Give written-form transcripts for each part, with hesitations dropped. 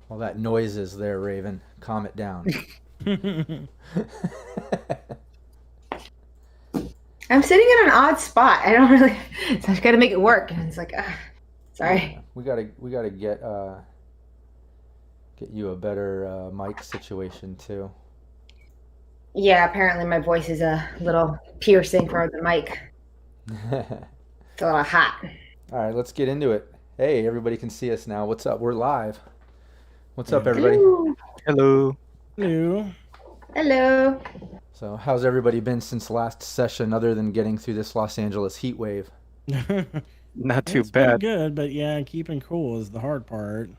All that noise is there, Raven. Calm it down. I'm sitting in an odd spot. I don't really. So I got to make it work, and it's like, sorry. Yeah, we gotta get you a better mic situation too. Yeah, apparently my voice is a little piercing for the mic. It's a little hot. All right, let's get into it. Hey, everybody can see us now. What's up? We're live. What's up, Yeah. everybody? Hello. Hello. Hello. Hello. So, how's everybody been since last session, other than getting through this Los Angeles heat wave? Not too It's been bad. good, but yeah, keeping cool is the hard part.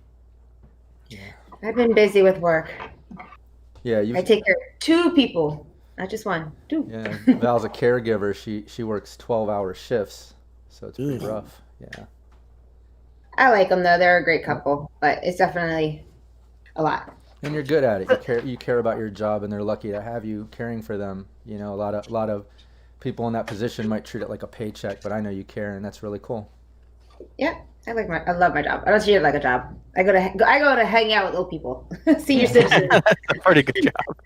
Yeah. I've been busy with work. Yeah, I take care of 2 people, not just 1. 2. Yeah, Val's a caregiver. She works 12-hour shifts, so it's pretty Ugh. rough. Yeah. I like them though. They're a great couple, but it's definitely a lot. And you're good at it. You care about your job, and they're lucky to have you caring for them. You know, a lot of people in that position might treat it like a paycheck, but I know you care, and that's really cool. Yeah, I love my job. I don't treat it like a job. I go to hang out with old people, senior citizens. That's a pretty good job.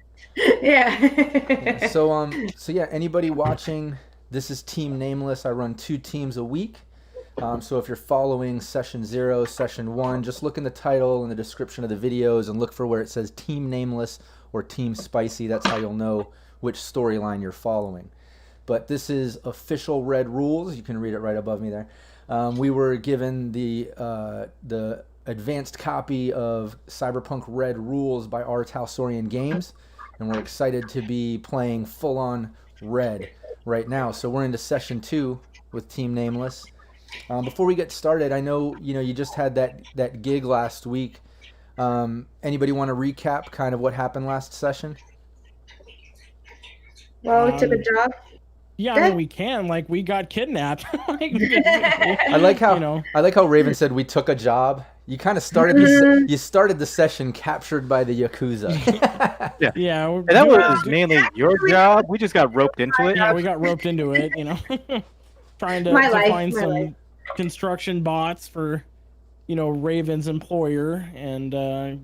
Yeah. So yeah, anybody watching, this is Team Nameless. I run 2 teams a week. So if you're following session 0, session 1, just look in the title and the description of the videos and look for where it says Team Nameless or Team Spicy. That's how you'll know which storyline you're following. But this is official Red rules. You can read it right above me there. We were given the advanced copy of Cyberpunk RED rules by R. Talsorian Games, and we're excited to be playing full-on Red right now. So we're into session 2 with Team Nameless. Before we get started, I know you just had that gig last week. Anybody want to recap kind of what happened last session? Well, we took a job. Yeah, Go I mean ahead. we can. Like we got kidnapped. I like how Raven said we took a job. You kind of started you started the session captured by the Yakuza. Yeah, And that was mainly your job. We just got roped into it. yeah, we got roped into it. Trying to, My to life, find my some life. construction bots for, Raven's employer, and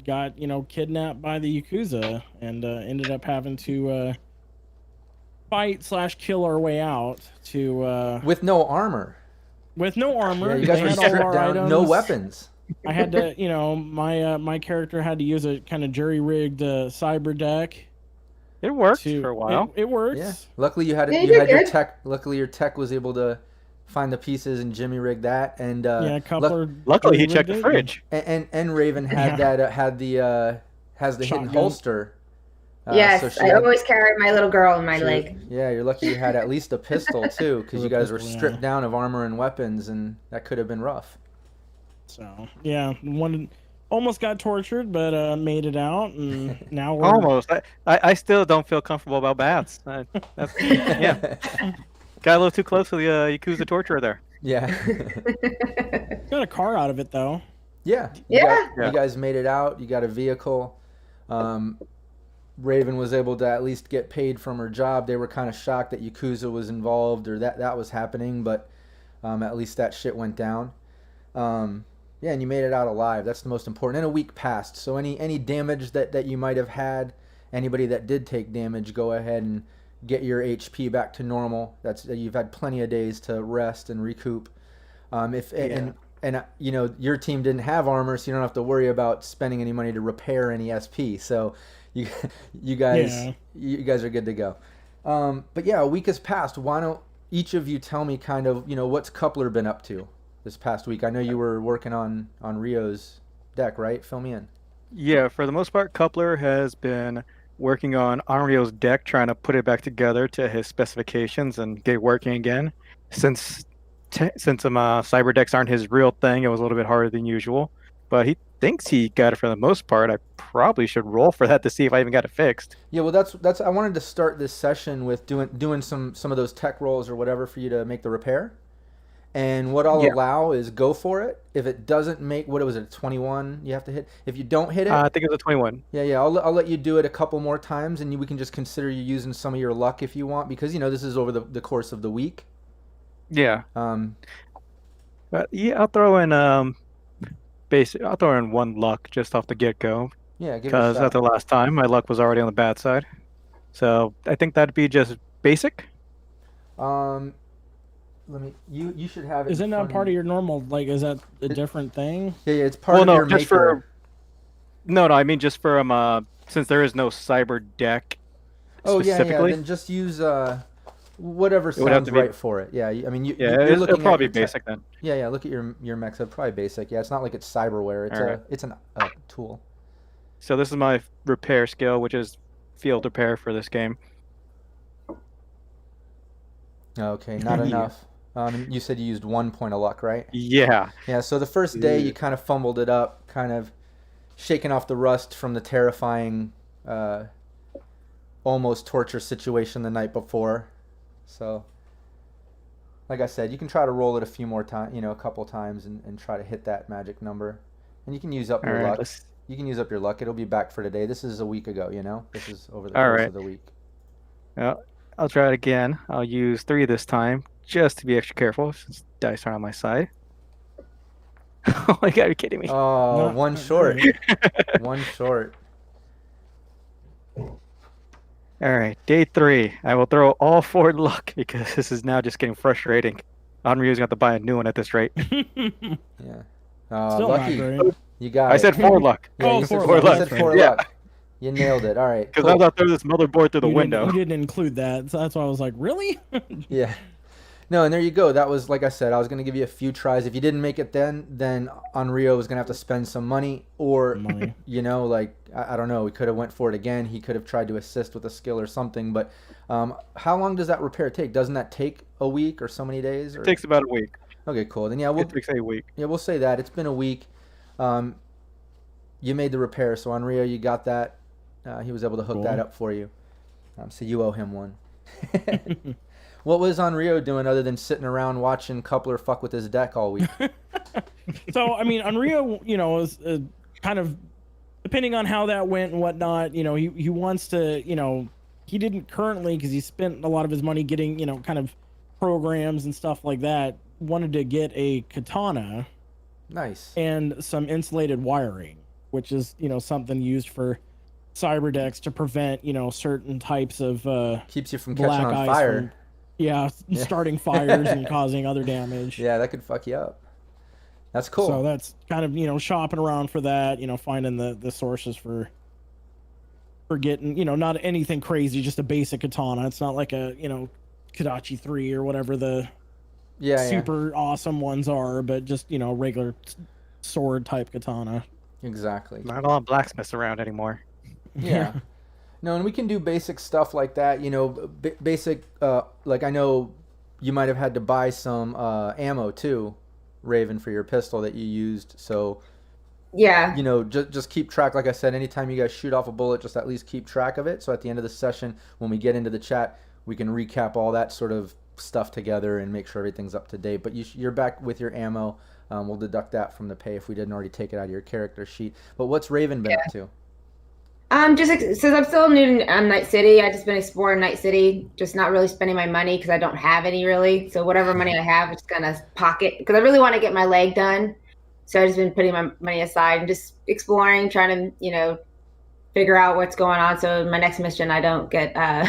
got kidnapped by the Yakuza, and ended up having to fight/kill our way out to With no armor. with no armor. Yeah, you guys They were had all stripped our down, items. no weapons. I had to, my character had to use a kind of jury-rigged cyber deck. It worked To, for a while. It works. Yeah. Luckily you had Yeah, you you had did your good. tech. Luckily your tech was able to find the pieces and Jimmy rigged that. And Yeah, Coupler. Luckily, he rigged checked the it. fridge. and Raven had Yeah. that has the hidden Shotgun. holster. Yes, so she I had- always carry my little girl in my she- leg. Yeah, you're lucky you had at least a pistol too, because With you a guys were pistol, stripped yeah. down of armor and weapons, and that could have been rough. So yeah, one almost got tortured, but made it out, and now we're Almost. I still don't feel comfortable about bats. Yeah. Got a little too close to the Yakuza torturer there. Yeah. got a car out of it though. Yeah. Yeah. You guys made it out. You got a vehicle. Raven was able to at least get paid from her job. They were kind of shocked that Yakuza was involved or that was happening, but at least that shit went down. Yeah, and you made it out alive. That's the most important. And a week passed, so any damage that you might have had, anybody that did take damage, go ahead and get your HP back to normal. You've had plenty of days to rest and recoup. And your team didn't have armor, so you don't have to worry about spending any money to repair any SP. So you guys are good to go. But yeah, a week has passed. Why don't each of you tell me kind of what's Coupler been up to this past week? I know you were working on Rio's deck, right? Fill me in. Yeah, for the most part, Coupler has been working on Onryo's deck, trying to put it back together to his specifications and get it working again. Since cyber decks aren't his real thing, it was a little bit harder than usual. But he thinks he got it for the most part. I probably should roll for that to see if I even got it fixed. Yeah, well, that's I wanted to start this session with doing some of those tech rolls or whatever for you to make the repair. And what I'll allow is go for it. If it doesn't make, what was it, 21 you have to hit? If you don't hit it... I think it was a 21. Yeah, I'll let you do it a couple more times, and we can just consider you using some of your luck if you want, because, this is over the course of the week. Yeah. Um, But yeah, I'll throw in basic. I'll throw in 1 luck just off the get-go. Yeah, give it a Because shot. at the last time, my luck was already on the bad side. So I think that'd be just basic. Let me. You should have it. Isn't that part of your normal? Like, is that a different thing? Yeah, it's part of your just maker. No, I mean just for since there is no cyber deck. Oh yeah. Specifically. Then just use whatever would have sounds to be- right for it. Yeah, I mean Yeah, you're looking it'll probably at be basic then. Yeah, look at your mechs. It's probably basic. Yeah, it's not like it's cyberware. It's Alright. it's a tool. So this is my repair skill, which is field repair for this game. Okay, not enough. You said you used 1 point of luck, right? Yeah. Yeah. So the first day you kind of fumbled it up, kind of shaking off the rust from the terrifying, almost torture situation the night before. So, like I said, you can try to roll it a few more times, a couple times, and try to hit that magic number. And you can use up your Alright, luck. let's- You can use up your luck. It'll be back for today. This is a week ago, This is over the All course right. of the week. Well, I'll try it again. I'll use 3 this time, just to be extra careful, since dice are on my side. Oh my god, are you kidding me? Oh, Not- one not short. great. One short. Alright, day 3. I will throw all 4 luck, because this is now just getting frustrating. Onryu's going to have to buy a new one at this rate. Yeah. Still Lucky. not great. You got I it. said 4 luck. Yeah, Oh, you said 4 4 luck, luck. that's You said 4 right. luck. You nailed it. All right. Because Cool. I was about to throw this motherboard through the You window. didn't include that, so that's why I was like, really? Yeah. No, and there you go. That was, like I said, I was going to give you a few tries. If you didn't make it then Onryo was going to have to spend some money, or, Money. I don't know. We could have went for it again. He could have tried to assist with a skill or something. But how long does that repair take? Doesn't that take a week or so many days? Or... It takes about a week. Okay, cool. Then It takes a week. Yeah, we'll say that. It's been a week. You made the repair, so Onryo, you got that. He was able to hook Cool. that up for you. So you owe him one. What was Onryo doing other than sitting around watching Coupler fuck with his deck all week? So, I mean, Unreal, is kind of, depending on how that went and whatnot, he wants to, he didn't currently, because he spent a lot of his money getting, kind of programs and stuff like that, wanted to get a katana Nice. and some insulated wiring, which is, something used for cyber decks to prevent, certain types of Keeps you from black catching on ice fire. from, starting fires and causing other damage. Yeah, that could fuck you up. That's cool. So that's kind of, shopping around for that, finding the sources for getting, not anything crazy, just a basic katana. It's not like a, Kadachi 3 or whatever the super awesome ones are, but just, regular sword type katana. Exactly. Not a lot of blacksmiths around anymore. Yeah. No, and we can do basic stuff like that, basic, like I know you might have had to buy some ammo too, Raven, for your pistol that you used. So, Yeah. just keep track. Like I said, anytime you guys shoot off a bullet, just at least keep track of it. So at the end of the session, when we get into the chat, we can recap all that sort of stuff together and make sure everything's up to date. But you're back with your ammo. We'll deduct that from the pay if we didn't already take it out of your character sheet. But what's Raven been up to? Just since I'm still new to Night City, I just been exploring Night City, just not really spending my money because I don't have any really. So whatever money I have, it's gonna pocket because I really want to get my leg done. So I've just been putting my money aside and just exploring, trying to, figure out what's going on. So my next mission, I don't get, I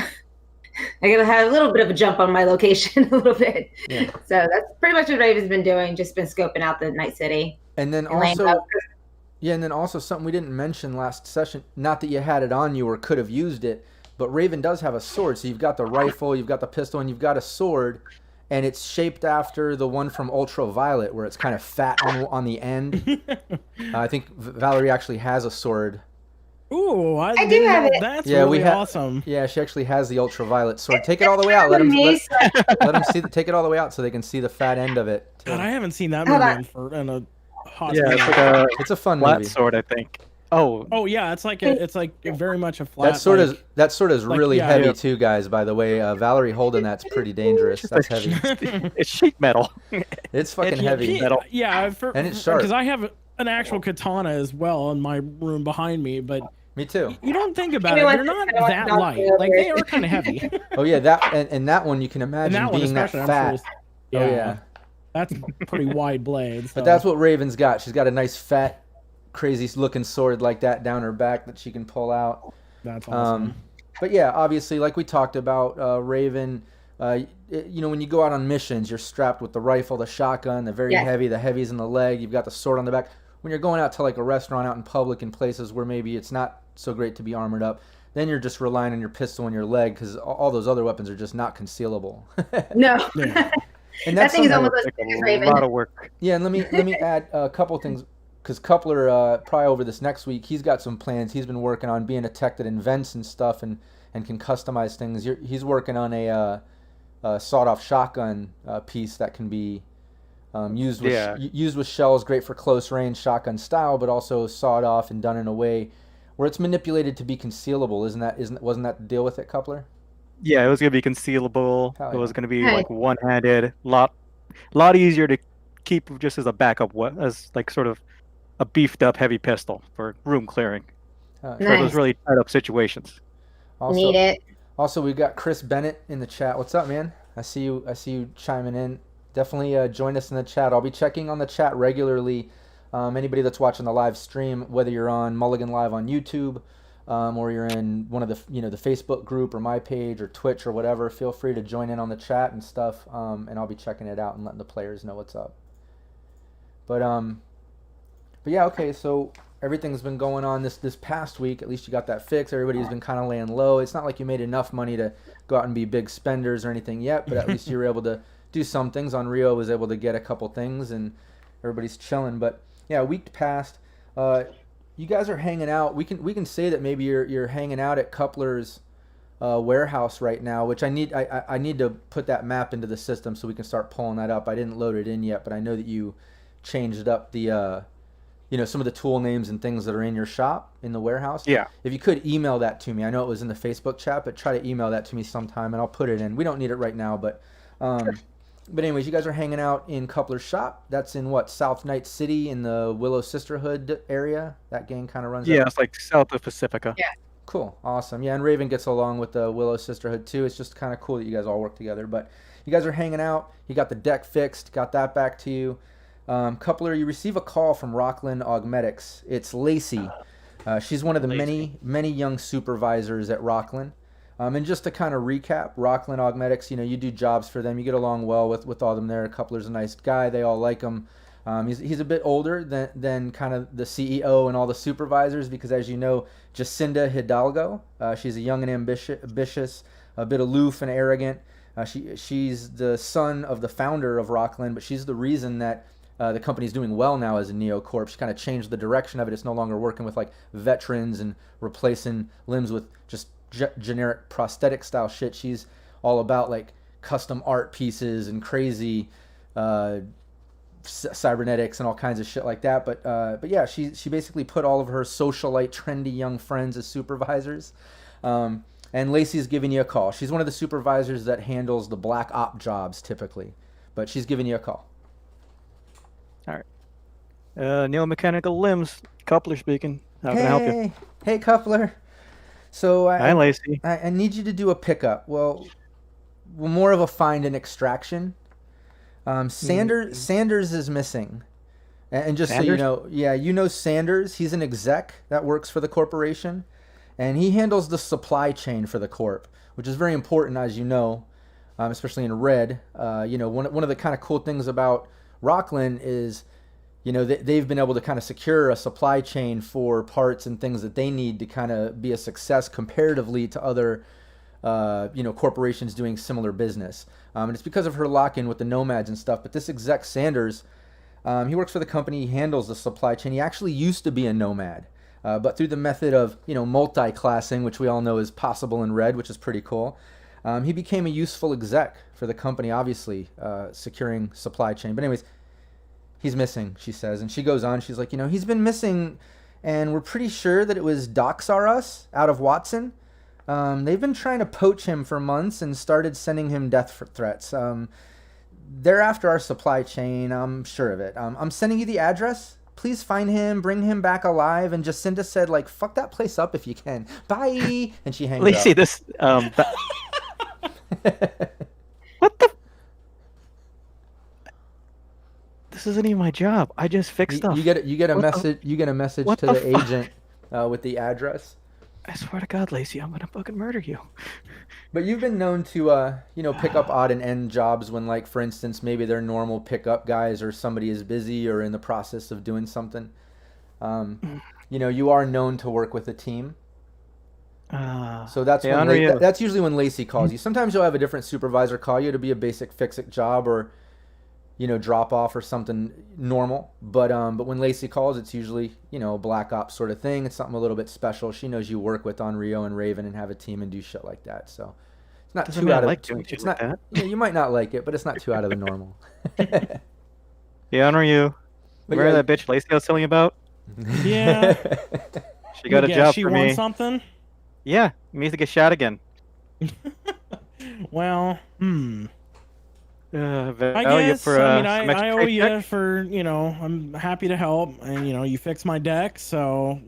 gotta have a little bit of a jump on my location a little bit. Yeah. So that's pretty much what Raven's been doing. Just been scoping out the Night City. And then also something we didn't mention last session, not that you had it on you or could have used it, but Raven does have a sword. So you've got the rifle, you've got the pistol, and you've got a sword, and it's shaped after the one from Ultraviolet, where it's kind of fat on the end. I think Valerie actually has a sword. Ooh, I do didn't have know. it. That's Yeah, really awesome. Yeah, she actually has the Ultraviolet sword. Take it all the way out. Let them see. Take it all the way out so they can see the fat end of it. Too. God, I haven't seen that Hold movie in a hot Yeah, minute. it's like It's a fun flat movie. sword, I think. Oh, yeah, it's like very much a flat. That sword is really yeah. heavy Yeah. too, guys. By the way, Valerie holding that's pretty dangerous. That's heavy. it's sheet metal. It's fucking yeah, heavy. metal. Yeah, And it's sharp. because I have an actual katana as well in my room behind me, but Me too. you don't think about Give me it. one They're not second, I that want light. to Like they are kind of heavy. Oh yeah, that and that one you can And imagine that one being that especially, I'm fat. sure. Oh yeah. That's a pretty wide blade. So. But that's what Raven's got. She's got a nice fat, crazy looking sword like that down her back that she can pull out. That's awesome. But yeah, obviously, like we talked about, Raven, when you go out on missions, you're strapped with the rifle, the shotgun, the very heavy, the heavy's in the leg, you've got the sword on the back. When you're going out to like a restaurant out in public in places where maybe it's not so great to be armored up, then you're just relying on your pistol and your leg because all those other weapons are just not concealable. No. Yeah. And That that's thing is something- almost as big as Raven. A lot of work. Yeah, and let me add a couple things because Coupler probably over this next week he's got some plans. He's been working on being a tech that invents and stuff and can customize things. He's working on a sawed-off shotgun piece that can be used with shells, great for close range shotgun style, but also sawed off and done in a way where it's manipulated to be concealable. Wasn't that the deal with it, Coupler? Yeah, it was gonna be concealable. Hell It was yeah. gonna be Hey. like one-handed, lot easier to keep just as a backup, as like sort of a beefed up heavy pistol for room clearing for Nice. those really tight up situations. Need it. Also, we got Chris Bennett in the chat. What's up, man? I see you chiming in. Definitely join us in the chat. I'll be checking on the chat regularly. Anybody that's watching the live stream, whether you're on Mulligan Live on YouTube, or you're in one of the the Facebook group or my page or Twitch or whatever, feel free to join in on the chat and stuff. And I'll be checking it out and letting the players know what's up. But yeah, okay. So everything's been going on this past week. At least you got that fixed. Everybody's been kind of laying low. It's not like you made enough money to go out and be big spenders or anything yet, but at least you were able to do some things. On Rio was able to get a couple things, and everybody's chilling. But yeah, a week passed. You guys are hanging out. We can say that maybe you're hanging out at Coupler's warehouse right now, which I need to put that map into the system so we can start pulling that up. I didn't load it in yet, but I know that you changed up the some of the tool names and things that are in your shop in the warehouse. Yeah. If you could email that to me. I know it was in the Facebook chat, but try to email that to me sometime and I'll put it in. We don't need it right now, but but anyways, you guys are hanging out in Coupler's shop. That's in what, South Night City in the Willow Sisterhood area? That gang kind of runs Yeah, up. it's like south of Pacifica. Yeah. Cool. Awesome. Yeah, and Raven gets along with the Willow Sisterhood too. It's just kind of cool that you guys all work together. But you guys are hanging out. You got the deck fixed. Got that back to you. Coupler, you receive a call from Rockland Augmetics. It's Lacey. She's one of the many young supervisors at Rockland. And just to kind of recap, Rockland Augmetics, you do jobs for them. You get along well with all of them there. Coupler's a nice guy. They all like him. He's a bit older than kind of the CEO and all the supervisors because, as you know, Jacinda Hidalgo, she's a young and ambitious, a bit aloof and arrogant. She's the son of the founder of Rockland, but she's the reason that the company's doing well now as a neocorp. She kind of changed the direction of it. It's no longer working with like veterans and replacing limbs with just generic prosthetic style shit. She's all about like custom art pieces and crazy cybernetics and all kinds of shit like that. But yeah, she basically put all of her socialite, trendy young friends as supervisors. And Lacey's giving you a call. She's one of the supervisors that handles the black op jobs typically, but she's giving you a call. All right. Neo Mechanical Limbs, Coupler speaking. How can I help you? Hey, Coupler. So Hi, Lacey. I need you to do a pickup. Well, more of a find and extraction. Sanders is missing. And just Sanders? so you know, yeah, Sanders. He's an exec that works for the corporation. And he handles the supply chain for the corp, which is very important, as you know, especially in Red. One of the kind of cool things about Rockland is, they've been able to kind of secure a supply chain for parts and things that they need to kind of be a success comparatively to other, corporations doing similar business. And it's because of her lock-in with the nomads and stuff. But this exec Sanders, he works for the company. He handles the supply chain. He actually used to be a nomad. But through the method of, multi-classing, which we all know is possible in Red, which is pretty cool, he became a useful exec for the company, obviously, securing supply chain. But anyways, he's missing, she says. And she goes on, she's like, he's been missing, and we're pretty sure that it was Docs R Us out of Watson. They've been trying to poach him for months and started sending him death threats. They're after our supply chain, I'm sure of it. I'm sending you the address. Please find him, bring him back alive. And Jacinda said, like, fuck that place up if you can. Bye. And she hangs Lacey, up. this what the? this isn't even my job. I just fix stuff. You get a What the- message. You get a message what to the the fuck? agent with the address. I swear to God, Lacey, I'm gonna fucking murder you. But you've been known to, pick up odd and end jobs when, like, for instance, maybe they're normal pickup guys or somebody is busy or in the process of doing something. You are known to work with a team. So that's yeah, when unreal. that's usually when Lacey calls you. Sometimes you'll have a different supervisor call you to be a basic fix-it job or, drop off or something normal. But when Lacey calls, it's usually, a black ops sort of thing. It's something a little bit special. She knows you work with Onryo and Raven and have a team and do shit like that. So it's not Doesn't too mean I out of like doing shit it's like not. that. You might not like it, but it's not too out of the normal. Yeah, honor you. But Remember yeah. that bitch Lacey I was telling you about? Yeah. She got a Yeah, job she for won me. something. Yeah, he needs to get shot again. Well, I Value guess. for, I mean, some extra I owe trade you check? for, I'm happy to help, and you fix my deck, so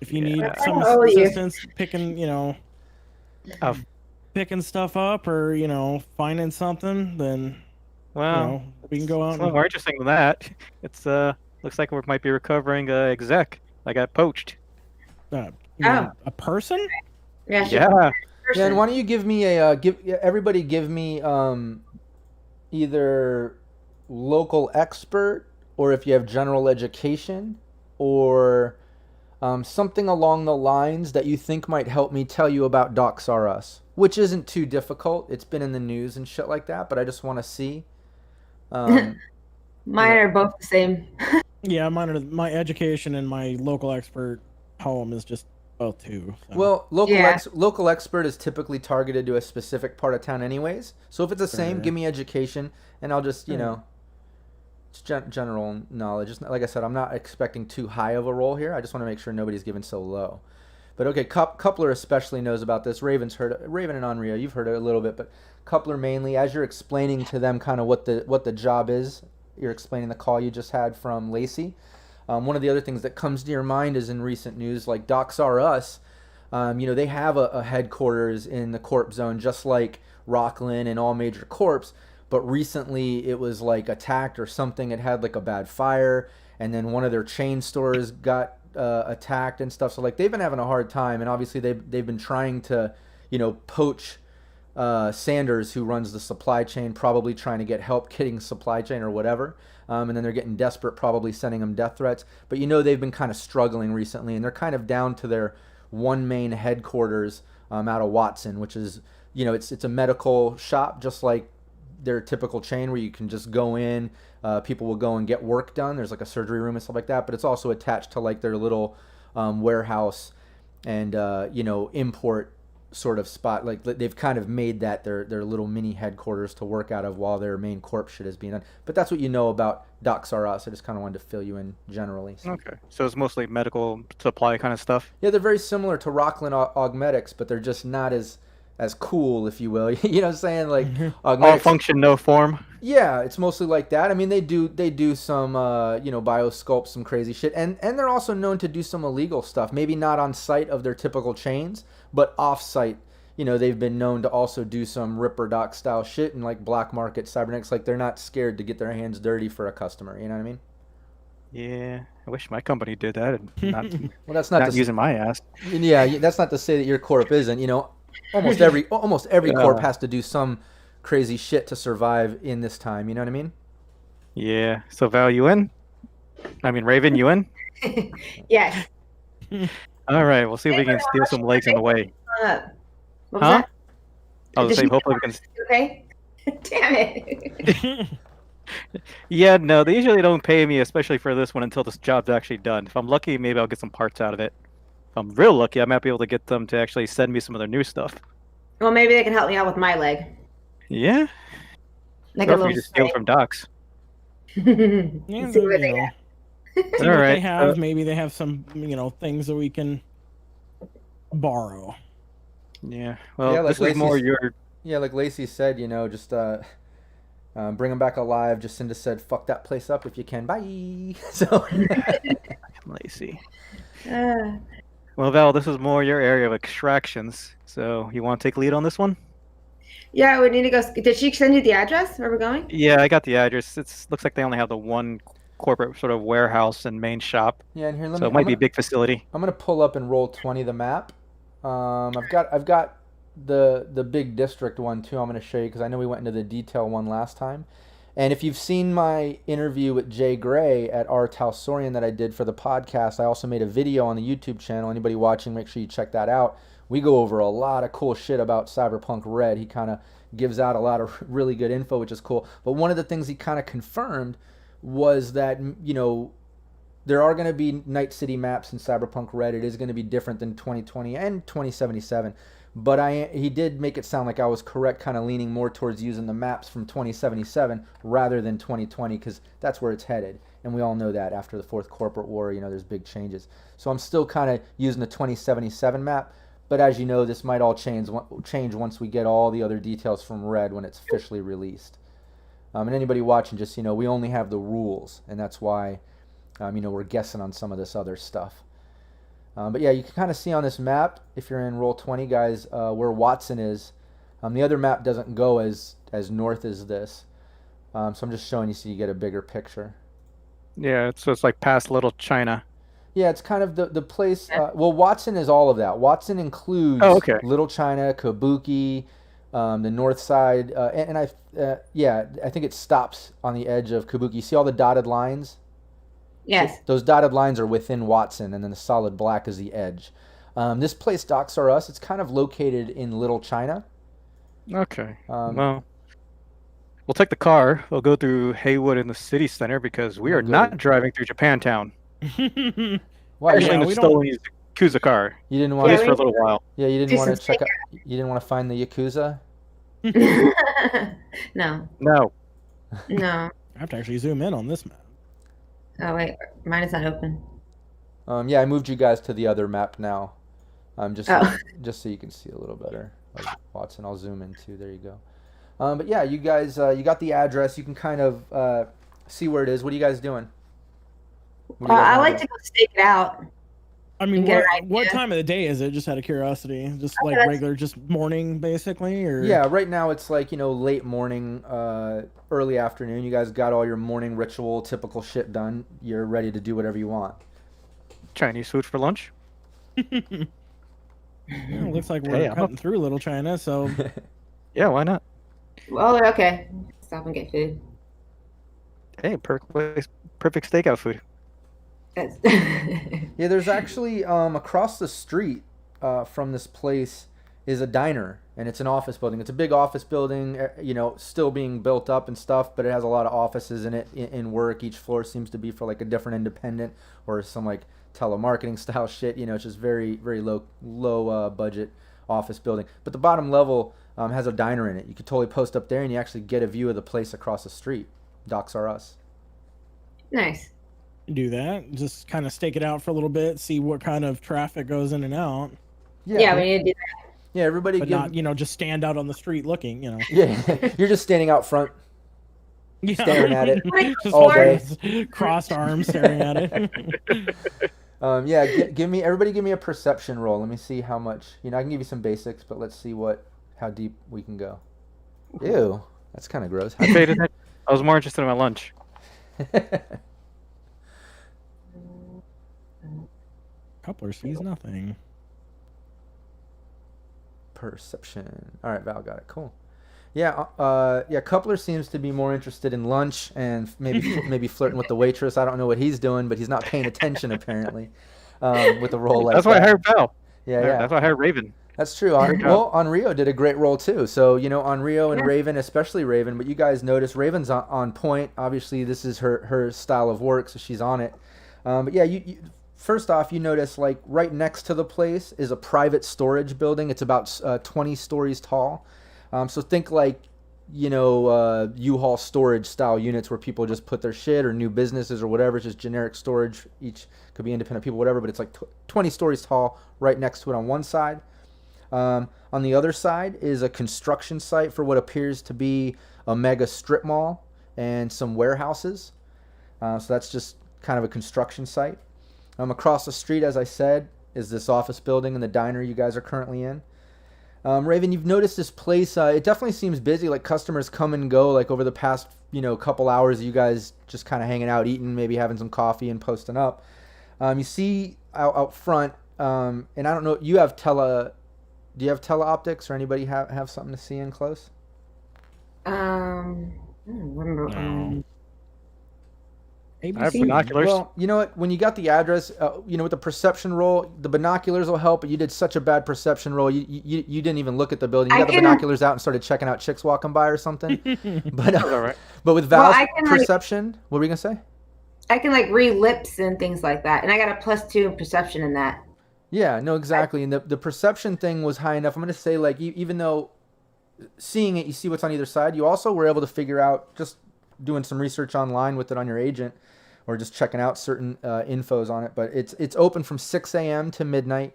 if you need Yeah. some I owe you. assistance picking, Oh, picking stuff up or finding something, then well, we can go out it's a little and more interesting than that. It's looks like we might be recovering exec. I got poached. you mean a person. Yeah. she's Yeah. a Yeah, and person. why don't you give me everybody give me either local expert or if you have general education or something along the lines that you think might help me tell you about Docs R Us, which isn't too difficult. It's been in the news and shit like that, but I just want to see. Mine are both the same. Yeah, my education and my local expert home is just both two. So. Well, Yeah. local expert is typically targeted to a specific part of town anyways. So if it's the same, Sure. give me education and I'll just, Sure. it's general knowledge. It's not, like I said, I'm not expecting too high of a role here. I just want to make sure nobody's given so low. But okay, Coupler especially knows about this. Raven and Onryo, you've heard it a little bit, but Coupler mainly, as you're explaining to them kind of what the job is, you're explaining the call you just had from Lacey. One of the other things that comes to your mind is in recent news, like Docs R Us, they have a headquarters in the Corp Zone, just like Rockland and all major corps. But recently it was like attacked or something. It had like a bad fire, and then one of their chain stores got attacked and stuff. So like they've been having a hard time, and obviously they've been trying to, poach Sanders, who runs the supply chain, probably trying to get help getting supply chain or whatever. And then they're getting desperate, probably sending them death threats. But they've been kind of struggling recently, and they're kind of down to their one main headquarters out of Watson, which is, it's a medical shop, just like their typical chain where you can just go in. People will go and get work done. There's like a surgery room and stuff like that, but it's also attached to like their little warehouse and, import sort of spot. Like they've kind of made that their little mini headquarters to work out of while their main corp shit is being done. But that's what you know about Docs R Us. I just kind of wanted to fill you in generally. So. Okay. So it's mostly medical supply kind of stuff. Yeah, they're very similar to Rockland Augmetics, but they're just not as cool, if you will. You know what I'm saying? Like All Augmetics. function, no form. Yeah, it's mostly like that. I mean, they do some biosculpt, some crazy shit, and they're also known to do some illegal stuff. Maybe not on site of their typical chains, but off site. They've been known to also do some Ripper Doc style shit and like black market cybernetics. Like they're not scared to get their hands dirty for a customer. You know what I mean? Yeah, I wish my company did that and not, Well, that's not not to using my ass. yeah, that's not to say that your corp isn't. Almost every corp has to do some crazy shit to survive in this time. You know what I mean? Yeah. So Val, you in? I mean, Raven, you in? Yes. All right. We'll see if we can steal some legs on the way. What was Huh? that? I was Did saying, you- hopefully we can. Okay. Damn it. Yeah, no, they usually don't pay me, especially for this one, until this job's actually done. If I'm lucky, maybe I'll get some parts out of it. If I'm real lucky, I might be able to get them to actually send me some of their new stuff. Well, maybe they can help me out with my leg. Yeah. Like Or a if you little just steal from Docs. Yeah, See what they got. see All what right, they have. Maybe they have some, things that we can borrow. Yeah. Well, Yeah, like this is more Lacey's- your. Yeah, like Lacey said, just bring them back alive. Jacinda said, "Fuck that place up if you can." Bye. So. Lacey. Uh, Well, Val, this is more your area of extractions. So you want to take lead on this one? Yeah, we need to go. Did she send you the address where we're going? Yeah, I got the address. It looks like they only have the one corporate sort of warehouse and main shop, Yeah, and here let so me. it might be a big facility. I'm gonna pull up and roll 20 the map. I've got the big district one too. I'm gonna show you because I know we went into the detail one last time. And if you've seen my interview with Jay Gray at R. Talsorian that I did for the podcast, I also made a video on the YouTube channel. Anybody watching, make sure you check that out. We go over a lot of cool shit about Cyberpunk RED. He kind of gives out a lot of really good info, which is cool. But one of the things he kind of confirmed was that, there are going to be Night City maps in Cyberpunk RED. It is going to be different than 2020 and 2077. But he did make it sound like I was correct, kind of leaning more towards using the maps from 2077 rather than 2020, because that's where it's headed. And we all know that after the fourth corporate war, there's big changes. So I'm still kind of using the 2077 map. But as you know, this might all change once we get all the other details from RED when it's officially released. And anybody watching, just, we only have the rules, and that's why, we're guessing on some of this other stuff. But yeah, you can kind of see on this map, if you're in roll 20, guys, where Watson is. The other map doesn't go as north as this. So I'm just showing you so you get a bigger picture. Yeah, so it's like past Little China. Yeah, it's kind of the place. Well, Watson is all of that. Watson includes Little China, Kabuki, the north side, and I think it stops on the edge of Kabuki. See all the dotted lines? Yes. So those dotted lines are within Watson, and then the solid black is the edge. This place, Docs R Us, it's kind of located in Little China. Okay. Well, we'll take the car. We'll go through Haywood in the city center because we are not driving through Japantown. Why? Actually, it's still a Yakuza car. You didn't want to for a little while. Yeah, you didn't want to check out. You didn't want to find the Yakuza. No. I have to actually zoom in on this map. Oh wait, mine is not open. Yeah, I moved you guys to the other map now. Just so you can see a little better. Watson, I'll zoom in too. There you go. But yeah, you guys, you got the address. You can kind of see where it is. What are you guys doing? I like to go stake it out. I mean, what time of the day is it? Just out of curiosity, just like regular, just morning, basically, or yeah. Right now it's like late morning, early afternoon. You guys got all your morning ritual, typical shit done. You're ready to do whatever you want. Chinese food for lunch. It looks like we're cutting through Little China, so yeah, why not? Well, okay. Stop and get food. Hey, perfect stakeout food. Yeah, there's actually across the street from this place is a diner, and it's an office building. It's a big office building, still being built up and stuff, but it has a lot of offices in it in work. Each floor seems to be for like a different independent or some like telemarketing style shit. It's just very, very low budget office building. But the bottom level has a diner in it. You could totally post up there, and you actually get a view of the place across the street. Docs R Us. Nice. Do that. Just kind of stake it out for a little bit, see what kind of traffic goes in and out. Yeah, we need to do that. Yeah, everybody, but not just stand out on the street looking. Yeah, you're just standing out front, staring at it just all day, crossed arms, staring at it. Yeah, everybody give me a perception roll. Let me see how much. I can give you some basics, but let's see how deep we can go. Ew, that's kind of gross. I was more interested in my lunch. Coupler sees nothing. Perception. All right, Val got it. Cool. Yeah, Coupler seems to be more interested in lunch and maybe flirting with the waitress. I don't know what he's doing, but he's not paying attention apparently. With a roll like that. That's why I hired Val. Yeah. That's why I hired Raven. That's true. Onryo did a great role too. So Onryo and Raven, especially Raven, but you guys notice Raven's on point. Obviously, this is her style of work, so she's on it. But yeah, you first off, you notice like right next to the place is a private storage building. It's about 20 stories tall. So think like U-Haul storage style units where people just put their shit, or new businesses or whatever. It's just generic storage. Each could be independent people, whatever. But it's like 20 stories tall right next to it on one side. On the other side is a construction site for what appears to be a mega strip mall and some warehouses. So that's just kind of a construction site. Across the street, as I said, is this office building and the diner you guys are currently in. Raven, you've noticed this place. It definitely seems busy. Like customers come and go. Like over the past, couple hours, you guys just kind of hanging out, eating, maybe having some coffee and posting up. You see out front, and I don't know. Do you have teleoptics, or anybody have something to see in close? I don't remember. No. I have ABC. binoculars. Well, you know what? When you got the address, with the perception roll, the binoculars will help. But you did such a bad perception roll. You didn't even look at the building. You got the binoculars out and started checking out chicks walking by or something. But That's all right. but with Val's I can, perception, what were you gonna say? I can read lips and things like that, and I got a +2 in perception in that. Yeah, no, exactly. And the perception thing was high enough. I'm gonna say even though seeing it, you see what's on either side. You also were able to figure out, just doing some research online with it on your agent, or just checking out certain infos on it. But it's open from 6 a.m. to midnight.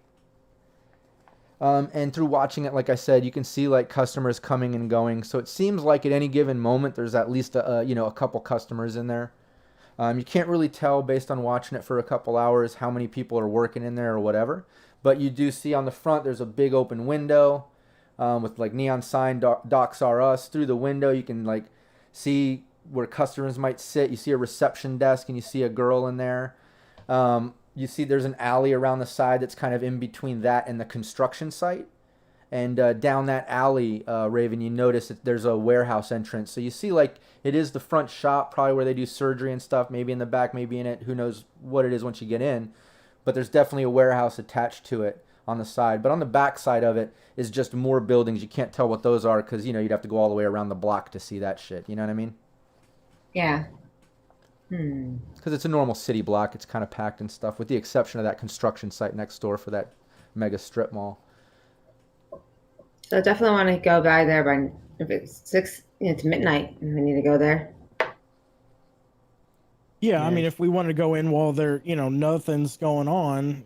And through watching it, like I said, you can see customers coming and going. So it seems like at any given moment there's at least a couple customers in there. You can't really tell based on watching it for a couple hours how many people are working in there or whatever. But you do see on the front there's a big open window with neon sign Docs R Us. Through the window you can see where customers might sit. You see a reception desk and you see a girl in there. You see there's an alley around the side that's kind of in between that and the construction site. And down that alley, Raven, you notice that there's a warehouse entrance. So you see it is the front shop, probably where they do surgery and stuff, maybe in the back, maybe in it. Who knows what it is once you get in. But there's definitely a warehouse attached to it on the side. But on the back side of it is just more buildings. You can't tell what those are because, you'd have to go all the way around the block to see that shit. You know what I mean? Yeah. Because it's a normal city block. It's kind of packed and stuff, with the exception of that construction site next door for that mega strip mall. So I definitely want to go by there by, if it's 6 to midnight, and we need to go there. Yeah, I mean, if we wanted to go in while they're, nothing's going on,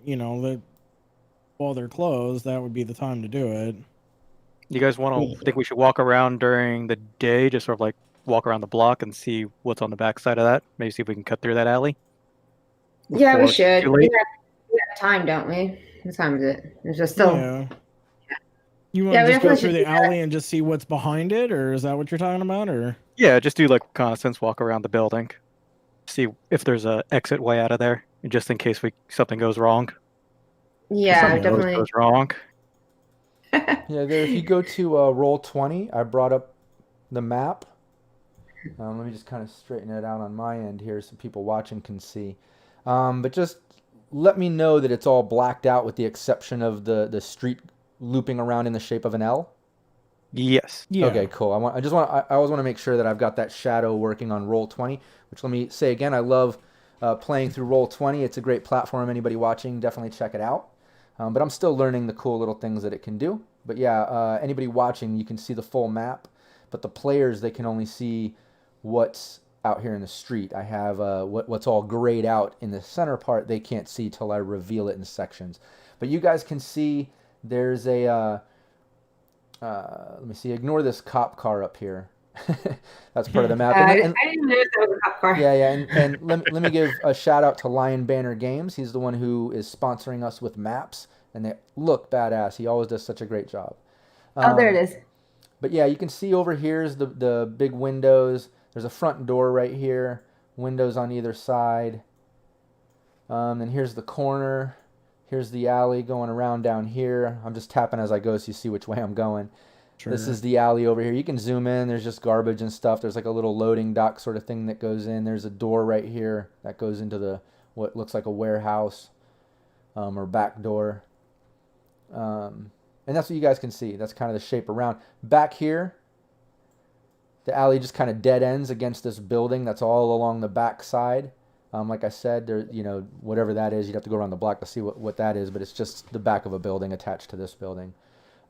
while they're closed, that would be the time to do it. You guys think we should walk around during the day, just sort of walk around the block and see what's on the back side of that? Maybe see if we can cut through that alley? Yeah, we Before it's should. too We late? have time, don't we? What time is it? It's just still. Yeah. You want Yeah, to we just go definitely through should the do that. alley and just see what's behind it, or is that what you're talking about? Or Yeah, just do reconnaissance, walk around the building, see if there's a exit way out of there, just in case something goes wrong. Yeah, Something definitely. goes wrong. Yeah, there. If you go to roll 20, I brought up the map. Let me just kind of straighten it out on my end here so people watching can see. But just let me know that it's all blacked out with the exception of the street looping around in the shape of an L. Yes. yeah. Okay, cool. I always want to make sure that I've got that shadow working on roll 20, which, let me say again, I love playing through roll 20. It's a great platform. Anybody watching, definitely check it out. But I'm still learning the cool little things that it can do. But yeah, anybody watching, you can see the full map, but the players, they can only see what's out here in the street. I have what's all grayed out in the center part, they can't see till I reveal it in sections. But you guys can see there's a, let me see, ignore this cop car up here. That's part of the map. I didn't notice that was a cop car. Yeah, and let me give a shout out to Lion Banner Games. He's the one who is sponsoring us with maps, and they look badass. He always does such a great job. Oh, there it is. But yeah, you can see over here is the big windows. There's a front door right here. Windows on either side. Then here's the corner. Here's the alley going around down here. I'm just tapping as I go so you see which way I'm going. Sure. This is the alley over here. You can zoom in. There's just garbage and stuff. There's a little loading dock sort of thing that goes in. There's a door right here that goes into what looks like a warehouse or back door. And that's what you guys can see. That's kind of the shape around. Back here, the alley just kind of dead ends against this building that's all along the back side. Like I said, there, whatever that is, you'd have to go around the block to see what that is, but it's just the back of a building attached to this building.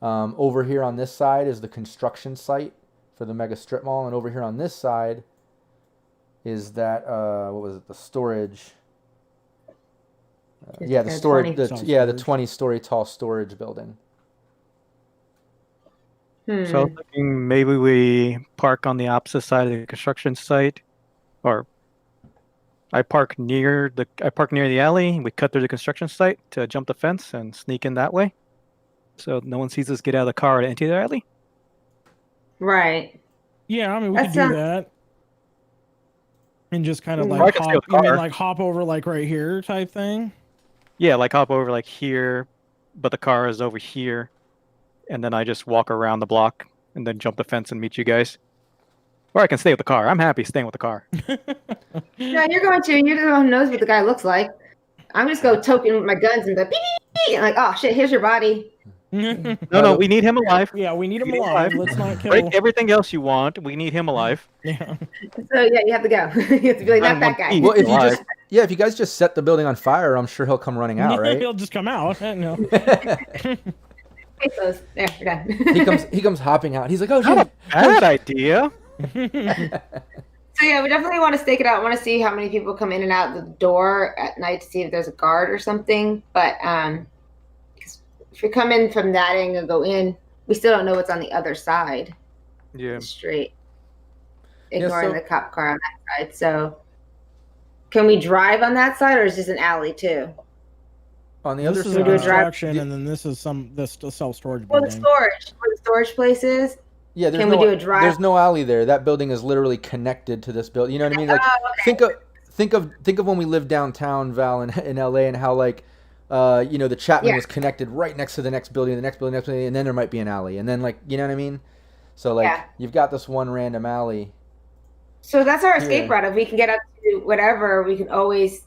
Over here on this side is the construction site for the mega strip mall, and over here on this side is that what was it? The storage. Yeah, the storage. The 20-story tall storage building. So I was thinking maybe we park on the opposite side of the construction site, or I park near the alley. We cut through the construction site to jump the fence and sneak in that way. so no one sees us get out of the car and enter the alley. Right. Yeah, I mean we That's could do that. And just kind of Or I like could stay hop, with the you mean car. like hop over like right here type thing? Yeah, like hop over like here, but the car is over here, and then I just walk around the block and then jump the fence and meet you guys. Or I can stay with the car. I'm happy staying with the car. No, you're going to. You're the one who knows what the guy looks like. I'm just go token with my guns and go beep, beep, beep, and like, oh shit, here's your body. No, we need him alive. Yeah, we need him We need him alive. alive. Let's not kill. Break everything else you want. We need him alive. Yeah. So yeah, you have to go. You have to be like, not that guy. Well, if you Alive. just if you guys just set the building on fire, I'm sure he'll come running out, right? He'll just come out. No. Face those. There, we're done. he comes hopping out. He's like, oh Not shit. a bad idea. So yeah, we definitely want to stake it out. I want to see how many people come in and out the door at night to see if there's a guard or something. But because if we come in from that angle and go in, we still don't know what's on the other side Yeah. of the street. Yeah, Ignoring so- the cop car on that side. So can we drive on that side, or is this an alley too? On the other This is side. a do a drive- construction, and then this is this self-storage Well, the building. storage, where the storage place is. Yeah, there's Can no, we do a drive? There's no alley there. That building is literally connected to this building. You know what I mean? Like, Oh, okay. think of when we lived downtown, Val, in LA, and how like, the Chapman Yeah. was connected right next to the next building, and then there might be an alley, and then like, you know what I mean? So like, Yeah. you've got this one random alley. So that's our escape Yeah. route. If we can get up to whatever, we can always,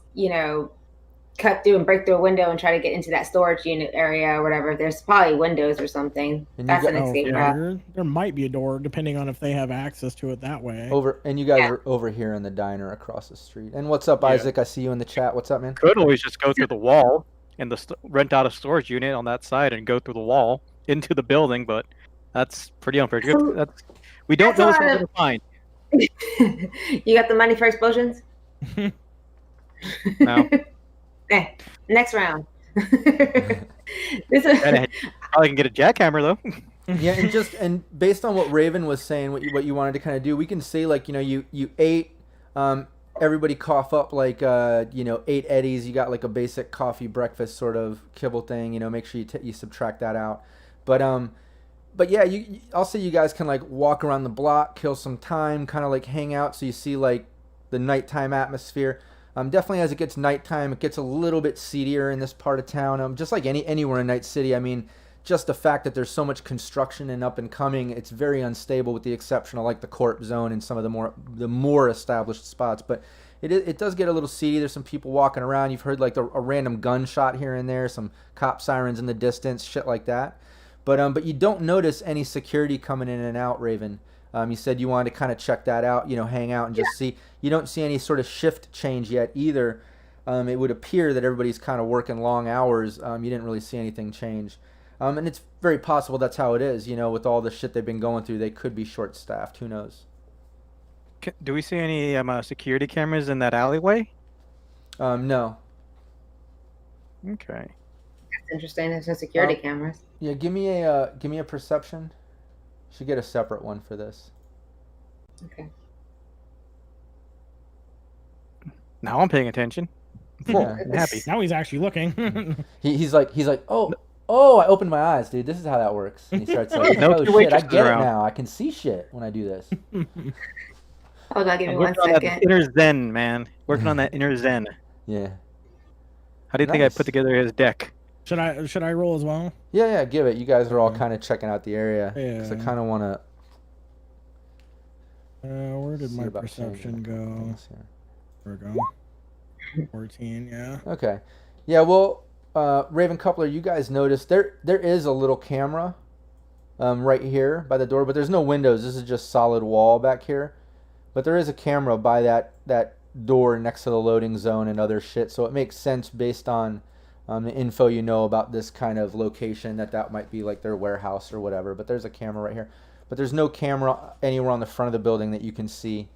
cut through and break through a window and try to get into that storage unit area or whatever. There's probably windows or something. And you That's got- an Oh, escape yeah, route. there might be a door depending on if they have access to it that way. And you guys Yeah. are over here in the diner across the street. And what's up, Yeah. Isaac? I see you in the chat. What's up, man? Could always just go through the wall and rent out a storage unit on that side and go through the wall into the building, but that's pretty unfair. We don't That's know a what we're lot going to find. You got the money for explosions? No. Next round. This is Probably can get a jackhammer though. Yeah, and based on what Raven was saying, what you wanted to kind of do, we can say like, you ate, everybody cough up like 8 Eddies. You got like a basic coffee breakfast sort of kibble thing. Make sure you subtract that out. But yeah, I'll say you guys can like walk around the block, kill some time, kind of like hang out, so you see like the nighttime atmosphere. Definitely as it gets nighttime, it gets a little bit seedier in this part of town. Just like anywhere in Night City. I mean, just the fact that there's so much construction and up and coming, it's very unstable, with the exception of like the Corp Zone and some of the more established spots. But it does get a little seedy. There's some people walking around. You've heard like a random gunshot here and there, some cop sirens in the distance, shit like that. But you don't notice any security coming in and out, Raven. You said you wanted to kind of check that out, hang out and just see. You don't see any sort of shift change yet either. It would appear that everybody's kind of working long hours. You didn't really see anything change. And it's very possible that's how it is. With all the shit they've been going through, they could be short-staffed. Who knows? Do we see any security cameras in that alleyway? No. Okay. That's interesting. There's no security cameras. Yeah, give me a perception. Should get a separate one for this. Okay. Now I'm paying attention. Full. Yeah. I'm happy. Now he's actually looking. He's like, oh, I opened my eyes, dude. This is how that works. And he starts like, No oh two shit, I waitresses get it around. now. I can see shit when I do this. Hold on, give me I'm one working on that second. inner zen, man. Working on that inner zen. Yeah. How do you think I Nice. put together his deck? Should I roll as well? Yeah, give it. You guys are all kind of checking out the area. Because I Yeah. kind of want to Where did see my about perception changing a couple go? things here. There we go. 14, yeah. Okay. Yeah, well, Raven Coupler, you guys noticed there is a little camera right here by the door, but there's no windows. This is just solid wall back here. But there is a camera by that door next to the loading zone and other shit, so it makes sense based on the info you know about this kind of location that might be like their warehouse or whatever. But there's a camera right here. But there's no camera anywhere on the front of the building that you can see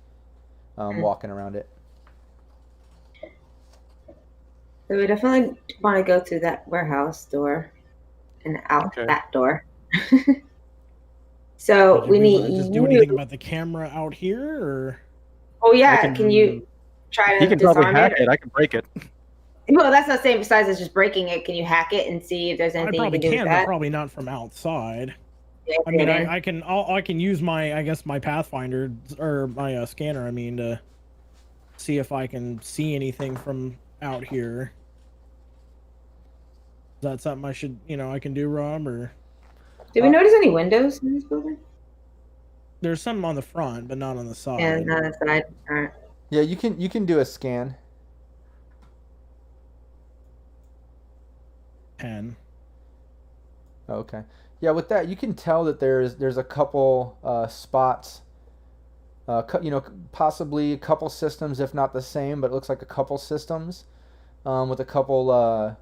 walking around it. So we definitely want to go to that warehouse door and out Okay. that door. So Did we we wanna need just do anything about the camera out here, or Oh yeah, I can you try He to can probably disarm hack it? it. I can break it. Well, that's not saying besides it's just breaking it. Can you hack it and see if there's I anything you probably can do with can, but that? probably not from outside. Yeah, I mean, then. I can use my Pathfinder or my scanner. I mean, to see if I can see anything from out here. Is that something I can do, Rob? Or Did we notice any windows in this building? there's some on the front, but not on the side. Yeah, not inside. All right. Yeah, you can do a scan. 10. Okay. Yeah, with that, you can tell that there's a couple spots, possibly a couple systems, if not the same, but it looks like a couple systems with a couple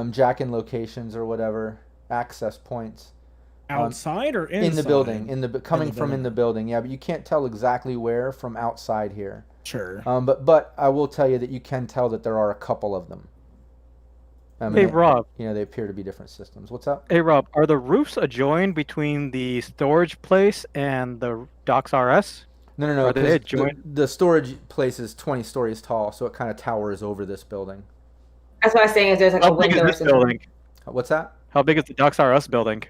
jack-in locations or whatever, access points. Outside or inside? In the building, coming from building. in the building. Yeah, but you can't tell exactly where from outside here. Sure. But I will tell you that you can tell that there are a couple of them. Hey, Rob. They appear to be different systems. What's up? Hey, Rob, are the roofs adjoined between the storage place and the docks RS? No. Are they adjoined? The storage place is 20 stories tall, so it kind of towers over this building. That's what I was saying. Is there's like How a big window or is this something? building? What's that? How big is the docks RS building?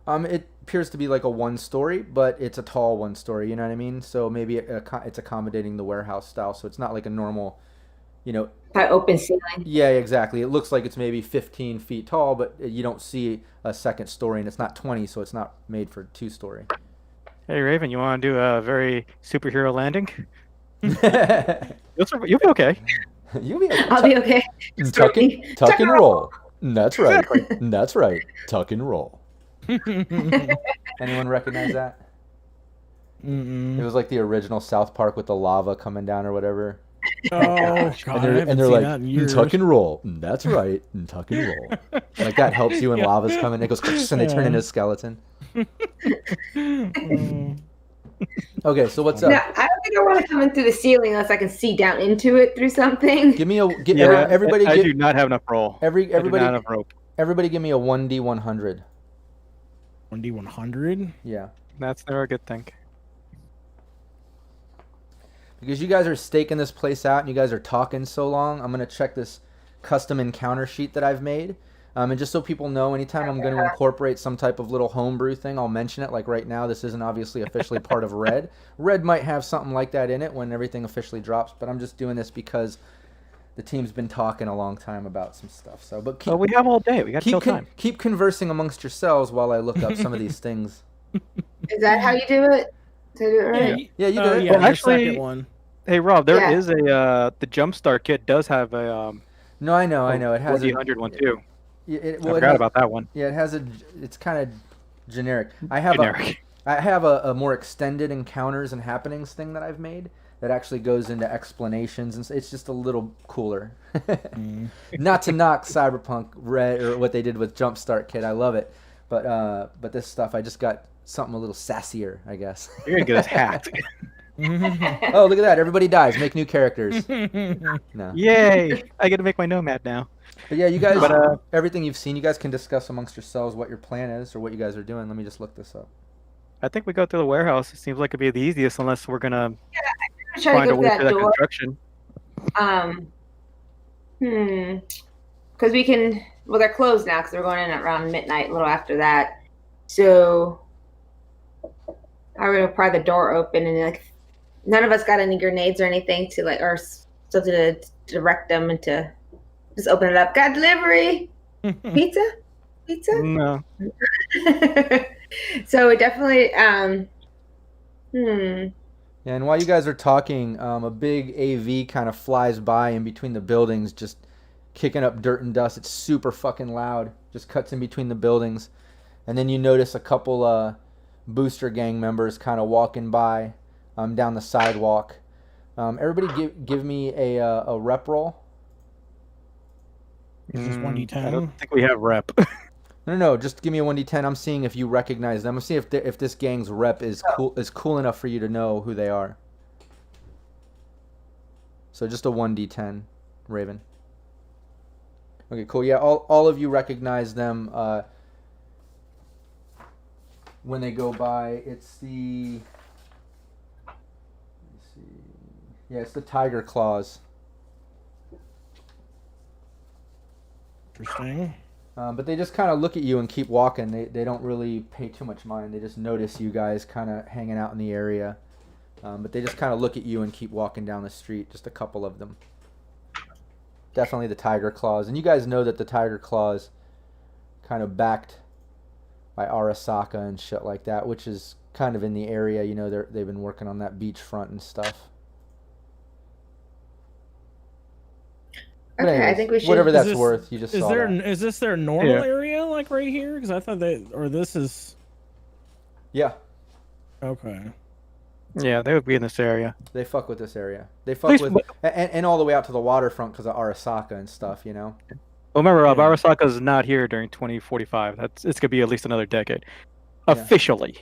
It appears to be like a one-story, but it's a tall one-story. You know what I mean? So maybe it's accommodating the warehouse style, so it's not like a normal, Open ceiling. Yeah, exactly. It looks like it's maybe 15 feet tall, but you don't see a second story, and it's not 20, so it's not made for two-story. Hey, Raven, you want to do a very superhero landing? You'll You'll be okay. be okay. I'll be okay. Tuck and roll. That's right. That's right. Tuck and roll. Anyone recognize that? Mm-mm. It was like the original South Park with the lava coming down or whatever. Oh God! And they're like, tuck and roll. That's right. Tuck and roll. Like that helps you when lava's coming. It goes, and they turn into a skeleton. Okay, so what's up? No, I don't think I want to come in through the ceiling unless I can see down into it through something. Give me a everybody. I do not have enough roll. Everybody, I do not have enough rope. Everybody, give me a 1d100. 1d100. Yeah. That's never a good thing. Because you guys are staking this place out and you guys are talking so long, I'm going to check this custom encounter sheet that I've made. And just so people know, anytime I'm going to incorporate some type of little homebrew thing, I'll mention it. Like right now, this isn't obviously officially part of Red. Red might have something like that in it when everything officially drops, but I'm just doing this because the team's been talking a long time about some stuff. So, but we have all day. We got till time. Keep conversing amongst yourselves while I look up some of these things. Is that how you do it? To do it right? Yeah, you do it. Yeah, Well, the actually, second one. Hey Rob, there is a the Jumpstart kit does have a No, I know. It has a 100 one too. I forgot about that one. Yeah, it's kind of generic. I have a more extended encounters and happenings thing that I've made that actually goes into explanations, and it's just a little cooler. Not to knock Cyberpunk RED or what they did with Jumpstart Kit, I love it, but this stuff I just got something a little sassier, I guess. You're gonna get us hacked. Oh, look at that! Everybody dies. Make new characters. No. Yay! I get to make my nomad now. But yeah, you guys, everything you've seen, you guys can discuss amongst yourselves what your plan is or what you guys are doing. Let me just look this up. I think we go through the warehouse. It seems like it'd be the easiest unless we're gonna Try find to a go way through through that that door. construction. Because we can. Well, they're closed now because they're going in around midnight, a little after that. So I would pry the door open and like. None of us got any grenades or anything to like, or something to direct them into just open it up. Got delivery, pizza. No. So it definitely. Yeah, and while you guys are talking, a big AV kind of flies by in between the buildings, just kicking up dirt and dust. It's super fucking loud. Just cuts in between the buildings, and then you notice a couple booster gang members kind of walking by. Down the sidewalk. Everybody give me a rep roll. Is this 1d10? I don't think we have rep. No, just give me a 1d10. I'm seeing if you recognize them. I'm seeing if this gang's rep is cool enough for you to know who they are. So just a 1d10, Raven. Okay, cool. Yeah, all of you recognize them when they go by. It's the... Yeah, it's the Tiger Claws. Interesting. But they just kind of look at you and keep walking. They don't really pay too much mind. They just notice you guys kind of hanging out in the area. But they just kind of look at you and keep walking down the street. Just a couple of them. Definitely the tiger claws. And you guys know that the tiger claws kind of backed by Arasaka and shit like that, which is kind of in the area. You know, they've been working on that beachfront and stuff. But Okay, I anyways, think we should. whatever that's Is this- worth, you just Is saw there that. is this their normal Yeah. area, like right here? Because I thought this is Yeah, okay. Yeah, they would be in this area. they fuck with this area. They fuck least- with and all the way out to the waterfront because of Arasaka and stuff. You know. Well, remember, Yeah. Arasaka's not here during 2045. It's gonna be at least another decade. Yeah. Officially.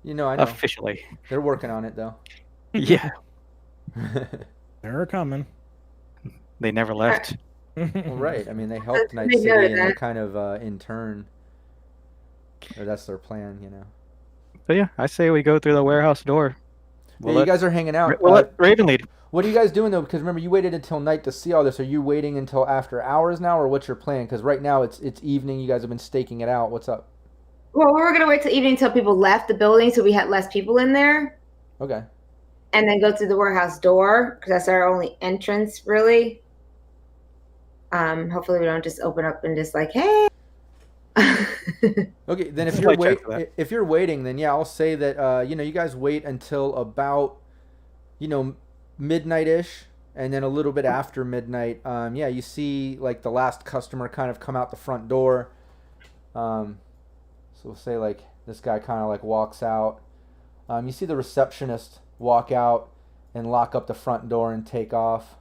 You know, I know. Officially. They're working on it though. Yeah. They're coming. They never left. Well, right. I mean, they helped Night They City, know and they're that. kind of in turn, or that's their plan. You know. But yeah, I say we go through the warehouse door. Yeah, you guys are hanging out. We'll let Raven lead. What are you guys doing though? Because remember, you waited until night to see all this. Are you waiting until after hours now, or what's your plan? Because right now it's evening. You guys have been staking it out. What's up? Well, we were gonna wait till evening until people left the building, so we had less people in there, Okay. and then go through the warehouse door because that's our only entrance, really. Hopefully, we don't just open up and just like, hey. Okay. Then if Just you're play check for that. if you're waiting, then yeah, I'll say that you know, you guys wait until about, you know, midnight-ish, and then a little bit after midnight. Yeah, you see like the last customer kind of come out the front door. So we'll say like this guy kind of like walks out. You see the receptionist walk out and lock up the front door and take off.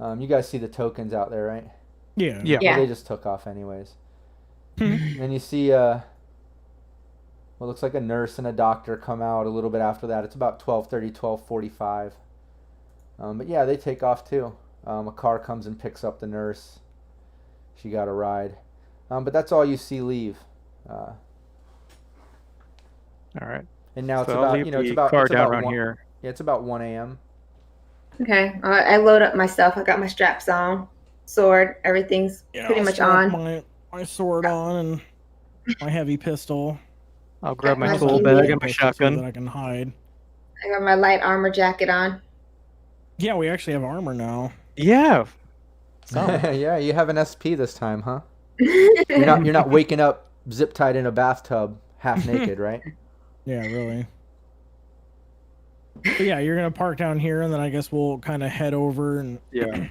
You guys see the tokens out there, right? Yeah. Yeah. Yeah. Well, they just took off anyways. Then you see what looks like a nurse and a doctor come out a little bit after that. It's about 12:30, 12:45. But yeah, they take off too. A car comes and picks up the nurse. She got a ride. But that's all you see leave. All right. And now it's So I'll about, leave you know, it's the about car it's down about around 1, here. Yeah, it's about 1 a.m. Okay, I load up my stuff. I got my straps on, sword, everything's Yeah, pretty I'll much strap on. my sword on and my heavy pistol. I'll grab my my tool key. bag and my Pistol so shotgun. that I can hide. I got my light armor jacket on. Yeah, we actually have armor now. Yeah. Yeah, you have an SP this time, huh? You're not waking up zip tied in a bathtub half naked, right? Yeah, really. But yeah, you're gonna park down here, and then I guess we'll kind of head over and Yeah.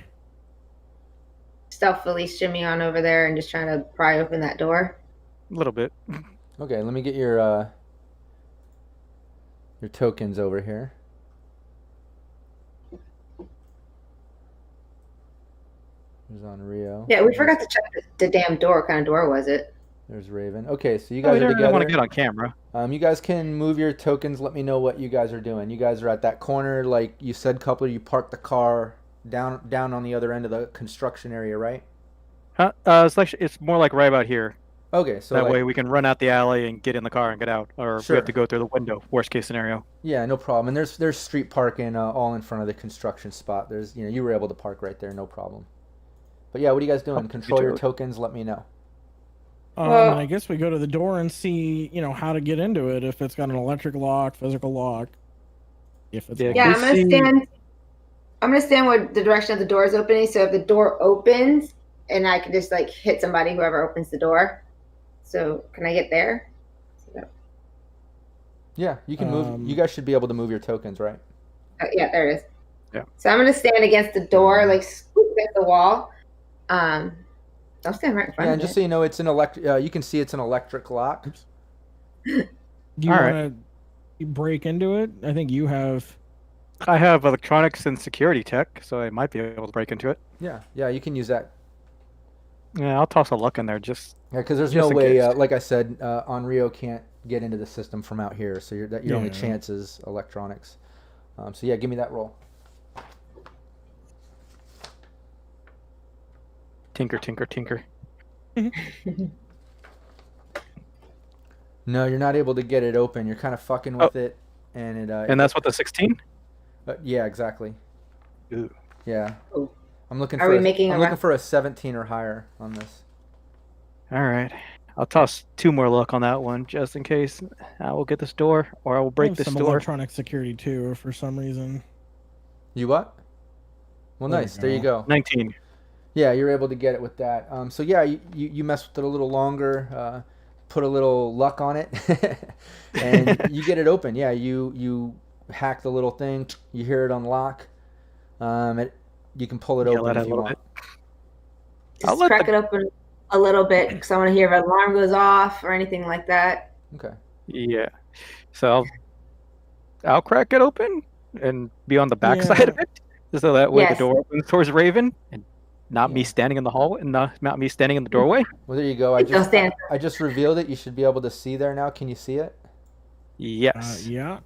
Stealthily shimmy on over there and just trying to pry open that door. A little bit. Okay, let me get your tokens over here. There's on Rio. Yeah, we forgot to check the damn door. What kind of door was it? There's Raven. Okay, so you Oh, we guys are don't really want to together. get on camera. You guys can move your tokens. Let me know what you guys are doing. You guys are at that corner, like you said, Coupler. You parked the car down on the other end of the construction area, right? Huh? It's more like right about here. Okay, so That like, way we can run out the alley and get in the car and get out, or we Sure. have to go through the window. Worst case scenario. yeah, no problem. And there's street parking all in front of the construction spot. There's you were able to park right there, no problem. But yeah, what are you guys doing? Oh, Control your good. tokens. Let me know. Well- and I guess we go to the door and see, how to get into it. If it's got an electric lock, physical lock. If it's Yeah, locked. Yeah, we I'm gonna see- stand. I'm gonna stand where the direction of the door is opening. So if the door opens, and I can just like hit somebody, whoever opens the door. So can I get there? Yeah, you can move. Um, You guys should be able to move your tokens, right? Yeah, there it is. Yeah. So I'm gonna stand against the door, like scoop against the wall. I'll stand right in front Yeah, of and just it. so you know, it's an you can see it's an electric lock. Do you All want right. to break into it? I think you have. I have electronics and security tech, so I might be able to break into it. Yeah, you can use that. Yeah, I'll toss a luck in there. Just Yeah, because there's Just no in way. case. Like I said, Onryo can't get into the system from out here, so your only Yeah. chance is electronics. So yeah, give me that roll. tinker, tinker, tinker. No, you're not able to get it open. You're kind of fucking with it, and it. And that's what the 16. Yeah, exactly. Ooh. Yeah. Ooh. I'm looking Are for. we A, making I'm a looking rough- for a 17 or higher on this. All right. I'll toss 2 more luck on that one just in case. I will get this door, or I will I break have this some door. electronic security too, for some reason. You what? Well, There nice. you There you go. go. 19. Yeah, you're able to get it with that. So yeah, you mess with it a little longer, put a little luck on it, and you get it open. Yeah, you hack the little thing. You hear it unlock. You can pull it Yell open at it if a you little want. I'll Just let crack the- it open a little bit because I want to hear if an alarm goes off or anything like that. Okay. Yeah. So I'll crack it open and be on the back side of it, so that way Yes. the door opens towards Raven and not me Yeah. standing in the hallway, and not me standing in the doorway. Well, there you go. Don't stand. I just revealed it. You should be able to see there now. Can you see it? Yes. Yeah.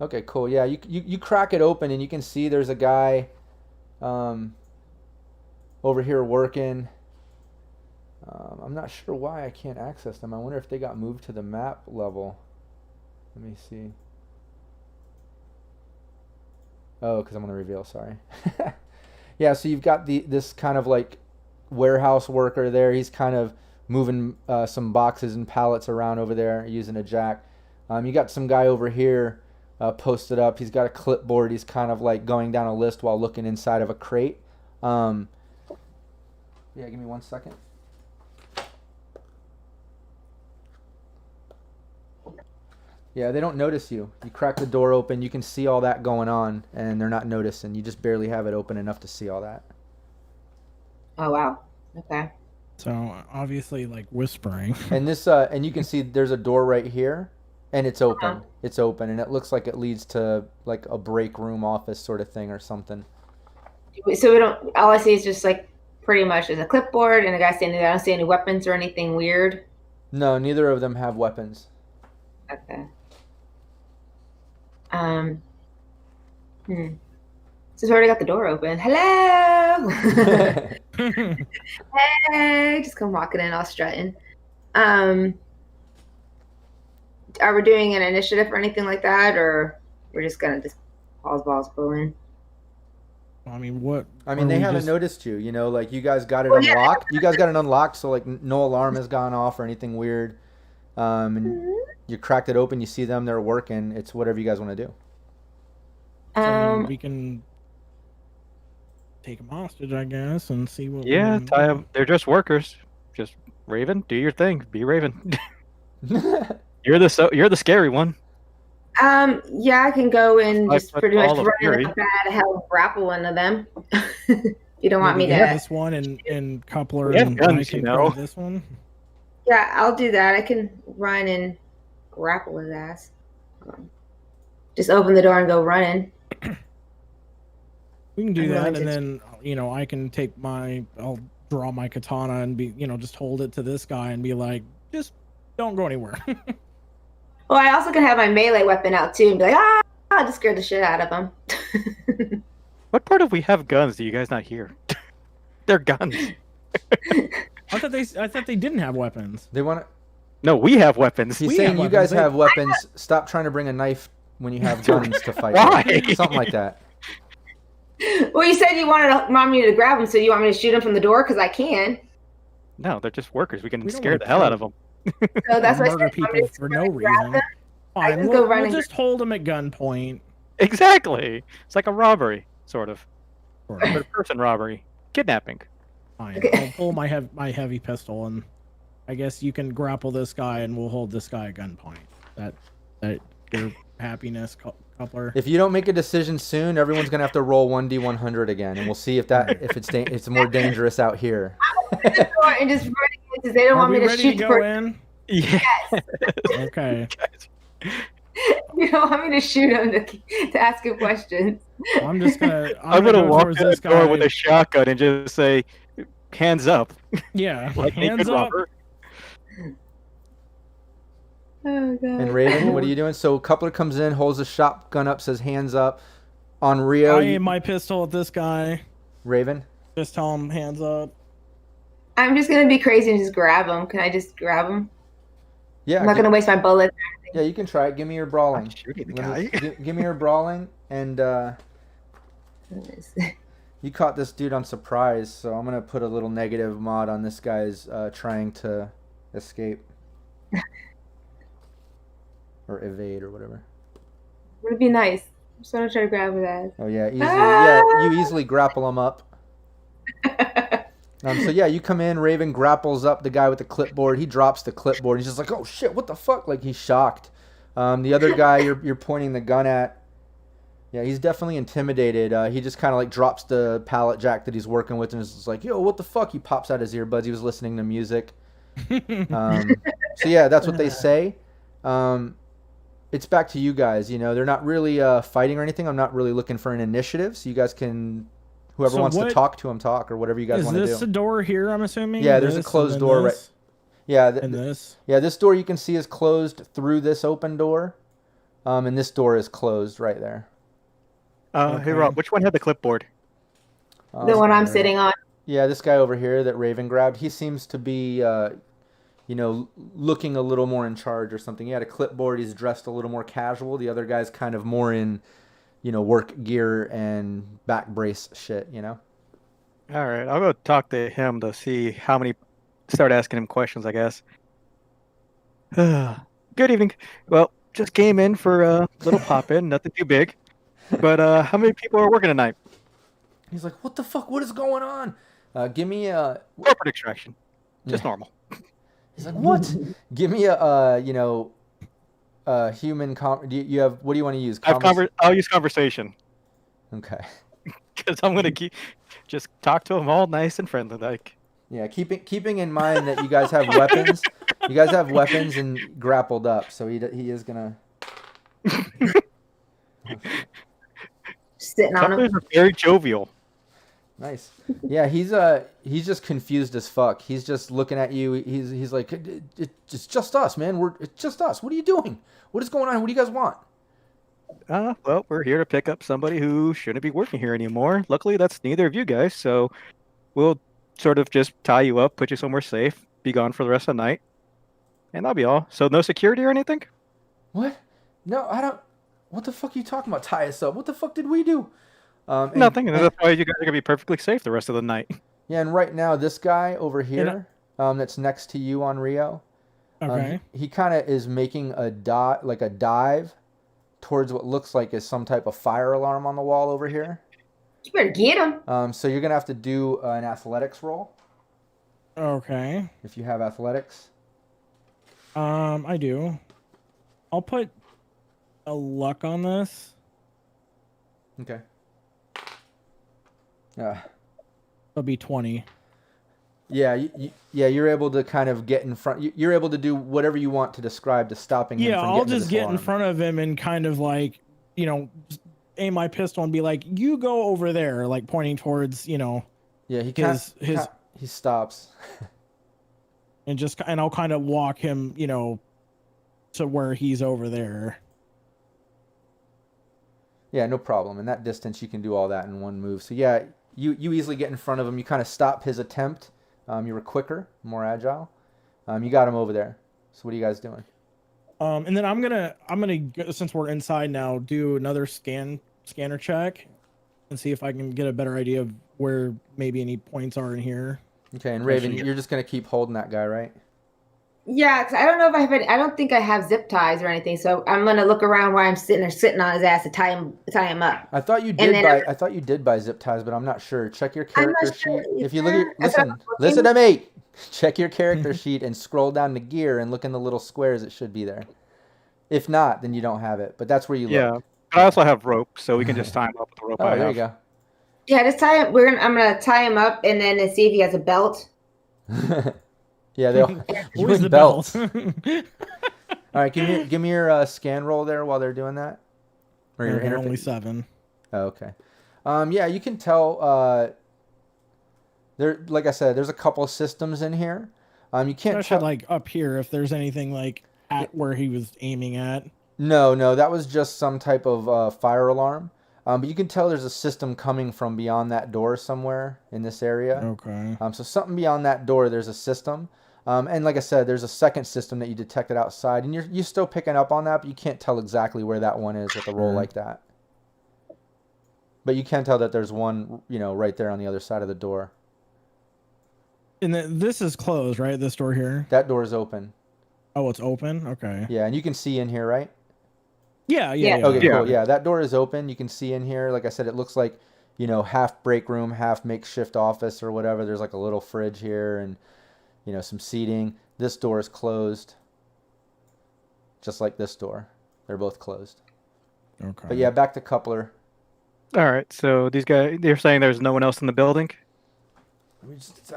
Okay, cool. Yeah, you crack it open and you can see there's a guy over here working. I'm not sure why I can't access them. I wonder if they got moved to the map level. Let me see. Oh, because I'm going to reveal, sorry. Yeah, so you've got this kind of like warehouse worker there. He's kind of moving some boxes and pallets around over there using a jack. You got some guy over here posted up. He's got a clipboard. He's kind of like going down a list while looking inside of a crate. Yeah, give me 1 second. Yeah, they don't notice you. You crack the door open, you can see all that going on, and they're not noticing. You just barely have it open enough to see all that. Oh wow. Okay. So obviously, like whispering. And this, and you can see there's a door right here, and it's open. Uh-huh. It's open, and it looks like it leads to like a break room office sort of thing or something. So we don't. All I see is just like pretty much there's a clipboard and a guy standing there. I don't see any weapons or anything weird. No, neither of them have weapons. Okay. So already got the door open. Hello. Hey, just come walking in all strutting. Are we doing an initiative or anything like that, or we're just gonna just balls pulling? I mean, what? I mean, are they we haven't just- noticed you. You know, like you guys got it Well, yeah. unlocked. You guys got it unlocked, so like no alarm has gone off or anything weird. And you cracked it open. You see them. They're working. It's whatever you guys want to do. So, I mean, we can take them hostage, I guess, and see what. Yeah, we tie 'em. They're just workers. Just Raven, do your thing. Be Raven. You're the scary one. Yeah, I can go and I just put pretty much all of run Fury. in a bad hell grapple one of them. You don't want me maybe to. get this one and coupler We have and guns, I can you know. grab this one. Yeah, I'll do that. I can run and grapple his ass. Just open the door and go running. We can do I'm that, going and to- then I can I'll draw my katana and be just hold it to this guy and be like, just don't go anywhere. Well, I also can have my melee weapon out too and be like, just scare the shit out of them. What part of we have guns do you guys not hear? They're guns. I thought they didn't have weapons. They want to. No, we have weapons. He's We saying have you guys weapons. have weapons. Stop trying to bring a knife when you have guns to fight. Why? Something like that. Well, you said you want me to grab them, so you want me to shoot them from the door? Because I can. No, they're just workers. We can We don't scare wanna the hell kill out of them. So that's what I Murder said. people I'm just for no gonna grab reason. them. I Fine, can go we'll running. just hold them at gunpoint. Exactly. It's like a robbery, sort of. Sort of. Third-person robbery. Kidnapping. Fine. Okay. I'll pull my heavy pistol, and I guess you can grapple this guy, and we'll hold this guy at gunpoint. That your happiness, coupler. If you don't make a decision soon, everyone's gonna have to roll 1d100 again, and we'll see if it's more dangerous out here. The door and just running because they don't Are want we me to ready shoot to the go person. in? Yeah. Okay. You don't want me to shoot them to ask him questions. I'm just gonna. I'm gonna gonna go walk towards to the this door guy. with a shotgun and just say, "Hands up!" Yeah. Like hands naked up. robber. Oh god. And Raven, what are you doing? So Coupler comes in, holds the shotgun up, says hands up. On Rio, I aim my pistol at this guy. Raven. Just tell him hands up. I'm just gonna be crazy and just grab them. Can I just grab them? Yeah, I'm not gonna waste my bullets. yeah, you can try it. Give me your brawling. I'm shooting the Let me- guy. give me your brawling, and You caught this dude on surprise, so I'm gonna put a little negative mod on this guy's trying to escape or evade or whatever. Would be nice. I'm just gonna try to grab his ass. Oh yeah, easily. Yeah, you easily grapple him up. So yeah, you come in. Raven grapples up the guy with the clipboard. He drops the clipboard. He's just like, "Oh shit, what the fuck?" Like he's shocked. The other guy you're pointing the gun at. Yeah, he's definitely intimidated. He just kind of like drops the pallet jack that he's working with and is just like, "Yo, what the fuck?" He pops out his earbuds. He was listening to music. So yeah, that's what they say. It's back to you guys. You know, they're not really fighting or anything. I'm not really looking for an initiative, so you guys can. Whoever wants to talk to him, talk, or whatever you guys want to do. Is this a door here, I'm assuming? Yeah, there's a closed door right. Yeah, this. Yeah, this door you can see is closed through this open door, and this door is closed right there. Hey Rob, which one had the clipboard? The one I'm sitting on. Yeah, this guy over here that Raven grabbed. He seems to be, looking a little more in charge or something. He had a clipboard. He's dressed a little more casual. The other guy's kind of more in, work gear and back brace shit. All right, I'll go talk to him to see how many. Start asking him questions, I guess. Good evening. Well, just came in for a little pop in, nothing too big. But how many people are working tonight? He's like, "What the fuck? What is going on? Give me a corporate extraction, just normal." He's like, "What? Give me a human do you have? What do you want to use? I'll use conversation. Okay. Because I'm gonna just talk to them all nice and friendly, like. Yeah, keeping in mind that you guys have weapons. You guys have weapons and grappled up, so he is gonna. Sitting on him. Are very jovial. Nice. Yeah, he's just confused as fuck. He's just looking at you. He's like, it's just us, man. It's just us. What are you doing? What is going on? What do you guys want? Well, we're here to pick up somebody who shouldn't be working here anymore. Luckily, that's neither of you guys, so we'll sort of just tie you up, put you somewhere safe, be gone for the rest of the night, and that'll be all. So no security or anything? What? No, I don't. What the fuck are you talking about? Tie us up? What the fuck did we do? Nothing. That's why you guys are gonna be perfectly safe the rest of the night. Yeah, and right now this guy over here, that's next to you on Rio, okay, he kind of is making a dive towards what looks like is some type of fire alarm on the wall over here. You better get him. So you're gonna have to do an athletics roll. Okay. If you have athletics. I do. I'll put a luck on this. Okay. It'll be 20. Yeah, you're able to kind of get in front. You're able to do whatever you want to describe to stopping him from getting I'll just get in front of him and kind of like, aim my pistol and be like, "You go over there," like pointing towards, Yeah, he stops. and I'll kind of walk him, to where he's over there. Yeah, no problem. In that distance, you can do all that in one move. So yeah, you easily get in front of him. You kind of stop his attempt. You were quicker, more agile. You got him over there. So what are you guys doing? And then I'm gonna since we're inside now, do another scanner check and see if I can get a better idea of where maybe any points are in here. Okay, and Raven, you're just gonna keep holding that guy, right? Yeah, 'cause I don't know if I have any. I don't think I have zip ties or anything. So I'm gonna look around where I'm sitting on his ass to tie him up. I thought you did buy zip ties, but I'm not sure. Check your character sheet. If you look at listen to me. Check your character sheet and scroll down to gear and look in the little squares. It should be there. If not, then you don't have it. But that's where you look. Yeah, but I also have rope, so we can just tie him up with the rope. Oh, there you go. Yeah, just tie him. I'm gonna tie him up and then see if he has a belt. Yeah, they'll use the belts. All right, give me your scan roll there while they're doing that. Or your interface. Only 7. Oh, okay. Yeah, you can tell. There, like I said, there's a couple of systems in here. You can't tell like up here if there's anything like at where he was aiming at. No, that was just some type of fire alarm. But you can tell there's a system coming from beyond that door somewhere in this area. Okay. So something beyond that door, there's a system. And like I said, there's a second system that you detected outside, and you're still picking up on that, but you can't tell exactly where that one is with a roll like that. But you can tell that there's one, right there on the other side of the door. And this is closed, right? This door here. That door is open. Oh, it's open. Okay. Yeah, and you can see in here, right? Yeah. Okay, cool. Yeah, that door is open. You can see in here. Like I said, it looks like, half break room, half makeshift office or whatever. There's like a little fridge here and, some seating. This door is closed. Just like this door. They're both closed. Okay. But yeah, back to Coupler. All right. So these guys, they're saying there's no one else in the building.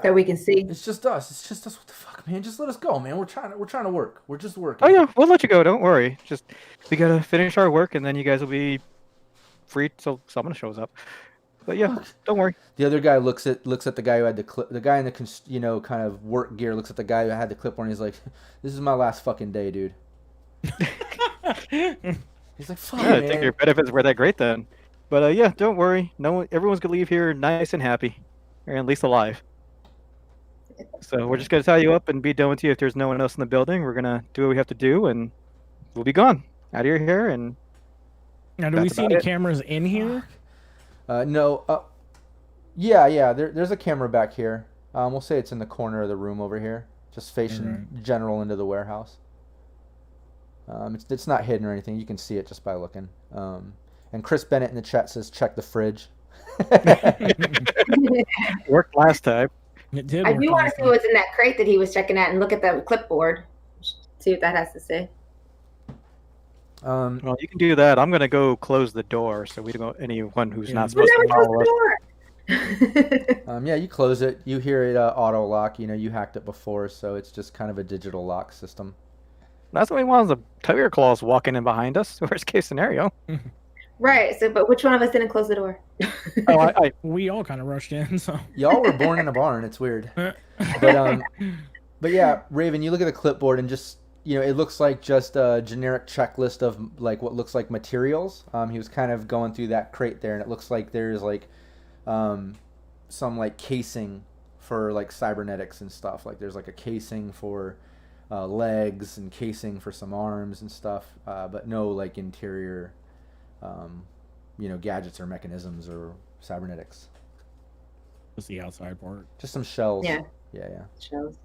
That we can see. It's just us. It's just us. What the fuck, man? Just let us go, man. We're trying to work. We're just working. Oh yeah, we'll let you go. Don't worry. Just we gotta finish our work, and then you guys will be free till someone shows up. But yeah, don't worry. The other guy looks at the guy who had the clip. The guy in the kind of work gear looks at the guy who had the clipboard, and he's like, "This is my last fucking day, dude." He's like, "Fuck, Yeah, I man." think your benefits were that great then. But yeah, don't worry. Everyone's gonna leave here nice and happy, or at least alive. So we're just gonna tie you up and be done with you. If there's no one else in the building, we're gonna do what we have to do, and we'll be gone out of your hair. And Now, do we that's see about any it. cameras in here? No. Yeah. There's a camera back here. We'll say it's in the corner of the room over here, just facing general into the warehouse. It's not hidden or anything. You can see it just by looking. And Chris Bennett in the chat says, "Check the fridge." Worked last time. It did. I work do want to last see time. what's in that crate that he was checking at and look at the clipboard. See what that has to say. Well, you can do that. I'm gonna go close the door so we don't anyone who's not Well, supposed never to close follow us. the door. Yeah, you close it. You hear it auto lock. You hacked it before, so it's just kind of a digital lock system. That's what we want. Is the tiger claws walking in behind us. Worst case scenario. Right. So, but which one of us didn't close the door? Oh, We all kind of rushed in, so. Y'all were born in a barn. It's weird. But yeah, Raven, you look at the clipboard and just it looks like just a generic checklist of like what looks like materials. He was kind of going through that crate there, and it looks like there's like some like casing for like cybernetics and stuff. Like there's like a casing for legs and casing for some arms and stuff, but no like interior, gadgets or mechanisms or cybernetics. Just the outside part. Just some shells. Yeah. Yeah. Shows.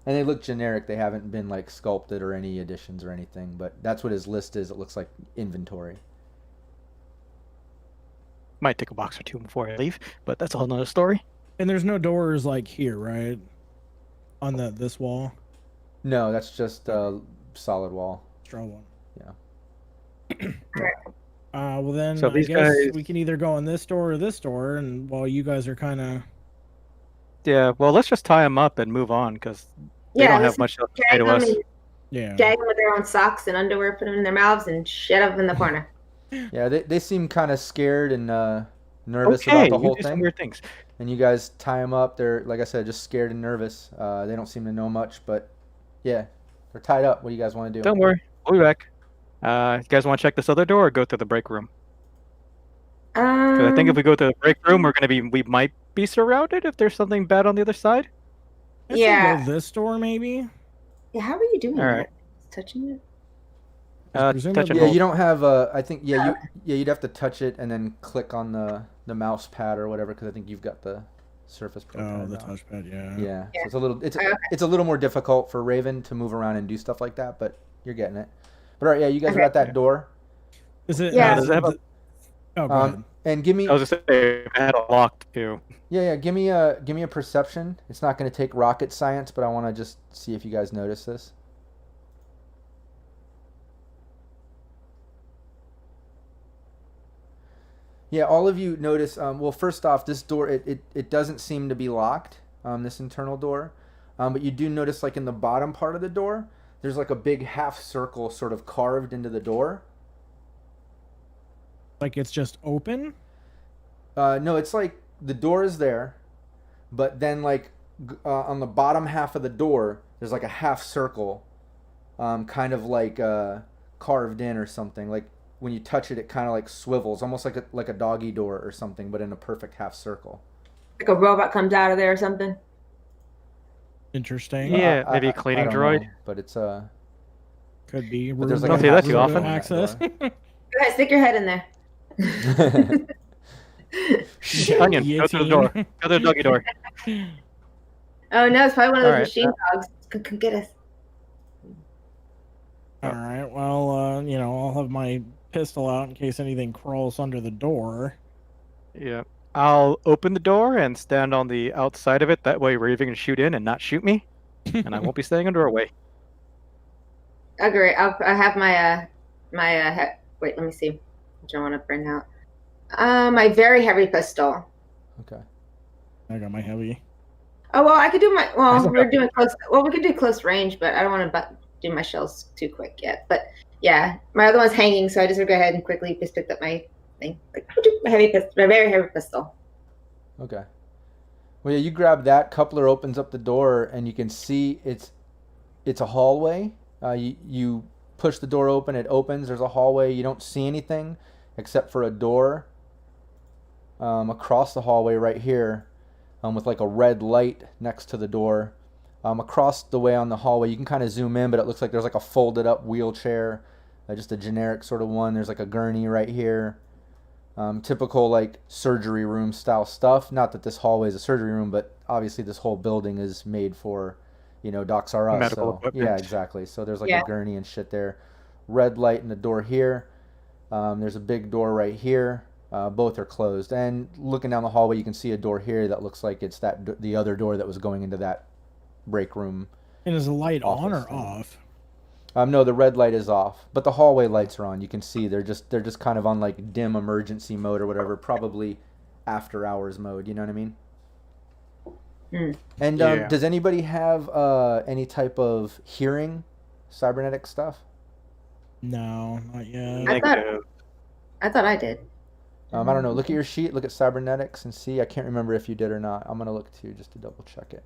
And they look generic. They haven't been like sculpted or any additions or anything, but that's what his list is. It looks like inventory. might take a box or two before I leave, but that's a whole nother story. And there's no doors like here, right? On this wall. No, that's just a solid wall. Straw wall. Yeah. Well then, So I these guess guys- we can either go in this door or this door, and while you guys are kind of. Yeah, well, let's just tie them up and move on because they don't have much else to say Gag to them, us. and Yeah. gag them with their own socks and underwear, put them in their mouths, and shut up in the corner. Yeah, they seem kind of scared and nervous Okay, about the you whole do some thing. weird things. And you guys tie them up. They're, like I said, just scared and nervous. They don't seem to know much, but yeah, they're tied up. What do you guys want to do? Don't worry, we'll be back. You guys want to check this other door or go through the break room? 'Cause I think if we go to the break room, we might be surrounded if there's something bad on the other side. I'd say Yeah. Go this door maybe. Yeah, how are you doing All that? right. Touching it? Presumably- Touch and Yeah, hold. you don't have. I think you'd have to touch it and then click on the mouse pad or whatever because I think you've got the Surface Pro. Oh, pad the now. touchpad. Yeah. Yeah, Yeah. so it's a little Okay. it's a little more difficult for Raven to move around and do stuff like that, but you're getting it. But all right, yeah, you guys are Okay. at that door. Is it? Yeah. Does it have a- Oh, go ahead. And give me I was just saying, I had a lock too. yeah, give me a perception. It's not going to take rocket science, but I want to just see if you guys notice this. Yeah, all of you notice. Well, first off, this door it doesn't seem to be locked. This internal door, but you do notice like in the bottom part of the door, there's like a big half circle sort of carved into the door. Like it's just open. No, it's like the door is there, but then like on the bottom half of the door, there's like a half circle, kind of like carved in or something. Like when you touch it, it kind of like swivels, almost like a doggy door or something, but in a perfect half circle. Like a robot comes out of there or something? Interesting. Yeah. maybe a cleaning I don't droid? know, but it's Could be. But there's room like Don't say that too room often. Access. Go ahead, stick your head in there. Onion, go through the door. Go through the doggy door. Oh no, it's probably one of those All right, machine dogs. Come get us. All right. Well, I'll have my pistol out in case anything crawls under the door. Yeah. I'll open the door and stand on the outside of it. That way Raven can shoot in and not shoot me. And I won't be staying in the doorway. Agree. I have my wait, let me see. Which I want to bring out. My very heavy pistol. Okay. I got my heavy. Oh well, I could do my. Well, we're doing close. Well, we could do close range, but I don't want to do my shells too quick yet. But yeah, my other one's hanging, so I just go ahead and quickly just picked up my thing. My heavy pistol, my very heavy pistol. Okay. Well, yeah, you grab that. Coupler opens up the door, and you can see it's a hallway. You push the door open. It opens. There's a hallway. You don't see anything except for a door across the hallway right here. With like a red light next to the door. Across the way on the hallway, you can kind of zoom in, but it looks like there's like a folded up wheelchair, just a generic sort of one. There's like a gurney right here. Typical like surgery room style stuff. Not that this hallway is a surgery room, but obviously this whole building is made for, Docs R Us. Medical So equipment. yeah, exactly. So there's like a gurney and shit there. Red light in the door here. There's a big door right here. Both are closed, and looking down the hallway, you can see a door here that looks like it's the other door that was going into that break room. And is the light on or thing. off? No, the red light is off, but the hallway lights are on. You can see they're just kind of on like dim emergency mode or whatever, probably after hours mode. You know what I mean? And does anybody have any type of hearing, cybernetic stuff? No, not yet. I thought I did. I don't know. Look at your sheet. Look at cybernetics and see. I can't remember if you did or not. I'm gonna look too just to double check it.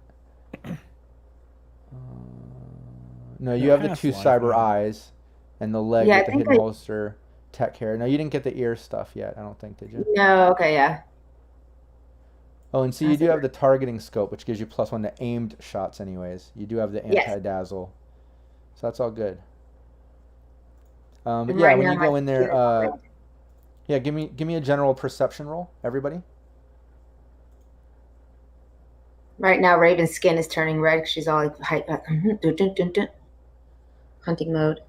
No, you have the two cyber eyes, and the leg with the hidden holster, tech hair. No, you didn't get the ear stuff yet. I don't think, did you? No. Okay. Yeah. Oh, and see, you do have the targeting scope, which gives you +1 to aimed shots. Anyways, you do have the anti-dazzle, so that's all good. But yeah, when you go in there. Yeah, give me a general perception roll, everybody. Right now, Raven's skin is turning red because she's all like hunting mode.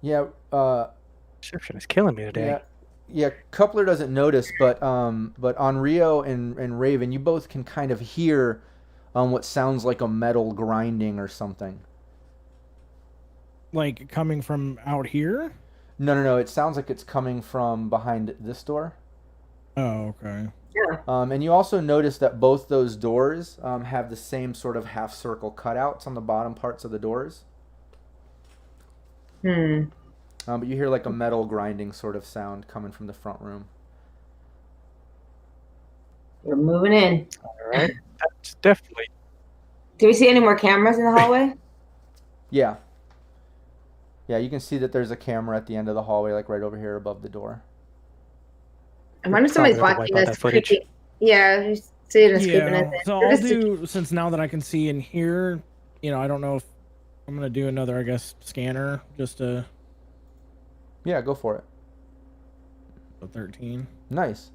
Yeah. Perception is killing me today. Yeah. Coupler doesn't notice, but on Rio and Raven, you both can kind of hear what sounds like a metal grinding or something. Like coming from out here? No. It sounds like it's coming from behind this door. Oh, okay. Yeah. And you also notice that both those doors have the same sort of half circle cutouts on the bottom parts of the doors. But you hear like a metal grinding sort of sound coming from the front room. We're moving in. All right. That's definitely. Do we see any more cameras in the hallway? Yeah. Yeah, you can see that there's a camera at the end of the hallway, like right over here above the door. I wonder if somebody's watching us. Yeah, you see it escaping us. So I'll do, since now that I can see in here, I don't know if I'm going to do another, I guess, scanner just to... Yeah, go for it. 13. Nice.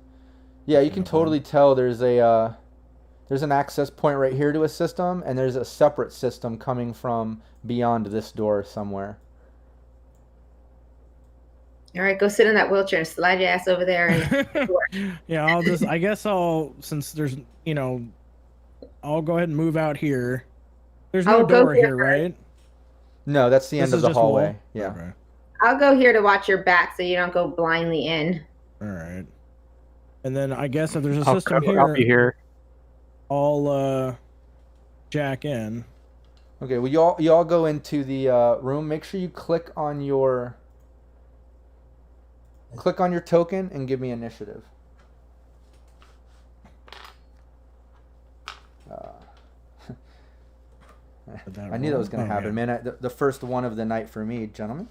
Yeah, you can totally tell there's an access point right here to a system, and there's a separate system coming from beyond this door somewhere. All right, go sit in that wheelchair and slide your ass over there. And... Yeah, since there's, I'll go ahead and move out here. There's no door here, right? No, that's the end of the hallway. Wall? Yeah. Okay. I'll go here to watch your back so you don't go blindly in. All right. And then I guess if there's a system here, I'll be here. I'll jack in. Okay, well, you all go into the room. Make sure you click on your token and give me initiative. I knew that was going to happen, man. The first one of the night for me, gentlemen.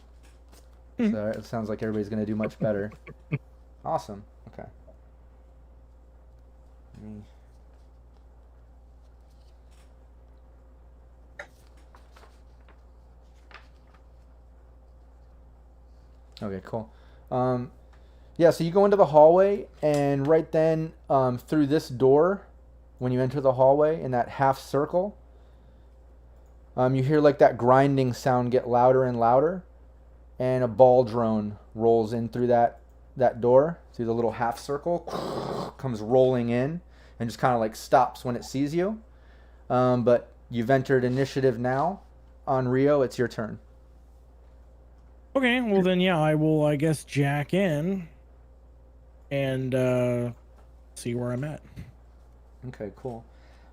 So it sounds like everybody's going to do much better. Awesome. Okay. Okay, cool. Yeah, so you go into the hallway, and right then, through this door, when you enter the hallway in that half circle, you hear like that grinding sound get louder and louder, and a ball drone rolls in through that door, through the little half circle, comes rolling in, and just kind of like stops when it sees you. But you've entered initiative now. On Rio, it's your turn. Okay, well then, yeah, I will, I guess, jack in and see where I'm at. Okay, cool.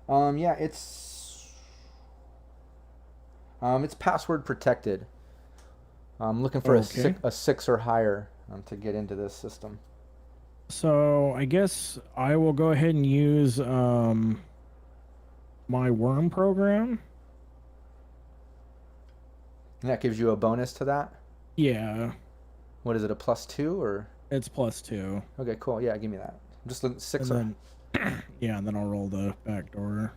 Yeah, it's password protected. I'm looking for Okay. a 6 or higher to get into this system. So I guess I will go ahead and use my worm program. And that gives you a bonus to that. Yeah, What is it? A +2 or? it's +2. Okay, cool. Yeah, give me that. Just look 6 or. And then, yeah, and then I'll roll the back door.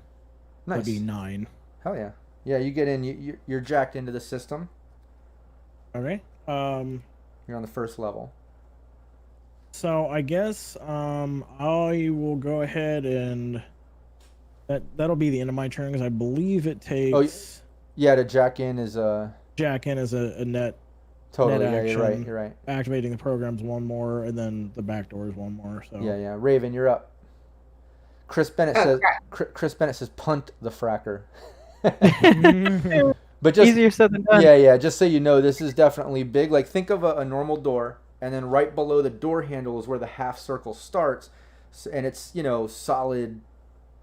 Nice. That'd be 9. Hell yeah. Yeah, you get in. You're jacked into the system. Okay. You're on the first level. So I guess I will go ahead and that'll be the end of my turn because I believe it takes Yeah, to jack in is a. jack in as a net. Totally. net Yeah, you're right. action. You're right. Activating the program's 1 more, and then the back door is 1 more. So Yeah, yeah. Raven, you're up. Chris Bennett Oh, says. crap. Chris Bennett says, "Punt the fracker." Mhm. But just Easier said than done. yeah, just so you know, this is definitely big. Like, think of a normal door, and then right below the door handle is where the half circle starts, and it's solid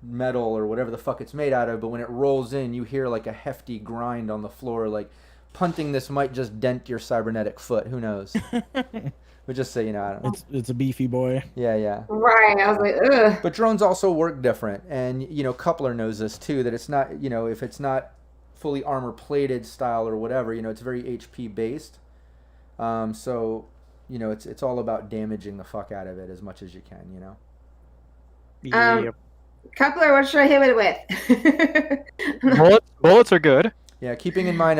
metal or whatever the fuck it's made out of. But when it rolls in, you hear like a hefty grind on the floor. Like, punting this might just dent your cybernetic foot. Who knows? But just so you know, I don't know. It's a beefy boy. Yeah. Right. I was like, ugh. But drones also work different, and Coupler knows this too. That it's not if it's not fully armor plated style or whatever, it's very HP based. So it's all about damaging the fuck out of it as much as you can. Yep. Coupler, what should I hit it with? Bullets are good. Yeah, keeping in mind,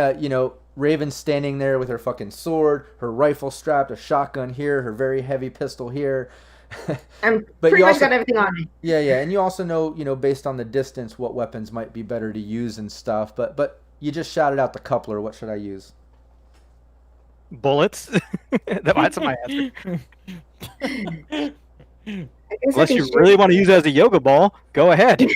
Raven's standing there with her fucking sword, her rifle strapped, a shotgun here, her very heavy pistol here. I'm But pretty you much also- got everything on me. Yeah, and you also know, based on the distance, what weapons might be better to use and stuff. But you just shouted out the coupler. What should I use? Bullets. That's my answer. I guess I Unless can you shoot. really want to use it as a yoga ball, go ahead.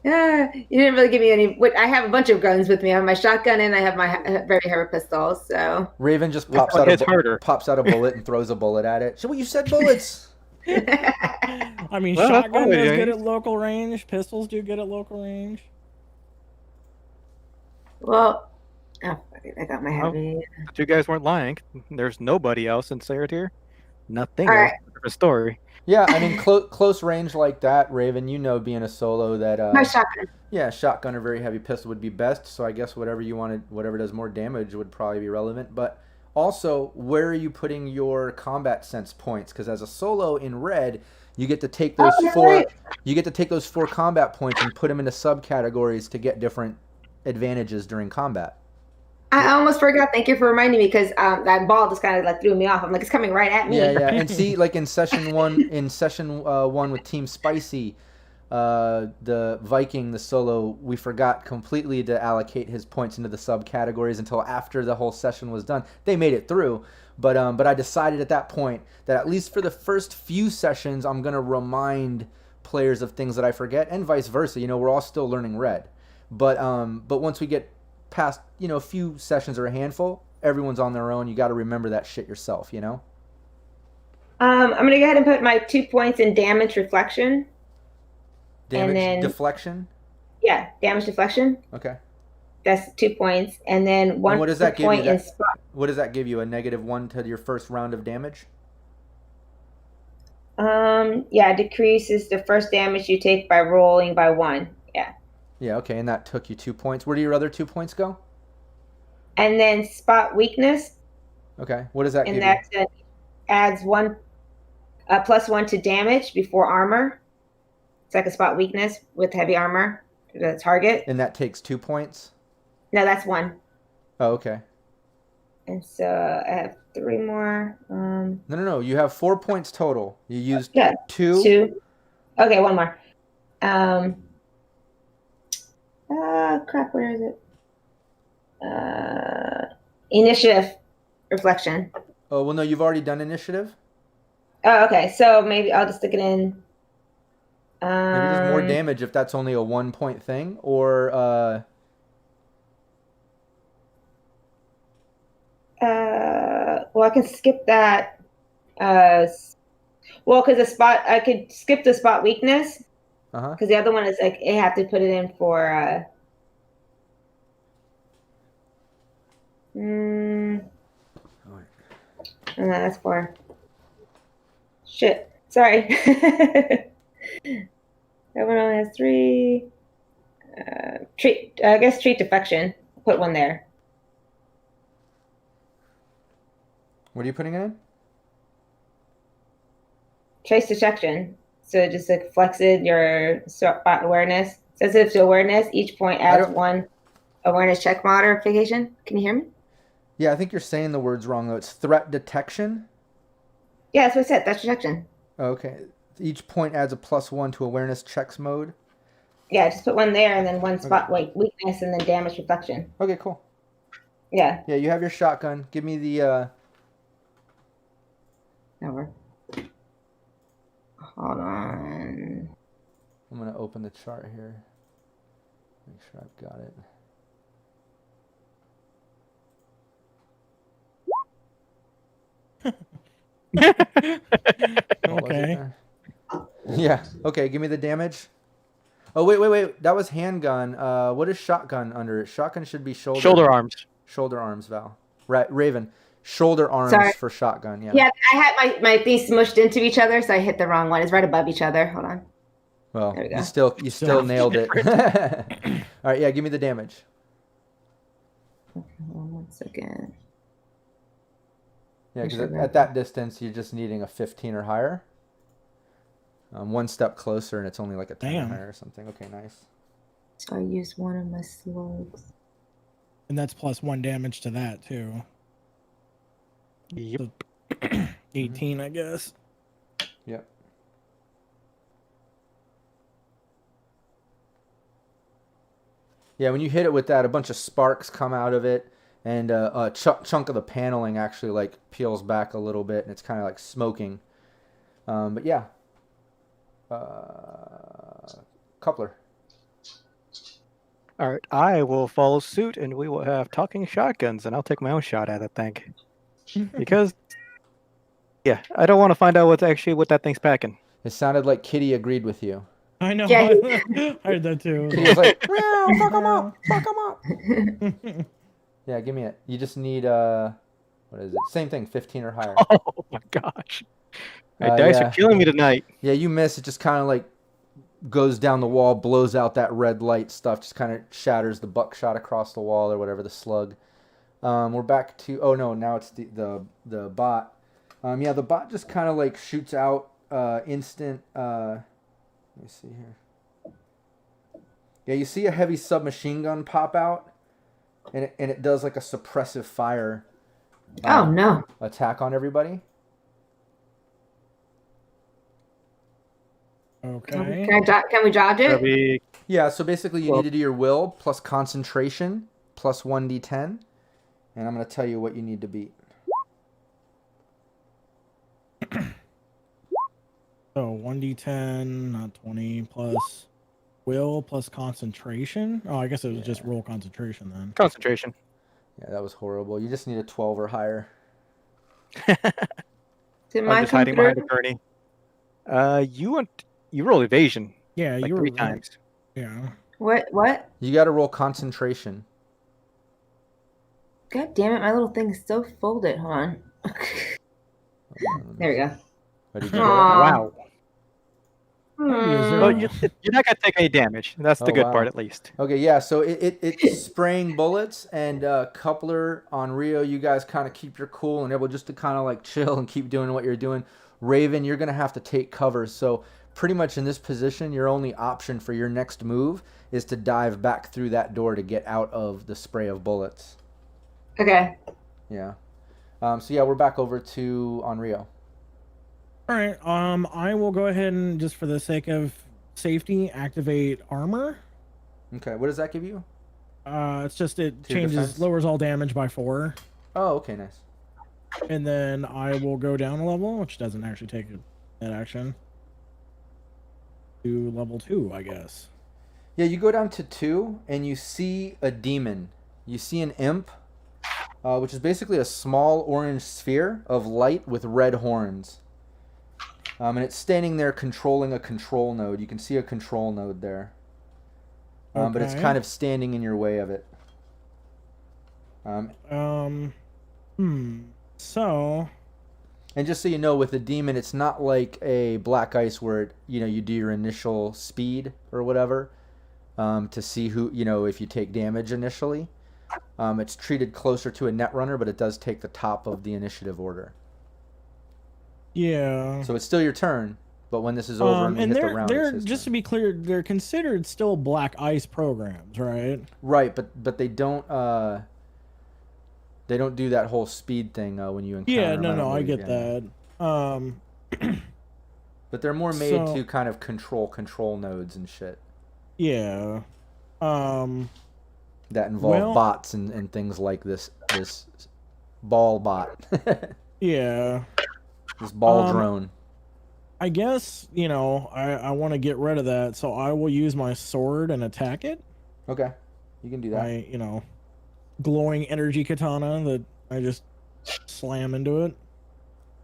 Yeah, you didn't really give me any. I have a bunch of guns with me. I have my shotgun and I have my very heavy pistol. So Raven just Which pops one out hits harder? a bullet and throws a bullet at it. So what you said, bullets? I mean, Well, that's shotgun probably does nice. good at local range. Pistols do good at local range. well, oh, fuck it, I got my heavy. But you guys weren't lying. There's nobody else in Sayred here. Nothing All else. right. Different story. Yeah, I mean, close range like that, Raven. Being a solo that My shotgun. yeah, shotgun or very heavy pistol would be best. So I guess whatever does more damage would probably be relevant. But also, where are you putting your combat sense points? Because as a solo in red, you get to take those Oh, four. right. You get to take those 4 combat points and put them into subcategories to get different advantages during combat. I almost forgot. Thank you for reminding me because that ball just kind of like threw me off. I'm like, it's coming right at me. Yeah, and see, like in session one with Team Spicy, the Viking, the solo, we forgot completely to allocate his points into the subcategories until after the whole session was done. They made it through, but I decided at that point that at least for the first few sessions, I'm gonna remind players of things that I forget, and vice versa. We're all still learning Red, but once we get past a few sessions or a handful, everyone's on their own. You got to remember that shit yourself. I'm gonna go ahead and put my 2 points in damage reflection. Damage then- deflection. Yeah, damage deflection. Okay. That's 2 points, and then one what does that give you point in that- spot. What does that give you? A -1 to your first round of damage? Yeah, decreases the first damage you take by rolling by 1. Yeah, Yeah. Okay. And that took you 2 points. Where do your other 2 points go? and then spot weakness, Okay. What does that give and you? that adds +1 to damage before armor. It's like a spot weakness with heavy armor to the target. And that takes 2 points. No, that's 1. Oh, okay. And so I have 3 more. No. You have 4 points total. You used Yeah, 2. 2. Okay, 1 more. Crap, where is it? Initiative reflection. Oh, well, no, you've already done initiative. Oh, okay. So maybe I'll just stick it in. Maybe it does more damage if that's only a 1 point thing, or well, I can skip that. Well, because I could skip the spot weakness. Because the other one is like I have to put it in for. No, that's for. Shit. Sorry. That one only has 3. Treat. I guess treat defection. Put 1 there. what are you putting in? Trace detection. So it just like flexes your spot awareness. Sensitive to awareness. Each point adds 1 awareness check modification. Can you hear me? Yeah, I think you're saying the words wrong though. It's threat detection. Yeah, that's what I said. That's detection. Okay. Each point adds a +1 to awareness checks mode. Yeah, just put 1 there and then 1 spot weakness and then damage reflection. Okay, cool. Yeah. Yeah, you have your shotgun. Give me the Over. Hold on. I'm gonna open the chart here. Make sure I've got it. Okay. Yeah. Okay. Give me the damage. Oh wait. That was handgun. What is shotgun under it? Shotgun should be shoulder arms. Shoulder arms, Val. Right, Raven. Shoulder arms Sorry. for shotgun. Yeah. Yeah, I had my things smushed into each other, so I hit the wrong one. It's right above each other. Hold on. Well, There we go. you still nailed it. All right. Yeah. Give me the damage. Hold on 1 second. Yeah, because at that distance, you're just needing a 15 or higher. 1 step closer, and it's only like a 10 or higher or something. Okay, nice. So I used 1 of my slugs. And that's +1 damage to that too. Yep. So 18, I guess. Yep. Yeah, when you hit it with that, a bunch of sparks come out of it, and a chunk of the paneling actually like peels back a little bit, and it's kind of like smoking. But yeah. Coupler. All right, I will follow suit, and we will have talking shotguns, and I'll take my own shot at it, think. Because, yeah, I don't want to find out what that thing's packing. It sounded like Kitty agreed with you. I know. Yeah. I heard that too. Kitty was like, meow, fuck him up, fuck him up. Yeah, give me it. You just need, what is it? Same thing, 15 or higher. Oh my gosh. My dice are killing me tonight. Yeah, you miss. It just kind of like goes down the wall, blows out that red light stuff, just kind of shatters the buckshot across the wall or whatever, the slug. We're back to, oh no, now it's the bot. Yeah, the bot just kind of like shoots out instant, let me see here. Yeah, you see a heavy submachine gun pop out, and it does like a suppressive fire. Oh no! Attack on everybody. Okay. Can we dodge it? Yeah, so basically you need to do your will plus concentration plus 1d10, and I'm going to tell you what you need to beat. So 1d10, not 20, plus will plus concentration. Oh, I guess it was just roll concentration then. Concentration. Yeah, that was horrible. You just need a 12 or higher. Did I'm mine just come hiding through? behind the gurney. You roll evasion. Yeah, Like you were 3 times. Yeah. What? You got to roll concentration. God damn it! My little thing is still folded. Hold on. There we go. Ready to go? Aw. Wow. Well, you're not going to take any damage. That's the good part, at least. Okay, yeah, so it's spraying bullets, and Coupler on Rio, you guys kind of keep your cool and able just to kind of like chill and keep doing what you're doing. Raven, you're going to have to take cover, so pretty much in this position, your only option for your next move is to dive back through that door to get out of the spray of bullets. Okay. Yeah. So yeah, we're back over to Onryo. All right. I will go ahead and, just for the sake of safety, activate armor. Okay. What does that give you? It's just it To your changes, defense? lowers all damage by 4. Oh, okay, nice. And then I will go down a level, which doesn't actually take that action, to level 2, I guess. Yeah, you go down to 2, and you see a demon. You see an imp, which is basically a small orange sphere of light with red horns. And it's standing there controlling a control node. You can see a control node there. But it's Okay. kind of standing in your way of it. So, And just so you know, with the demon, it's not like a black ice where you do your initial speed or whatever to see who if you take damage initially. It's treated closer to a netrunner, but it does take the top of the initiative order. yeah. So it's still your turn, but when this is over and we hit the round, they're it's his just to turn. be clear, they're considered still black ice programs, right? Right, but they don't do that whole speed thing when you encounter Yeah, them. no, I believe, get yeah. that. But they're more made So- to kind of control nodes and shit Yeah. that involve bots and things like this ball bot, Yeah. this ball drone. I guess, I want to get rid of that, so I will use my sword and attack it. Okay, you can do that. My, glowing energy katana that I just slam into it.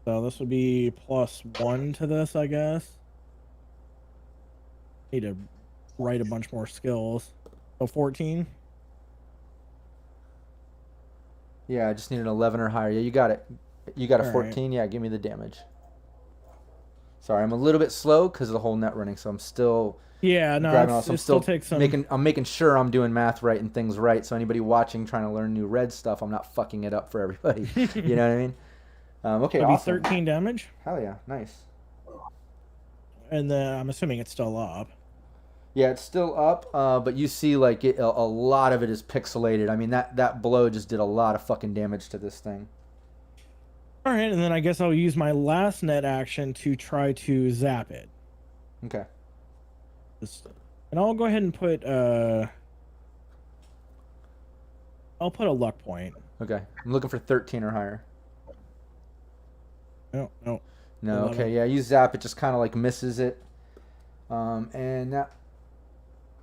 So this would be +1 to this, I guess. Need to write a bunch more skills. So 14. Yeah, I just need an 11 or higher. Yeah, you got it. You got a All 14. Yeah, give me the damage. Sorry, I'm a little bit slow because of the whole net running, so I'm still Yeah, no, grabbing all. So it I'm still still takes some. I'm making sure I'm doing math right and things right. So anybody watching trying to learn new red stuff, I'm not fucking it up for everybody. You know what I mean? Okay, It'll be awesome. 13 damage, Hell yeah, nice. and then I'm assuming it's still up. Yeah, it's still up, but you see like a lot of it is pixelated. I mean that blow just did a lot of fucking damage to this thing. All right, and then I guess I'll use my last net action to try to zap it. Okay. And I'll go ahead and put I'll put a luck point. Okay. I'm looking for 13 or higher. No. No. 11. Okay. Yeah. You zap it, just kind of like misses it. And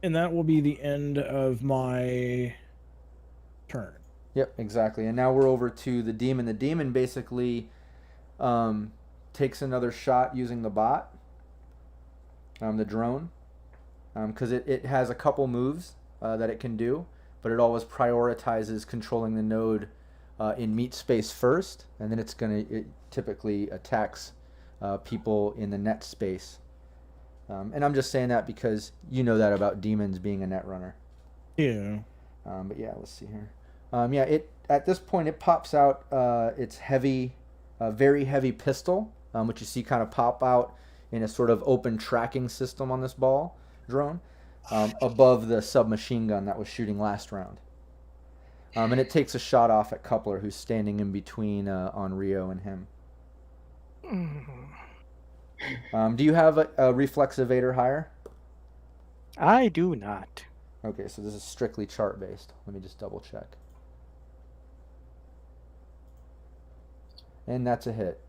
that will be the end of my turn. Yep. Exactly. And now we're over to the demon. The demon basically takes another shot using the bot, the drone, because it has a couple moves that it can do, but it always prioritizes controlling the node in meat space first, and then it typically attacks people in the net space. And I'm just saying that because you know that about demons being a net runner. Yeah. But yeah, let's see here. It at this point it pops out its very heavy pistol, which you see kind of pop out in a sort of open tracking system on this ball drone, above the submachine gun that was shooting last round. And it takes a shot off at Coupler, who's standing in between Onryo and him. Do you have a reflex evader higher? I do not. Okay, so this is strictly chart based. Let me just double check. And that's a hit.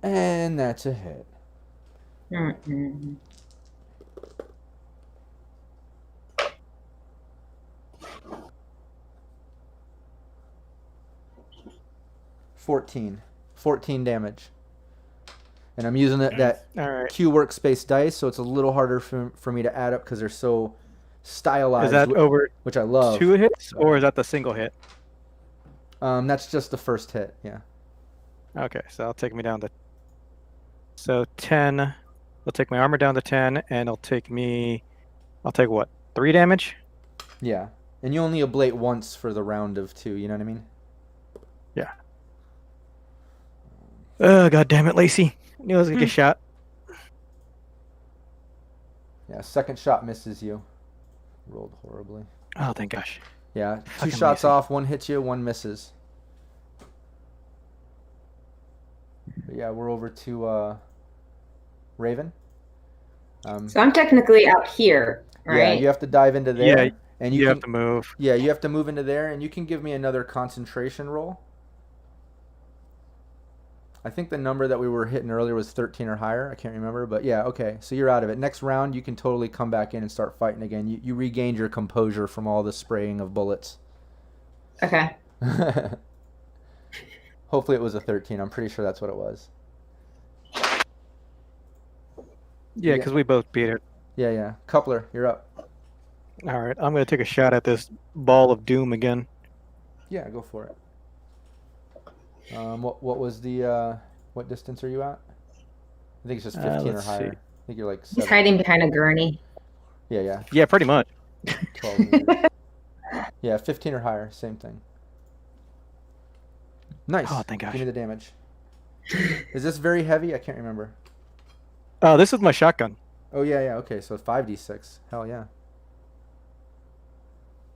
And that's a hit. Mm-mm. 14 damage. And I'm using that All right. Q workspace dice, so it's a little harder for me to add up because they're so stylized. Is that over which I love. 2 hits, or is that the single hit? That's just the first hit, yeah. Okay, so that'll take me down to... So 10. It'll take my armor down to 10, and it'll take me... I'll take what? 3 damage? Yeah. And you only ablate once for the round of 2, you know what I mean? Yeah. Oh, God damn it, Lacey. I knew I was going to get shot. Yeah, second shot misses you. Rolled horribly. Oh, thank gosh. Yeah, two Fucking shots lazy. off, one hits you, one misses. But yeah, we're over to Raven. So I'm technically out here, right? Yeah, you have to dive into there, Yeah, and you can have to move. Yeah, you have to move into there, and you can give me another concentration roll. I think the number that we were hitting earlier was 13 or higher. I can't remember, but yeah, okay. So you're out of it. Next round, you can totally come back in and start fighting again. You regained your composure from all the spraying of bullets. Okay. Hopefully it was a 13. I'm pretty sure that's what it was. Yeah, because we both beat it. Yeah. Coupler, you're up. All right, I'm gonna take a shot at this ball of doom again. Yeah, go for it. What was the what distance are you at? I think it's just 15 or let's higher. see. I think you're like He's 7. hiding behind a gurney. Yeah. Yeah, pretty much. 12 meters. Yeah, 15 or higher, same thing. Nice. Oh, thank gosh. Give me the damage. Is this very heavy? I can't remember. Oh, this is my shotgun. Oh yeah. Okay, so 5d6. Hell yeah.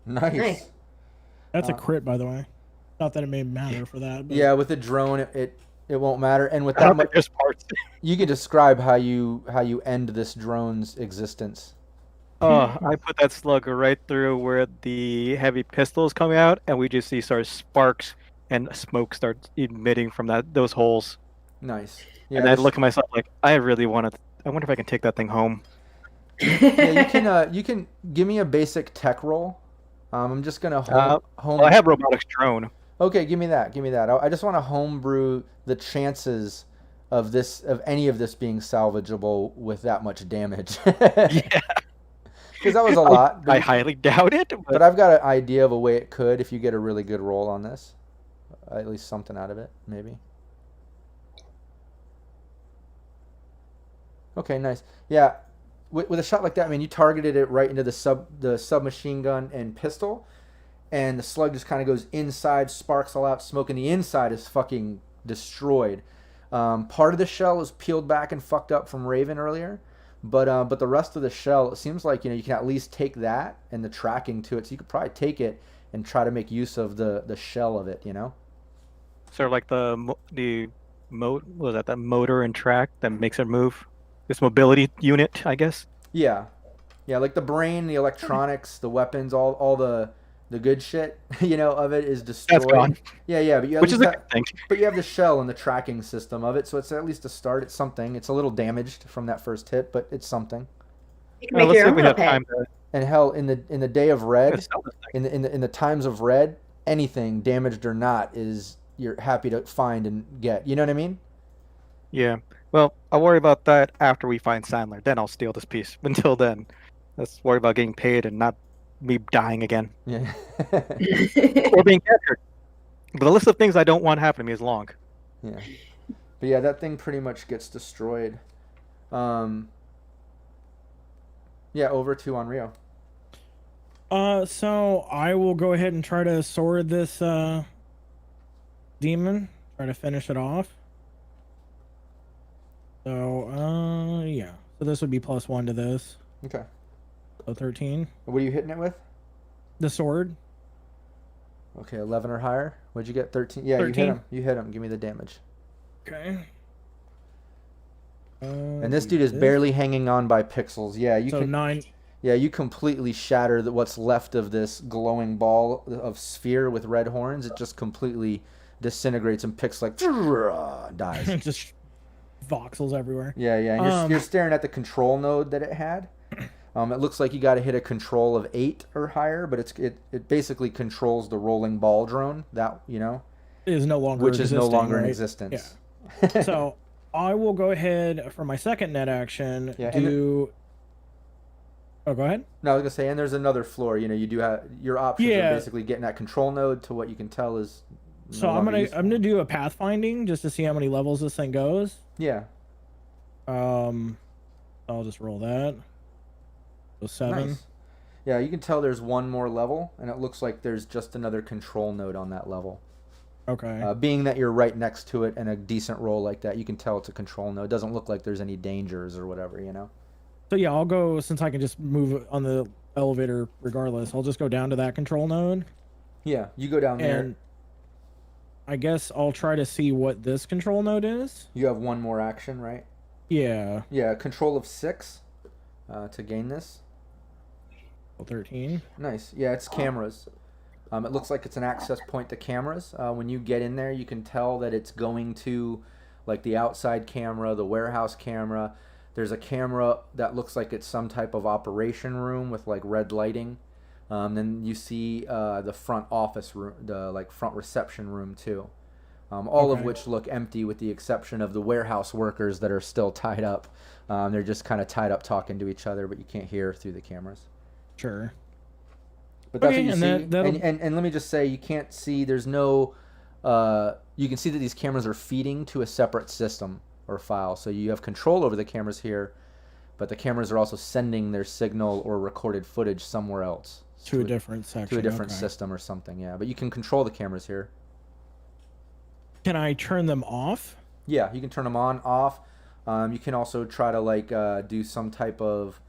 Nice. That's a crit, by the way. Not that it may matter for that. But... Yeah, with the drone, it won't matter, and with I that don't much, think there's parts. you can describe how you end this drone's existence. Oh, I put that slug right through where the heavy pistol is coming out, and we just see sort of sparks and smoke start emitting from those holes. Nice. Yeah, And I look at myself like, I wonder if I can take that thing home. yeah, you can give me a basic tech roll. I'm just gonna home. Well, I have robotics drone. Okay, give me that. I just want to homebrew the chances of any of this being salvageable with that much damage. Yeah. Because that was a lot. I highly doubt it. But I've got an idea of a way it could if you get a really good roll on this. At least something out of it, maybe. Okay, nice. Yeah, with a shot like that, I mean, you targeted it right into the submachine gun and pistol, and the slug just kind of goes inside, sparks all out, smoke, and the inside is fucking destroyed. Part of the shell is peeled back and fucked up from Raven earlier, but the rest of the shell, it seems like you can at least take that and the tracking to it, so you could probably take it and try to make use of the shell of it, Sort of like the motor and track that makes it move. This mobility unit, I guess. Yeah, like the brain, the electronics, the weapons, all the good shit, of it is destroyed. That's gone. Yeah, but Which is a good thing. But you have the shell and the tracking system of it, so it's at least a start. It's something. It's a little damaged from that first hit, but it's something. You can make Let's your see if own we have little time pet. to And hell, in the day of red, sell this thing. in the times of red, anything damaged or not is you're happy to find and get. You know what I mean? Yeah. Well, I'll worry about that after we find Sandler. Then I'll steal this piece. Until then, let's worry about getting paid and not me dying again. Yeah. Or being captured. But the list of things I don't want to happen to me is long. Yeah. But yeah, that thing pretty much gets destroyed. Yeah, over to Onryo. So I will go ahead and try to sword this demon. Try to finish it off. So yeah. So this would be +1 to this. Okay. So 13. What are you hitting it with? The sword. Okay, 11 or higher. What'd you get? 13. Yeah, 13. You hit him. Give me the damage. Okay. And this dude is barely hanging on by pixels. Yeah, you so can. 9. Yeah, you completely shatter what's left of this glowing ball of sphere with red horns. It just completely disintegrates and picks dies. Just voxels everywhere. Yeah, and you're staring at the control node that it had. It looks like you got to hit a control of 8 or higher, but it basically controls the rolling ball drone that Is no longer which is no longer in right? existence. Yeah. So I will go ahead for my second net action. Yeah, Oh, go ahead. No, I was gonna say, and there's another floor. You do have your options are basically getting that control node to what you can tell is. So I'm gonna do a pathfinding just to see how many levels this thing goes. Yeah. I'll just roll that. So 7. Nice. Yeah, you can tell there's one more level, and it looks like there's just another control node on that level. Okay. Being that you're right next to it and a decent roll like that, you can tell it's a control node. It doesn't look like there's any dangers or whatever, So yeah, I'll go, since I can just move on the elevator regardless. I'll just go down to that control node. Yeah, you go down there. And I guess I'll try to see what this control node is. You have one more action, right? Yeah. Yeah, control of 6 to gain this. 13. Nice. Yeah, it's cameras. It looks like it's an access point to cameras. When you get in there, you can tell that it's going to like the outside camera, the warehouse camera. There's a camera that looks like it's some type of operation room with like red lighting. Then you see the front office room, the like front reception room too. All of which look empty with the exception of the warehouse workers that are still tied up. They're just kind of tied up talking to each other, but you can't hear through the cameras. Sure. But that's what you and see. And let me just say, you can't see, there's no, you can see that these cameras are feeding to a separate system or file. So you have control over the cameras here, but the cameras are also sending their signal or recorded footage somewhere else. To a different section. To a different system or something, yeah. But you can control the cameras here. Can I turn them off? Yeah, you can turn them on, off. You can also try to like do some type of,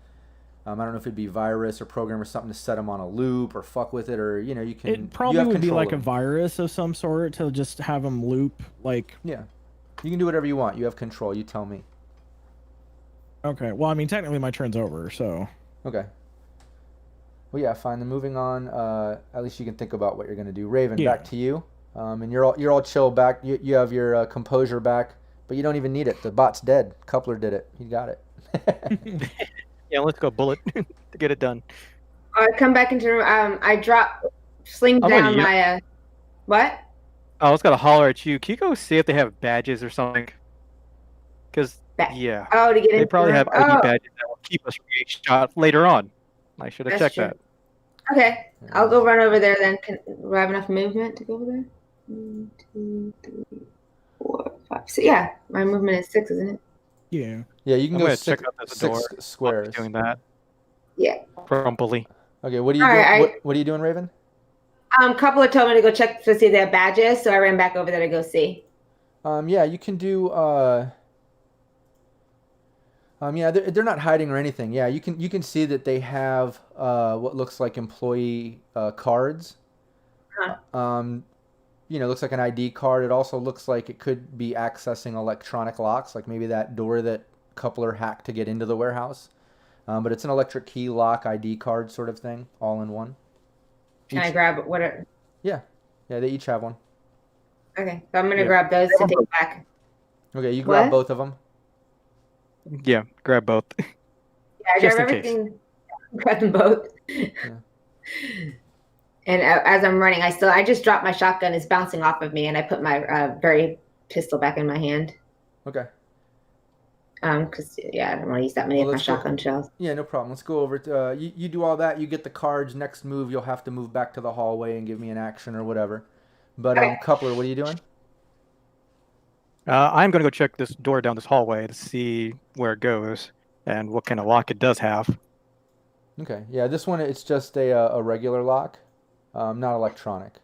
I don't know if it'd be virus or program or something to set them on a loop or fuck with it, or you know, you can. It probably would be like a virus of some sort to just have them loop like. Yeah, you can do whatever you want. You have control. You tell me. Okay. Well, I mean, technically my turn's over, so. Okay. Well, yeah, fine. Then moving on. At least you can think about what you're gonna do. Raven, back to you. And you're all chill back. You have your composure back, but you don't even need it. The bot's dead. Coupler did it. He got it. Yeah, let's go bullet to get it done. I come back into the room. I sling down my what? I was gonna holler at you. Can you go see if they have badges or something? Because yeah, to get in. They probably have ID badges that will keep us from getting shot later on. I should have checked that. Okay, I'll go run over there then. Do I have enough movement to go over there? 1, 2, 3, 4, 5. So yeah, my movement is 6, isn't it? Yeah. Yeah, you can go check out the door. 6 squares. Doing that. Yeah. From bully. Okay, what are you doing? What are you doing, Raven? Couple of told me to go check to see if they have badges, so I ran back over there to go see. Yeah, you can do. Yeah, they're not hiding or anything. Yeah, you can see that they have what looks like employee cards. You know, looks like an ID card. It also looks like it could be accessing electronic locks, like maybe that door that Coupler hacked to get into the warehouse. But it's an electric key lock ID card sort of thing, all in one. Can I grab what? Yeah, they each have one. Okay, so I'm gonna grab those to take back. Okay, you grab both of them. Yeah, grab both. Yeah, I grab everything. Grab them both. Yeah. And as I'm running, I just dropped my shotgun. It's bouncing off of me, and I put my very pistol back in my hand. Okay. Because I don't want to use that many of my shotgun shells. Yeah, no problem. Let's go over to you do all that. You get the cards. Next move, you'll have to move back to the hallway and give me an action or whatever. But Coupler, what are you doing? I'm going to go check this door down this hallway to see where it goes and what kind of lock it does have. Okay. Yeah, this one, it's just a regular lock, not electronic.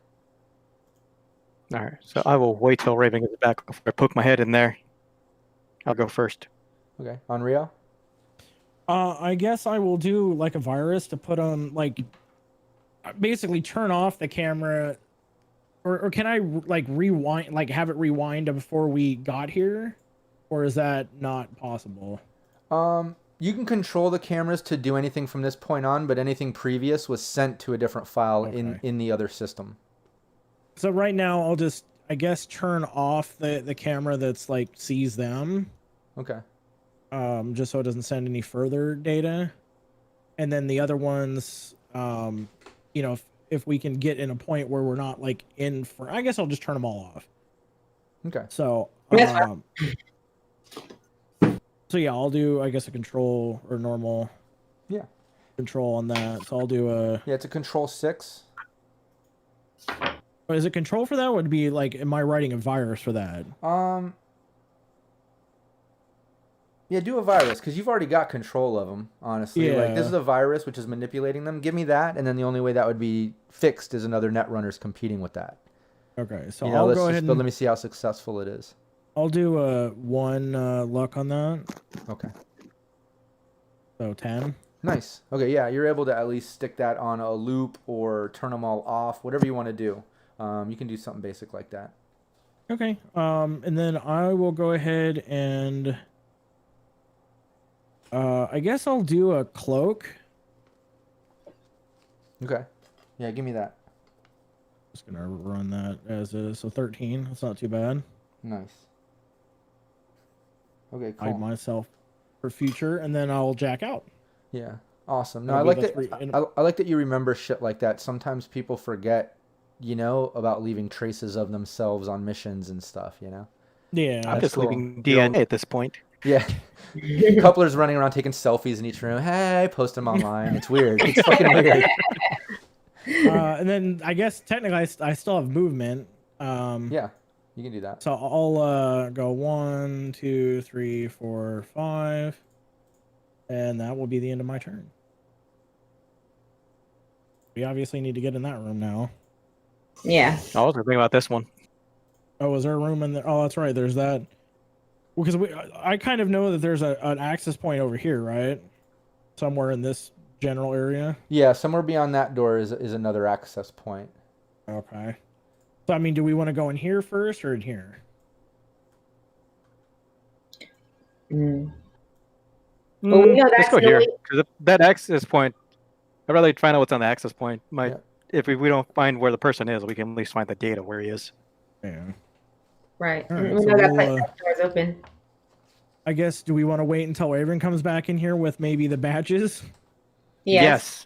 All right. So I will wait till Raven gets back before I poke my head in there. I'll go first. Okay. On Rio? I guess I will do like a virus to put on, like, basically turn off the camera. Or can I like rewind, like have it rewind before we got here? Or is that not possible? You can control the cameras to do anything from this point on, but anything previous was sent to a different file in the other system. So right now I'll just, I guess, turn off the camera that's like sees them. Okay. Just so it doesn't send any further data. And then the other ones, you know, if we can get in a point where we're not like in for, I guess I'll just turn them all off. Okay. So, so yeah, I'll do, I guess, a control or normal. Yeah. Control on that. So I'll do a. Yeah, it's a control 6. Is it control for that? Would it be like, am I writing a virus for that? Yeah, do a virus, because you've already got control of them, honestly. Yeah. Like, this is a virus, which is manipulating them. Give me that, and then the only way that would be fixed is another Netrunners competing with that. Okay, so I'll go ahead and... But let me see how successful it is. I'll do a 1 luck on that. Okay. So 10. Nice. Okay, yeah, you're able to at least stick that on a loop or turn them all off, whatever you want to do. You can do something basic like that. Okay. And then I will go ahead and I guess I'll do a cloak. Okay. Yeah, give me that. Just gonna run that as is. So 13. That's not too bad. Nice. Okay, Hide cool. myself for future, and then I'll jack out. Yeah, awesome. No, That'll I be like the that. three- I like that you remember shit like that. Sometimes people forget, about leaving traces of themselves on missions and stuff. Yeah. I'm That's just cool. leaving You don't- DNA at this point. Yeah. Coupler's running around taking selfies in each room. Hey, post them online. It's weird. It's fucking weird. And then I guess technically I still have movement. Yeah, you can do that. So I'll go 1, 2, 3, 4, 5, and that will be the end of my turn. We obviously need to get in that room now. Yeah. I was thinking about this one. Oh, is there a room in there? Oh, that's right. There's that. Well, because I kind of know that there's an access point over here, right? Somewhere in this general area. Yeah, somewhere beyond that door is another access point. Okay. So I mean, do we want to go in here first or in here? Mm. Well, we know Let's that's go the here way- because that access point. I'd rather find out what's on the access point. Yeah. If we don't find where the person is, we can at least find the data where he is. Yeah. Right. All right, We so know that we'll, that door's open. I guess, do we want to wait until Raven comes back in here with maybe the badges? Yes.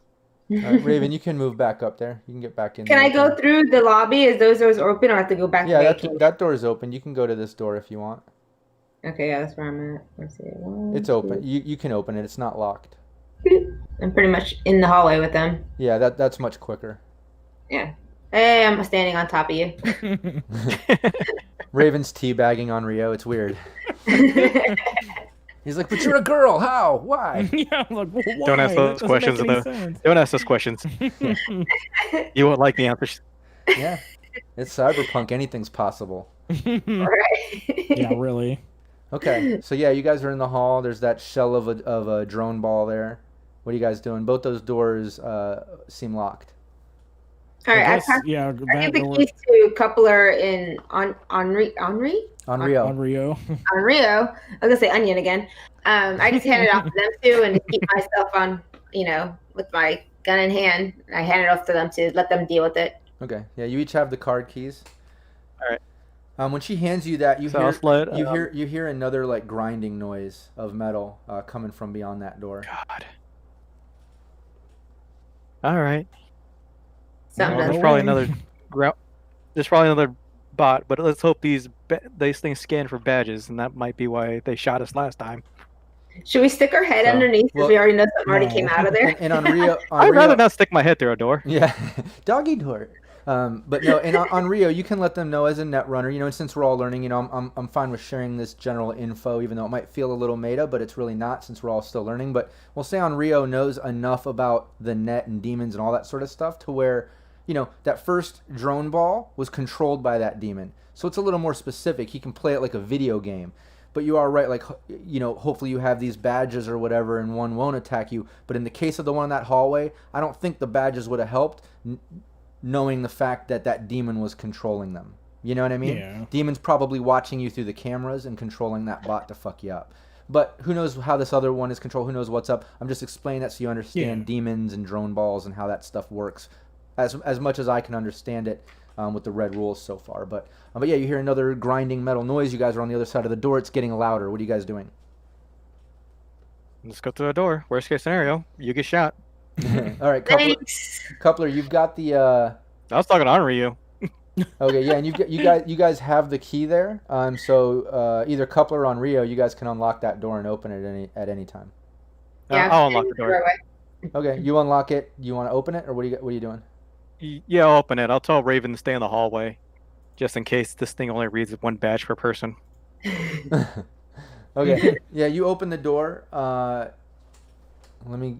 All right, Raven, you can move back up there. You can get back in. Can there I with go them. through the lobby? Is those doors open, or I have to go back? Yeah, to that door is open. You can go to this door if you want. Okay, yeah, that's where I'm at. Let's see. One, It's open. You can open it. It's not locked. two. I'm pretty much in the hallway with them. Yeah, that's much quicker. Yeah. Hey, I'm standing on top of you. Raven's teabagging on Rio. It's weird. He's like, but you're a girl. How? Why? Yeah, I'm like, well, why? Don't ask those That doesn't questions, make any though. sense. Don't ask those questions. You won't like the answers. Yeah. It's Cyberpunk. Anything's possible. Right. Yeah, really. Okay. So, yeah, you guys are in the hall. There's that shell of a drone ball there. What are you guys doing? Both those doors seem locked. All right, I guess, passed. yeah, I that give the door keys to Coupler in Henri. On Rio. on Rio. On Rio. I was gonna say onion again. I just hand it off to them too, and to keep myself on, with my gun in hand. I hand it off to them to let them deal with it. Okay. Yeah, you each have the card keys. All right. When she hands you that, you So I'll slide, you hear another like grinding noise of metal coming from beyond that door. God. All right. Something Well, to- There's probably in. another. There's probably another bot, but let's hope these things scan for badges, and that might be why they shot us last time. Should we stick our head So, underneath because well, we already know something already no. came out of there? And on Rio, I'd rather not stick my head through a door. Yeah, doggy door. But no, and on Rio, you can let them know as a net runner. And since we're all learning, I'm fine with sharing this general info, even though it might feel a little meta, but it's really not since we're all still learning. But we'll say on Rio knows enough about the net and demons and all that sort of stuff to where, that first drone ball was controlled by that demon. So it's a little more specific. He can play it like a video game. But you are right, like, hopefully you have these badges or whatever and one won't attack you. But in the case of the one in that hallway, I don't think the badges would have helped knowing the fact that that demon was controlling them. You know what I mean? Yeah. Demon's probably watching you through the cameras and controlling that bot to fuck you up. But who knows how this other one is controlled? Who knows what's up? I'm just explaining that so you understand demons and drone balls and how that stuff works as much as I can understand it with the red rules so far. But yeah, you hear another grinding metal noise. You guys are on the other side of the door. It's getting louder. What are you guys doing? Let's go through the door. Worst case scenario, you get shot. All right, Thanks. Coupler, you've got the. I was talking to Ryu. Okay, yeah, and you guys have the key there. So either Coupler or on Rio, you guys can unlock that door and open it at any time. Yeah, I'll unlock the door. Okay, you unlock it. You want to open it, or what are you doing? Yeah, I'll open it. I'll tell Raven to stay in the hallway, just in case this thing only reads one badge per person. Okay, yeah, you open the door. Let me.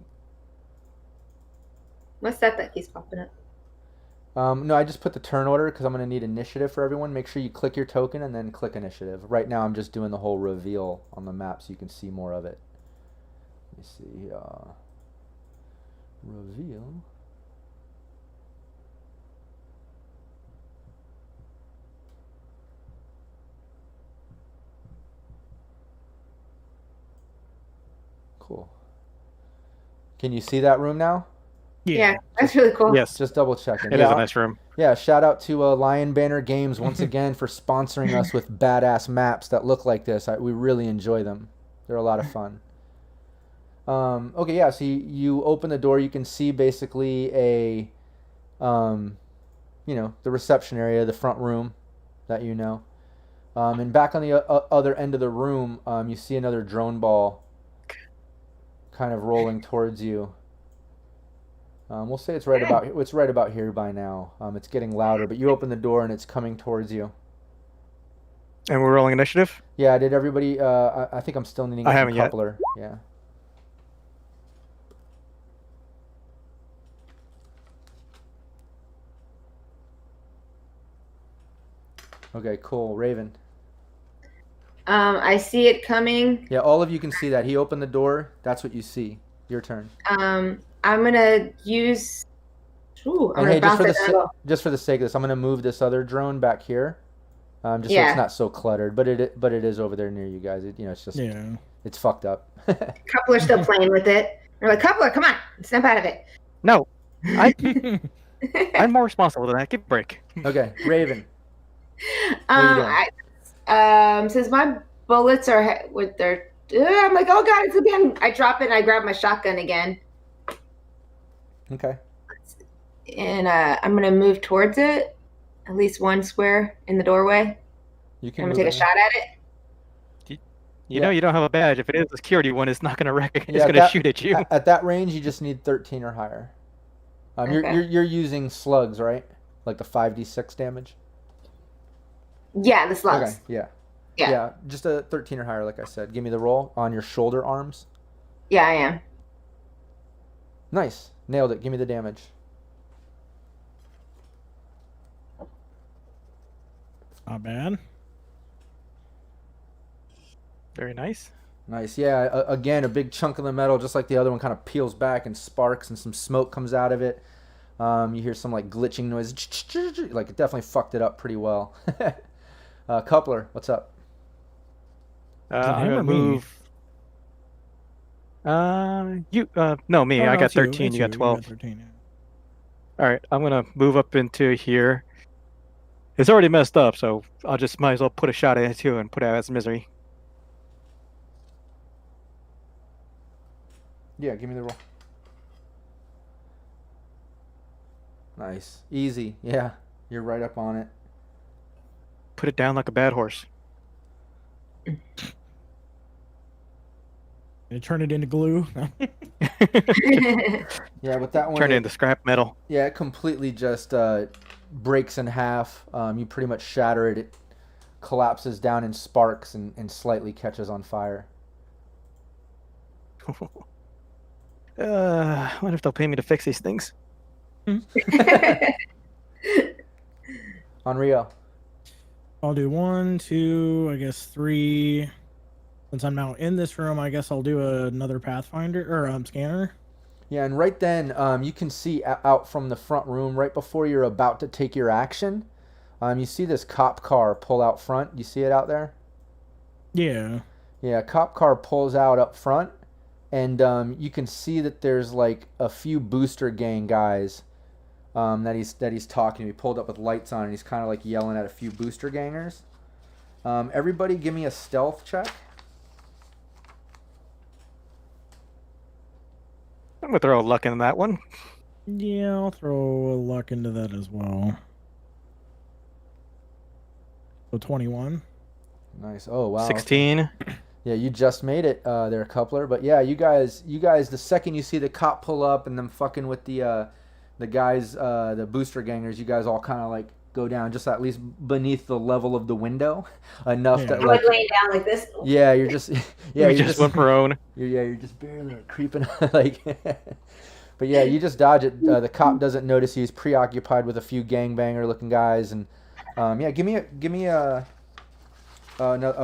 What's that keeps popping up? No, I just put the turn order because I'm going to need initiative for everyone. Make sure you click your token and then click initiative. Right now I'm just doing the whole reveal on the map so you can see more of it. Let me see. reveal. Cool. Can you see that room now? Yeah, that's really cool. Yes, Just double checking. it is a nice room. Yeah, shout out to Lion Banner Games once again for sponsoring us with badass maps that look like this. We really enjoy them. They're a lot of fun. Okay, yeah, so you open the door, you can see basically a, the reception area, the front room that you know. And back on the other end of the room, you see another drone ball kind of rolling towards you. We'll say it's right about here by now. It's getting louder, but you open the door and it's coming towards you. And we're rolling initiative? Yeah, did everybody... I think I'm still needing I some haven't yet. coupler. Yeah. Okay, cool. Raven. I see it coming. Yeah, all of you can see that. He opened the door. That's what you see. Your turn. I'm gonna use. Ooh, I'm And gonna hey, bounce just for the sake of this, I'm gonna move this other drone back here, just so Yeah. it's not so cluttered. But it is over there near you guys. It's just it's fucked up. Coupler's still playing with it. They're like, Coupler, come on, snap out of it. No, I'm more responsible than that. Give a break. Okay, Raven. Since my bullets are with their, I'm like, oh god, it's again. I drop it and I grab my shotgun again, Okay. and I'm gonna move towards it, at least one square in the doorway. You can I'm move gonna take a it. shot at it. You know you don't have a badge. If it is a security one, it's not going to recognize. Yeah, It's going to shoot at you. At that range, you just need 13 or higher. Okay. You're using slugs, right? Like the 5d6 damage. Yeah, the slugs. Okay. Yeah. Yeah. Yeah. Just a 13 or higher, like I said. Give me the roll on your shoulder arms. Yeah, I am. Nice. Nailed it. Give me the damage. Not bad. Very nice. Nice. Yeah. Again, a big chunk of the metal, just like the other one, kind of peels back and sparks, and some smoke comes out of it. You hear some like glitching noise. Like it definitely fucked it up pretty well. Coupler, what's up? I'm gonna move. No, me. Oh, I no, got it's you. 13. It's You got you. 12. 13, yeah. All right, I'm gonna move up into here. It's already messed up, so I'll just might as well put a shot at it too and put it out as misery. Yeah, give me the roll. Nice. Easy. Yeah, you're right up on it. Put it down like a bad horse. You turn it into glue. Yeah, with that one, Turn it into scrap metal. yeah, it completely just breaks in half. You pretty much shatter it. It collapses down in sparks and slightly catches on fire. I wonder if they'll pay me to fix these things. Unreal. I'll do 1, 2, I guess 3. Since I'm now in this room, I guess I'll do another Pathfinder or scanner. Yeah, and right then you can see out from the front room, right before you're about to take your action, you see this cop car pull out front. You see it out there? Yeah. Yeah, cop car pulls out up front, and you can see that there's like a few booster gang guys that he's talking to. He pulled up with lights on, and he's kind of like yelling at a few booster gangers. Everybody, give me a stealth check. I'm gonna throw a luck in that one. Yeah, I'll throw a luck into that as well. So 21. Nice. Oh wow. 16. Yeah, you just made it there, Coupler. But yeah, you guys, the second you see the cop pull up and them fucking with the guys, the booster gangers, you guys all kind of like go down just at least beneath the level of the window, enough that I'm like like laying down like this. yeah, you're just You just went prone. you're just barely like, creeping like. But yeah, you just dodge it. The cop doesn't notice you. He's preoccupied with a few gangbanger looking guys, and yeah, give me a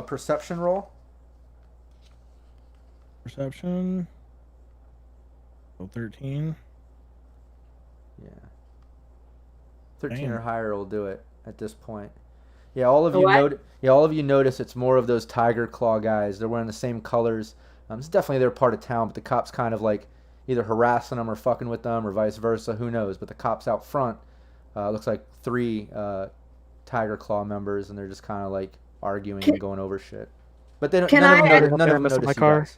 perception roll. Perception. So 13. 13 or Damn. higher will do it at this point. Yeah, all of A you what? all of you notice it's more of those tiger claw guys. They're wearing the same colors. It's definitely their part of town, but the cops kind of like either harassing them or fucking with them or vice versa. Who knows? But the cops out front, looks like 3 tiger claw members, and they're just kind of like arguing and going over shit. But they don't. Can None of them I? notice. None of them Mess up my notice you car. guys.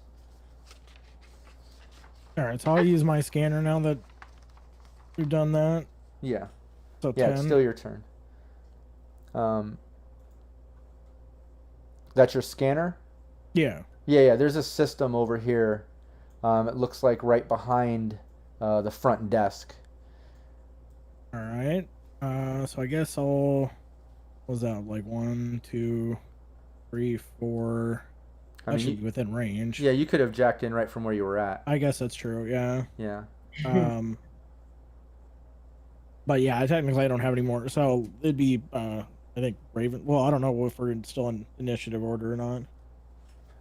All right, so I'll use my scanner now that we've done that. Yeah. So Yeah, 10. it's still your turn. That's your scanner? Yeah. Yeah. There's a system over here. It looks like right behind the front desk. All right. So I guess I'll. What was that like 1, 2, 3, 4? I mean, Actually, within range. yeah, you could have jacked in right from where you were at. I guess that's true. Yeah. Yeah. But yeah, technically I don't have any more. So it'd be, I think Raven. Well, I don't know if we're still in initiative order or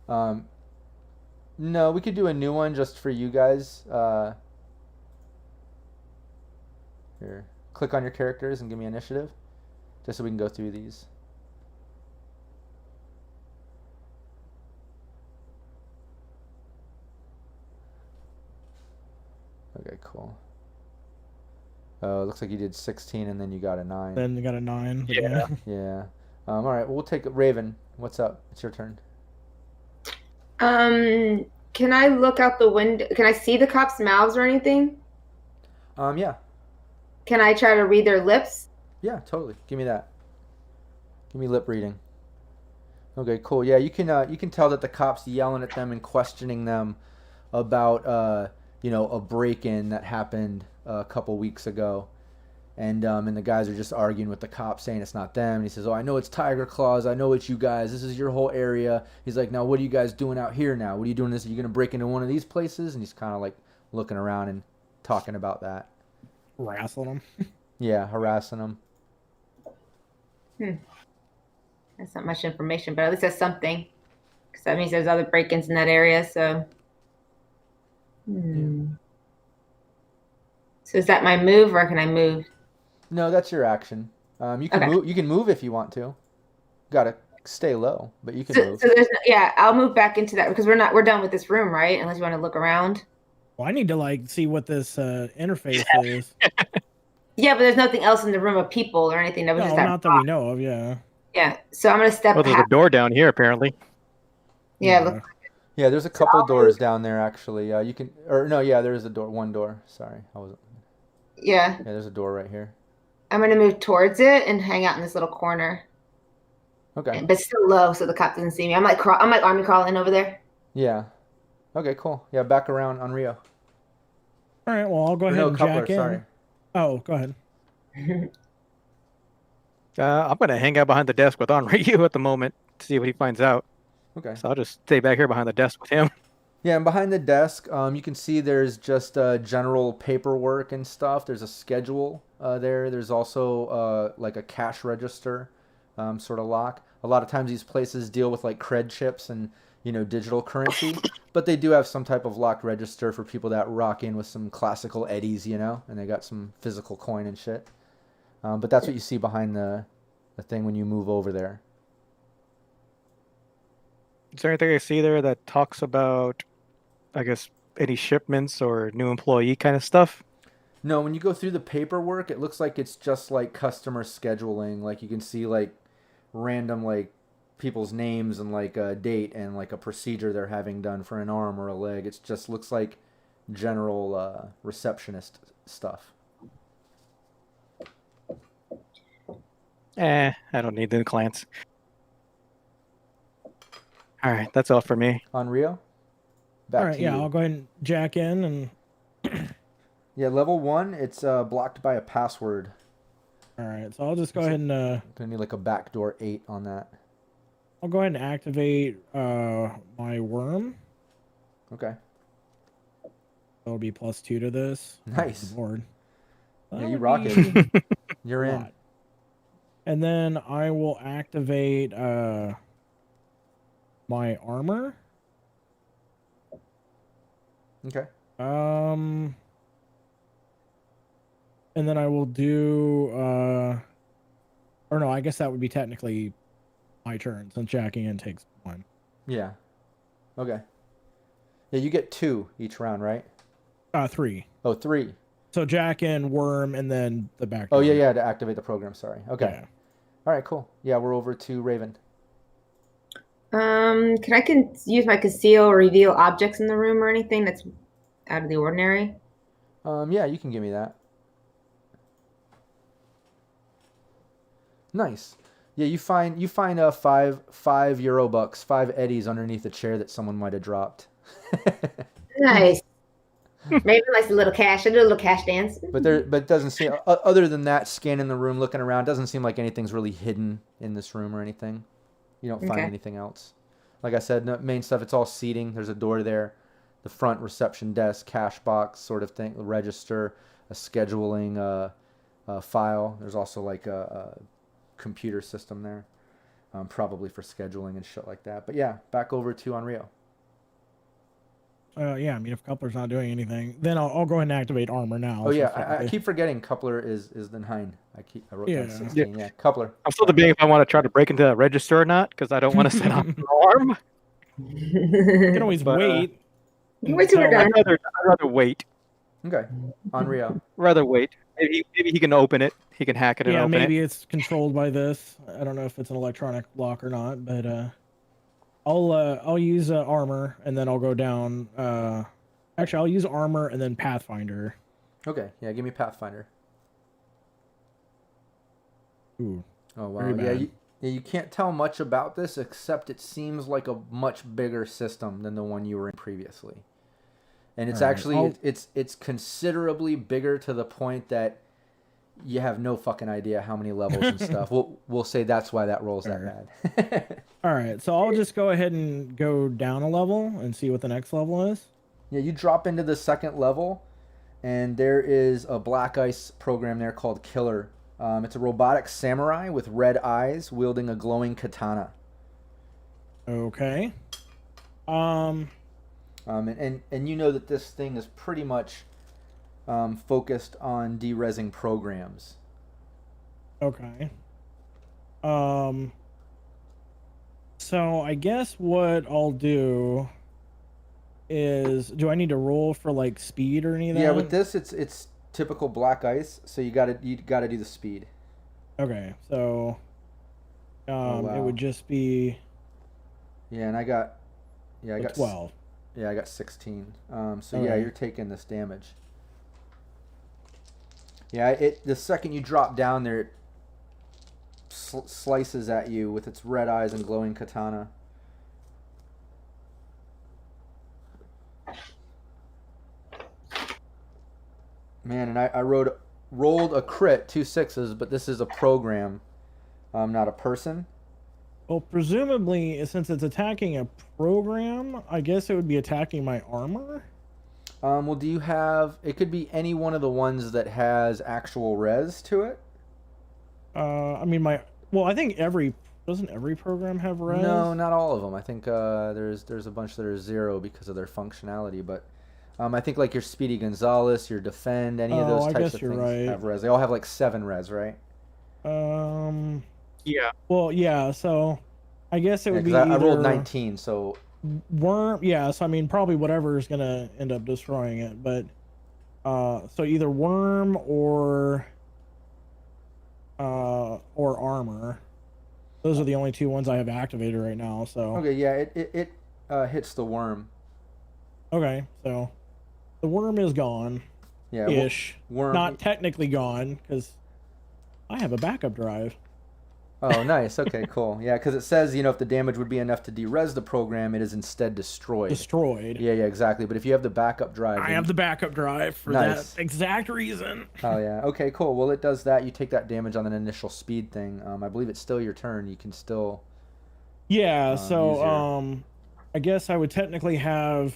not. No, we could do a new one just for you guys. Here, click on your characters and give me initiative, just so we can go through these. Okay, cool. Looks like you did 16 and then you got a 9. Then you got a 9. But Yeah. Yeah. All right, well, we'll take Raven. What's up? It's your turn. Can I look out the window? Can I see the cops' mouths or anything? Yeah. Can I try to read their lips? Yeah, totally. Give me that. Give me lip reading. Okay, cool. Yeah, you can tell that the cops yelling at them and questioning them about a break-in that happened a couple weeks ago, and the guys are just arguing with the cops, saying it's not them. And he says, "Oh, I know it's Tiger Claws. I know it's you guys. This is your whole area." He's like, "Now, what are you guys doing out here now? What are you doing? Are you gonna break into one of these places?" And he's kind of like looking around and talking about that. wrestling them. Yeah, harassing them. That's not much information, but at least that's something. Because that means there's other break-ins in that area. So, So is that my move, or can I move? No, that's your action. You can Okay. move. You can move if you want to. Gotta stay low, but you can So, move. so there's yeah, I'll move back into that because we're done with this room, right? Unless you want to look around. Well, I need to like see what this interface is. Yeah, but there's nothing else in the room of people or anything. That was No, just that not that we know of. Yeah. Yeah, so I'm gonna step Oh, there's a past. door down here apparently. Yeah, look. Yeah, there's a couple doors down there actually. You can, or no, yeah, there is a door. One door. Sorry, I wasn't. Yeah, Yeah, there's a door right here. I'm gonna move towards it and hang out in this little corner, Okay. but still low so the cop doesn't see me. I'm like army crawling over there. Yeah. Okay, cool. Yeah, back around on Rio. All right. Well, I'll go Or ahead no, and Coupler, jack in. sorry. Oh, go ahead. I'm gonna hang out behind the desk with Ryu at the moment to see what he finds out. Okay. So I'll just stay back here behind the desk with him. Yeah, and behind the desk, you can see there's just general paperwork and stuff. There's a schedule there. There's also like a cash register sort of lock. A lot of times these places deal with like cred chips and digital currency, but they do have some type of locked register for people that rock in with some classical eddies, and they got some physical coin and shit. But that's what you see behind the thing when you move over there. Is there anything I see there that talks about, I guess, any shipments or new employee kind of stuff? No, when you go through the paperwork, it looks like it's just like customer scheduling. Like you can see like random like people's names and like a date and like a procedure they're having done for an arm or a leg. It just looks like general receptionist stuff. I don't need the clients. All right, that's all for me. On Rio? Back All right. to Yeah, you. I'll go ahead and jack in and. Yeah, level 1, it's blocked by a password. All right. So I'll just go ahead and. Gonna need like a backdoor 8 on that. I'll go ahead and activate my worm. Okay. That'll be +2 to this. Nice. Board. Yeah, you rock it. You're in. And then I will activate my armor. Okay. and then I will do or no, I guess that would be technically my turn since jacking in takes 1. Yeah. Okay. Yeah, you get 2 each round, right? 3. Oh, 3. So jack in, worm, and then the back. Oh, yeah, to activate the program. Sorry. Okay. Yeah. All right, cool. Yeah, we're over to Raven. Can I use my conceal or reveal objects in the room or anything that's out of the ordinary? Yeah, you can give me that. Nice. Yeah, you find five euro bucks, 5 eddies underneath the chair that someone might have dropped. Nice. Maybe like a little cash. I do a little cash dance. But it doesn't seem, other than that, scanning the room, looking around, doesn't seem like anything's really hidden in this room or anything. You don't find anything else. Like I said, no, main stuff, it's all seating. There's a door there. The front reception desk, cash box sort of thing, register, a scheduling file. There's also like a computer system there, probably for scheduling and shit like that. But yeah, back over to Onryo. Yeah, I mean, if Coupler's not doing anything, then I'll go ahead and activate armor now. Oh yeah, I keep forgetting Coupler is the 9. I wrote down 16. Yeah, Coupler. I'm still debating if I want to try to break into that register or not because I don't want to set off an alarm. You can always wait. Wait till we're done. I'd rather wait. Okay, Onryo. Rather wait. Maybe he can open it. He can hack it and open it. Yeah, maybe it's controlled by this. I don't know if it's an electronic lock or not, but I'll use armor and then I'll go down. Actually, I'll use armor and then Pathfinder. Okay, yeah, give me Pathfinder. Ooh. Oh wow, you can't tell much about this except it seems like a much bigger system than the one you were in previously. And it's actually it's considerably bigger to the point that you have no fucking idea how many levels and stuff. We'll say that's why that roll's that bad. All right, so I'll just go ahead and go down a level and see what the next level is. Yeah, you drop into the 2nd level, and there is a black ice program there called Killer. It's a robotic samurai with red eyes wielding a glowing katana. Okay. And you know that this thing is pretty much focused on derezzing programs. Okay. So I guess what I'll do is, do I need to roll for like speed or anything? Yeah, with this it's typical black ice, so you gotta do the speed. Okay, so it would just be. Yeah, and I got 12. Yeah, I got 16. So okay. Yeah, you're taking this damage. Yeah, the second you drop down there, it slices at you with its red eyes and glowing katana. Man, and I rolled a crit, 2 6s, but this is a program, not a person. Well, presumably, since it's attacking a program, I guess it would be attacking my armor. Well, do you have? It could be any one of the ones that has actual res to it. I mean, I think doesn't every program have res? No, not all of them. I think there's a bunch that are 0 because of their functionality, but I think like your Speedy Gonzalez, your Defend, any of those types of things have res. They all have like 7 res, right? Yeah. Well, yeah. So, I guess it would be. I rolled 19, so. Worm, yeah. So I mean, probably whatever is gonna end up destroying it, but so either worm or armor. Those are the only 2 ones I have activated right now. So okay, yeah, it hits the worm. Okay, so the worm is gone. Yeah, ish. Worm. Not technically gone because I have a backup drive. Oh, nice. Okay, cool. Yeah, because it says, if the damage would be enough to derez the program, it is instead destroyed. Yeah, exactly. But if you have the backup drive... I have the backup drive for that exact reason. Oh, yeah. Okay, cool. Well, it does that. You take that damage on an initial speed thing. I believe it's still your turn. You can still... Yeah, so, I guess I would technically have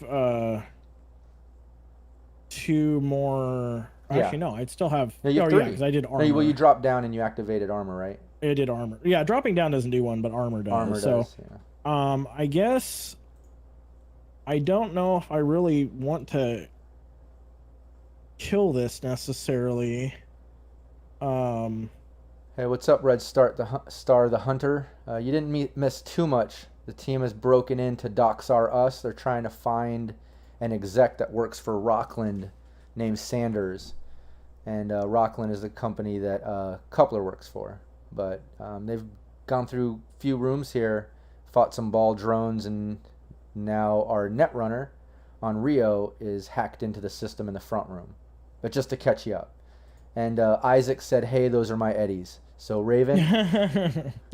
2 more... Actually, no, I'd still have... No, you have 3. because I did armor. Well, you dropped down and you activated armor, right? I did armor. Yeah, dropping down doesn't do 1, but armor does. Armor does, yeah. I guess I don't know if I really want to kill this necessarily. Hey, what's up, Red Star the Hunter? You didn't miss too much. The team has broken into Doxar Us. They're trying to find an exec that works for Rockland named Sanders. And Rockland is the company that Coupler works for. But they've gone through a few rooms here, fought some ball drones, and now our Netrunner on Rio is hacked into the system in the front room. But just to catch you up. And Isaac said, "Hey, those are my eddies." So Raven,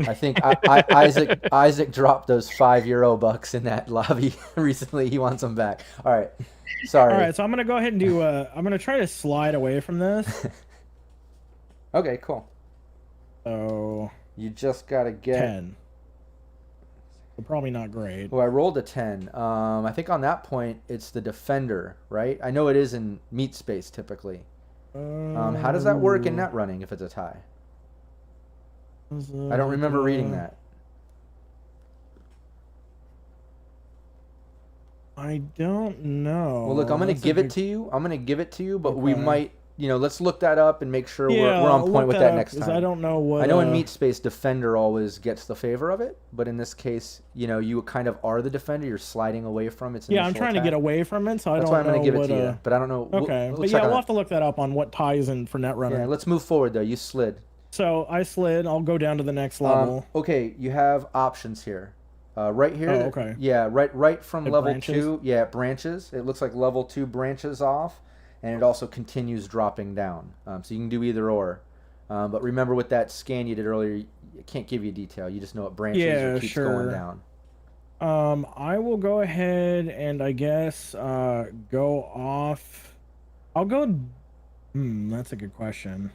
I think Isaac dropped those €5 bucks in that lobby recently. He wants them back. All right, sorry. All right, so I'm gonna go ahead and do. I'm gonna try to slide away from this. Okay, cool. So you just gotta get 10. So probably not great. Well, I rolled a 10. I think on that point it's the defender, right? I know it is in meat space typically. How does that work in net running if it's a tie? I don't remember reading that. I don't know. Well, look, I'm going to give it to you. But Okay. we might, let's look that up and make sure we're on point with that next time. I don't know what. I know in meat space, defender always gets the favor of it, but in this case, you kind of are the defender. You're sliding away from its initial I'm trying attack. to get away from it, so That's I don't know. why I'm going to give it what, to you, but I don't know. Okay, we'll but check yeah, on we'll that. have to look that up on what ties in for Netrunner. Yeah, let's move forward though. You slid. So I slid. I'll go down to the next level. Okay, you have options here. Right here. Oh, okay. Yeah, right from It level branches? 2. Yeah, it branches. It looks like level 2 branches off, and it also continues dropping down. So you can do either or. But remember with that scan you did earlier, I can't give you detail. You just know it branches or keeps going down. I will go ahead and I guess go off. I'll go. That's a good question.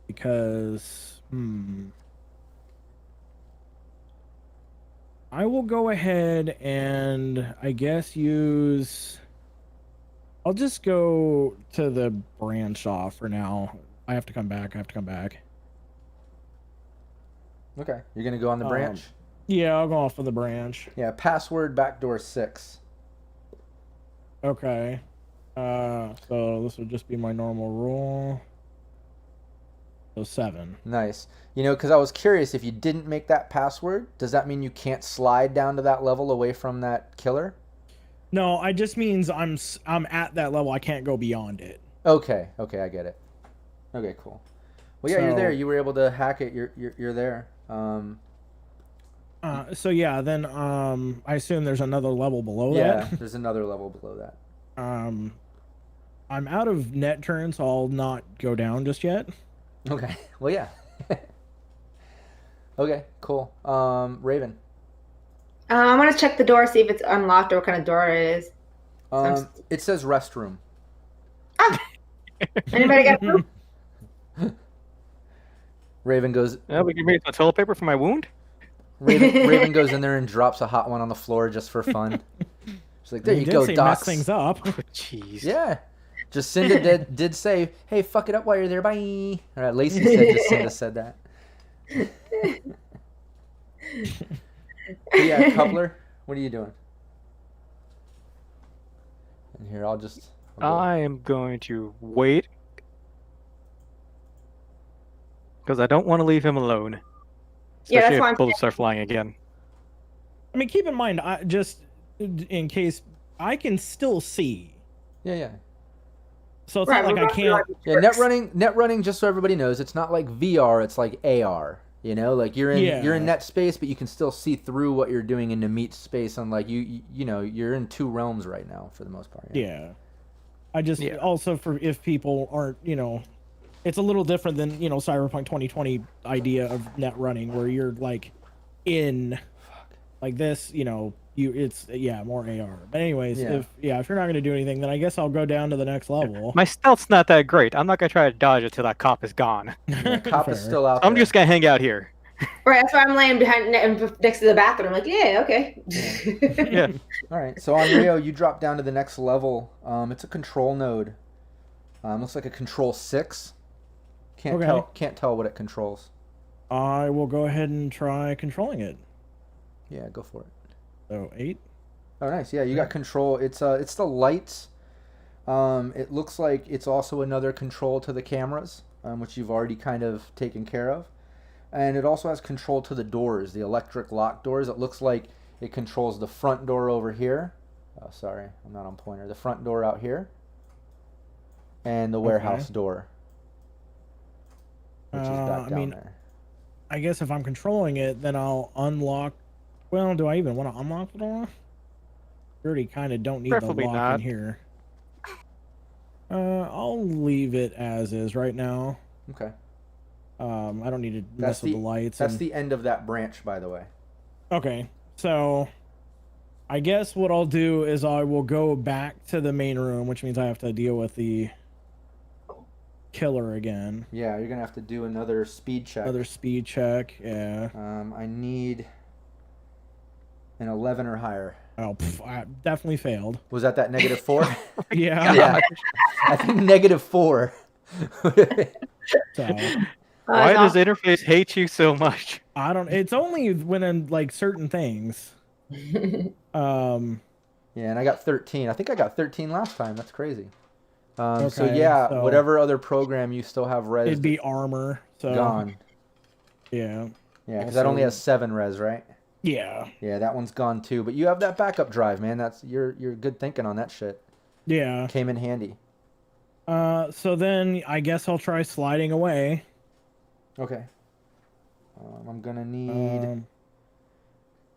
Because I will go ahead and I guess use. I'll just go to the branch off for now. I have to come back. Okay, you're gonna go on the branch. Yeah, I'll go off of the branch. Yeah, password backdoor 6. Okay. So this would just be my normal roll. So 7. Nice. Because I was curious, if you didn't make that password, does that mean you can't slide down to that level away from that killer? No, it just means I'm at that level. I can't go beyond it. Okay, I get it. Okay, cool. Well, yeah, you're So- there. You were able to hack it. You're there. So yeah, then I assume there's another level below Yeah, that. there's another level below that. I'm out of net turns, so I'll not go down just yet. Okay. Well, yeah. Okay, cool. Raven. I want to check the door, see if it's unlocked or what kind of door it is. It says restroom. Anybody got proof? Raven goes. We can make some toilet paper for my wound. Raven goes in there and drops a hot one on the floor just for fun. She's like, "There you go, Mess Docs." things up. Oh, jeez. Yeah. Jacinda did say, "Hey, fuck it up while you're there, bye." All right, Lacey said Jacinda said that. But yeah, Coupler, what are you doing? And here, I'll go. I am going to wait because I don't want to leave him alone. Yeah, that's Especially why if I'm bullets start flying again. I mean, keep in mind, I just in case I can still see. Yeah. So it's not like I can't. Yeah, net running. Just so everybody knows, it's not like VR. It's like AR. Like you're in net space, but you can still see through what you're doing into meat space. Unlike you're in 2 realms right now for the most part. Yeah. I just also for if people aren't, it's a little different than Cyberpunk 2020 idea of net running where you're like in like this, it's more AR. But anyways, if you're not gonna do anything, then I guess I'll go down to the next level. My stealth's not that great. I'm not gonna try to dodge it till that cop is gone. Yeah, cop is Fair. still out. I'm there. just gonna hang out here. Right, that's why I'm laying next to the bathroom. I'm like, yeah, okay. Yeah. All right, so on Rio, you drop down to the next level. It's a control node. Looks like a control 6. Can't tell what it controls. I will go ahead and try controlling it. Yeah, go for it. So 8. Oh, nice. Yeah, you got control. It's the lights It looks like it's also another control to the cameras, which you've already kind of taken care of. And it also has control to the doors, the electric lock doors. It looks like it controls the front door over here. Oh, sorry, I'm not on pointer. The front door out here. And the warehouse door, which is back down there. I guess if I'm controlling it, then I'll unlock. Well, do I even want to unlock the door? I already kind of don't need Preferably the lock not. in here. I'll leave it as is right now. Okay. I don't need to mess with the lights. That's the end of that branch, by the way. Okay, so I guess what I'll do is I will go back to the main room, which means I have to deal with the killer again. Yeah, you're gonna have to do another speed check. Another speed check, yeah. I need an 11 or higher. Oh, I definitely failed. Was that -4? Yeah. Yeah. I think -4. So Why does the interface hate you so much? I don't. It's only when in like certain things. Yeah, and I got 13. I think I got 13 last time. That's crazy. So yeah, whatever other program you still have res, it'd be armor. So gone. Yeah. Yeah, because that only has 7 res, right? Yeah. Yeah, that one's gone too. But you have that backup drive, man. That's you're good thinking on that shit. Yeah. Came in handy. So then I guess I'll try sliding away. Okay. I'm gonna need